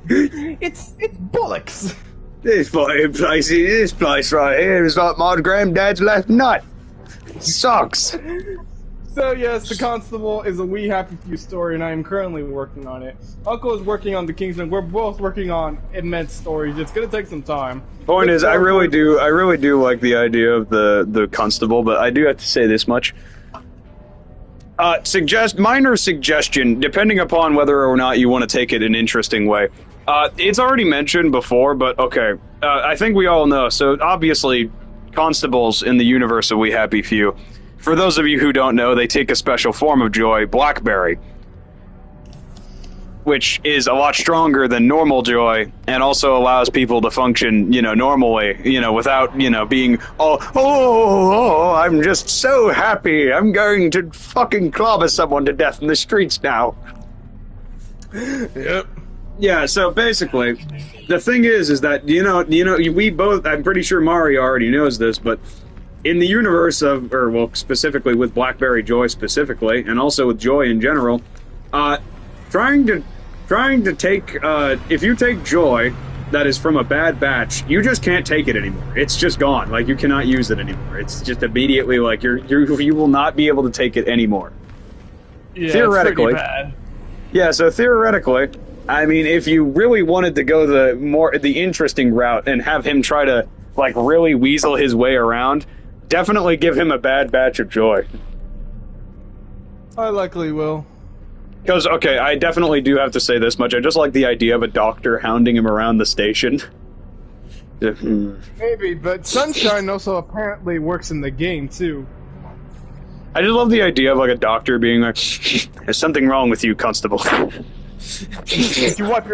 It's bollocks. This place right here is like my granddad's left nut. It sucks. So yes, The Constable is a We Happy Few story, and I am currently working on it. Uncle is working on The Kingsman. We're both working on immense stories. It's gonna take some time. Point is, I really do like the idea of the Constable, but I do have to say this much. Minor suggestion, depending upon whether or not you want to take it an interesting way. It's already mentioned before, but okay. I think we all know. So obviously, constables in the universe of We Happy Few. For those of you who don't know, they take a special form of joy, blackberry, which is a lot stronger than normal joy, and also allows people to function, normally, without, being, I'm just so happy, I'm going to fucking clobber someone to death in the streets now. Yep. Yeah, so basically, the thing is that, we both, I'm pretty sure Mari already knows this, but in the universe of, or well, specifically with Blackberry Joy specifically, and also with Joy in general, trying to take, if you take Joy that is from a bad batch, you just can't take it anymore. It's just gone. Like, you cannot use it anymore. It's just immediately like you will not be able to take it anymore. Yeah, Theoretically. it's pretty bad. Yeah, so theoretically, I mean, if you really wanted to go the interesting route and have him try to like really weasel his way around, definitely give him a bad batch of Joy. I likely will. Because, okay, I definitely do have to say this much. I just like the idea of a doctor hounding him around the station. Maybe, but Sunshine also apparently works in the game, too. I just love the idea of, like, a doctor being like, there's something wrong with you, Constable. Did you wipe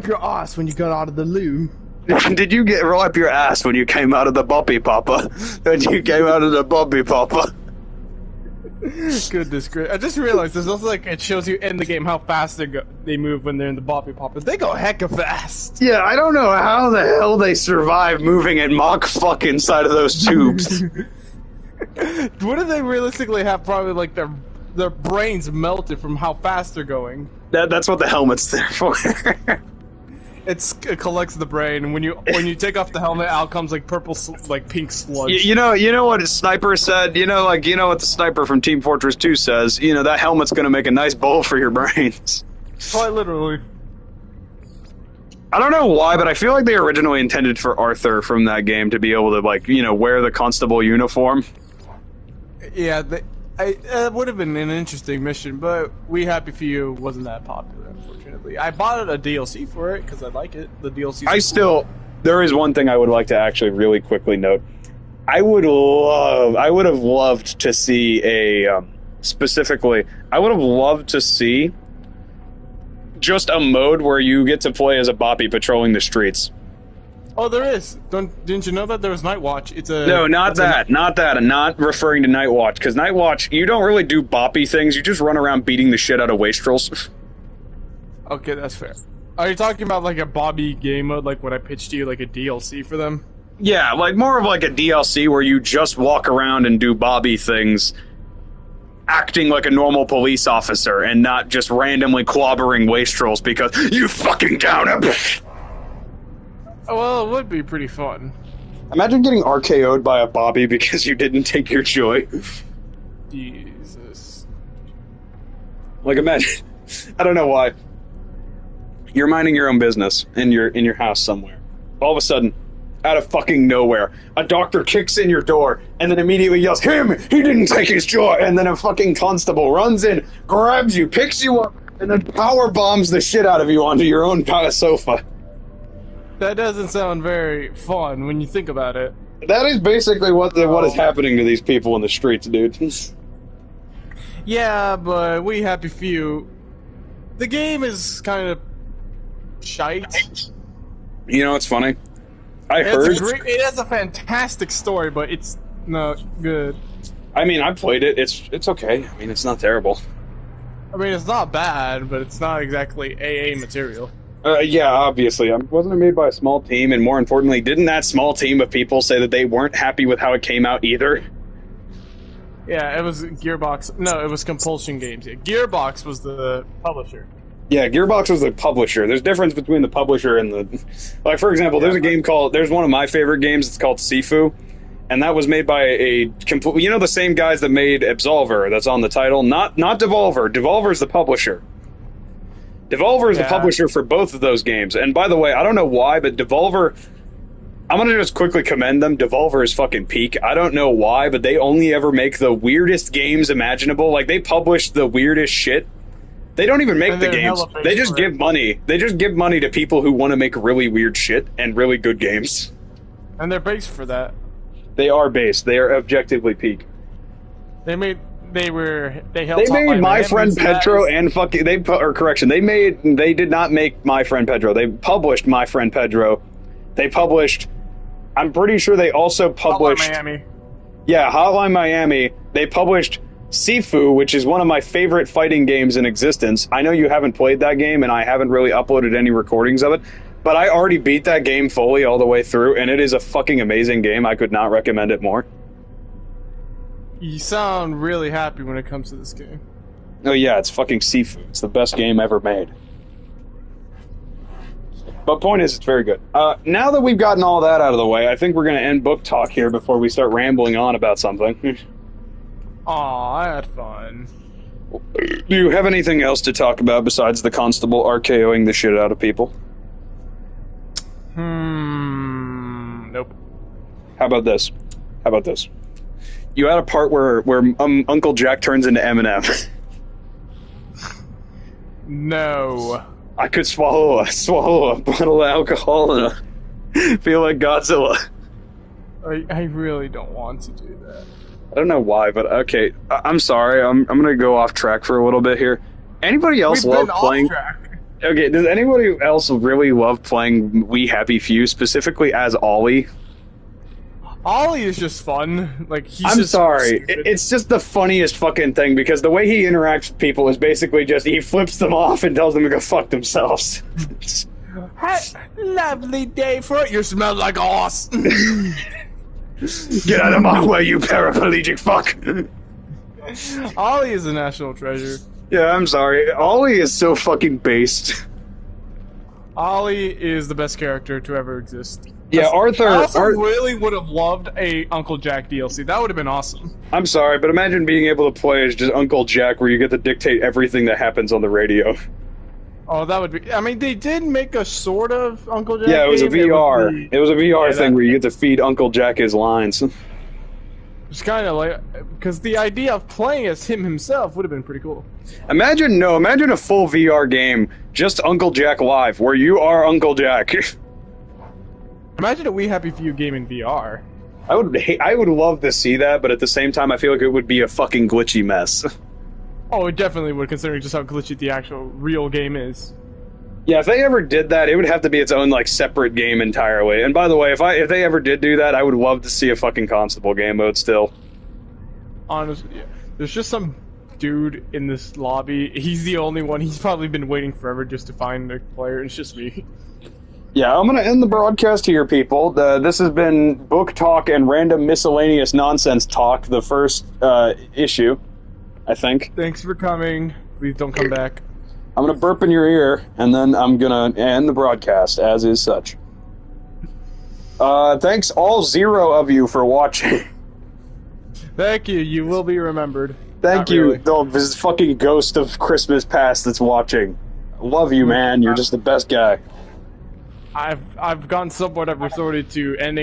your ass when you got out of the loo? Did you wipe your ass when you came out of the Boppy Papa? When you came out of the Boppy Papa? Goodness gracious. I just realized there's also like it shows you in the game how fast they move when they're in the Boppy Poppers. They go hecka fast. Yeah, I don't know how the hell they survive moving at Mach fuck inside of those tubes. Wouldn't they realistically have probably like their brains melted from how fast they're going? That's what the helmet's there for. It collects the brain, and when you take off the helmet, out comes like purple, like pink sludge. You know what a sniper said. You know what the sniper from Team Fortress 2 says. You know that helmet's gonna make a nice bowl for your brains. Quite literally. I don't know why, but I feel like they originally intended for Arthur from that game to be able to like wear the constable uniform. Yeah, it would have been an interesting mission, but We Happy Few wasn't that popular, unfortunately. I bought a DLC for it because I like it. The DLC. There is one thing I would like to actually really quickly note. I would have loved to see specifically. I would have loved to see just a mode where you get to play as a Boppy patrolling the streets. Oh, there is. Didn't you know that there was Night Watch? No, not that. I'm not referring to Night Watch, because Night Watch, you don't really do Boppy things. You just run around beating the shit out of wastrels. Okay, that's fair. Are you talking about like a Bobby game mode, like what I pitched to you, like a DLC for them? Yeah, like more of like a DLC where you just walk around and do Bobby things, acting like a normal police officer and not just randomly clobbering wastrels because you fucking down him. Well, it would be pretty fun. Imagine getting RKO'd by a Bobby because you didn't take your Joy. Jesus. Like, imagine. I don't know why. You're minding your own business in your house somewhere. All of a sudden, out of fucking nowhere, a doctor kicks in your door and then immediately yells, "Him! He didn't take his Joy!" And then a fucking constable runs in, grabs you, picks you up, and then power bombs the shit out of you onto your own sofa. That doesn't sound very fun when you think about it. That is basically what is happening to these people in the streets, dude. Yeah, but We Happy Few. The game is kind of shite. You know what's funny? It has a fantastic story, but it's not good. I mean, I played it. It's okay. I mean, it's not terrible. I mean, it's not bad, but it's not exactly AA material. Yeah, obviously. Wasn't it made by a small team? And more importantly, didn't that small team of people say that they weren't happy with how it came out either? Yeah, it was Gearbox. No, it was Compulsion Games. Yeah, Gearbox was the publisher. Yeah, Gearbox was the publisher. There's a difference between the publisher and the... Like, for example, there's a game called... There's one of my favorite games. It's called Sifu. And that was made by the same guys that made Absolver that's on the title. Not Devolver. Devolver's the publisher. Devolver is the publisher for both of those games. And by the way, I don't know why, but Devolver... I'm going to just quickly commend them. Devolver is fucking peak. I don't know why, but they only ever make the weirdest games imaginable. Like, they publish the weirdest shit. They don't even make the games. They just give money. They just give money to people who want to make really weird shit and really good games. And they're based for that. They are based. They are objectively peak. They made My Friend Pedro and fucking they did not make My Friend Pedro. They published My Friend Pedro. They published. I'm pretty sure they also published Hotline Miami. Yeah, Hotline Miami. They published Sifu, which is one of my favorite fighting games in existence. I know you haven't played that game, and I haven't really uploaded any recordings of it. But I already beat that game fully all the way through, and it is a fucking amazing game. I could not recommend it more. You sound really happy when it comes to this game. Oh yeah, it's fucking Sifu. It's the best game ever made. But point is, it's very good. Now that we've gotten all that out of the way, I think we're going to end book talk here before we start rambling on about something. Aw, I had fun. Do you have anything else to talk about besides the constable RKOing the shit out of people? Nope. How about this? You had a part where Uncle Jack turns into Eminem. No. I could swallow a bottle of alcohol and feel like Godzilla. I really don't want to do that. I don't know why, but okay. I'm sorry. I'm gonna go off track for a little bit here. Anybody else We've love been playing? off track. Okay, does anybody else really love playing We Happy Few, specifically as Ollie? Ollie is just fun. Like he's I'm just sorry. stupid. It's just the funniest fucking thing because the way he interacts with people is basically just he flips them off and tells them to go fuck themselves. Hey, lovely day for it. You smell like ass. Get out of my way, you paraplegic fuck! Ollie is a national treasure. Yeah, I'm sorry. Ollie is so fucking based. Ollie is the best character to ever exist. Yeah, Arthur. I also really would have loved a Uncle Jack DLC. That would have been awesome. I'm sorry, but imagine being able to play as just Uncle Jack, where you get to dictate everything that happens on the radio. Oh, that would be. I mean, they did make a sort of Uncle Jack. Yeah, it was a game. VR. It was a VR thing that- where you get to feed Uncle Jack his lines. It's kind of like because the idea of playing as him himself would have been pretty cool. Imagine a full VR game, just Uncle Jack Live, where you are Uncle Jack. Imagine a We Happy Few game in VR. I would love to see that, but at the same time, I feel like it would be a fucking glitchy mess. Oh, it definitely would, considering just how glitchy the actual real game is. Yeah, if they ever did that, it would have to be its own like separate game entirely. And by the way, if they ever did do that, I would love to see a fucking Constable game mode still. Honestly, yeah. There's just some dude in this lobby. He's the only one. He's probably been waiting forever just to find a player. It's just me. Yeah, I'm gonna end the broadcast here, people. This has been book talk and random miscellaneous nonsense talk. The first issue, I think. Thanks for coming. Please don't come back. I'm gonna burp in your ear, and then I'm gonna end the broadcast as is such. Thanks all 0 of you for watching. Thank you. You will be remembered. Thank Not you, really. though, this fucking ghost of Christmas past that's watching. Love you, man. You're just the best guy. I've gotten somewhat resorted to ending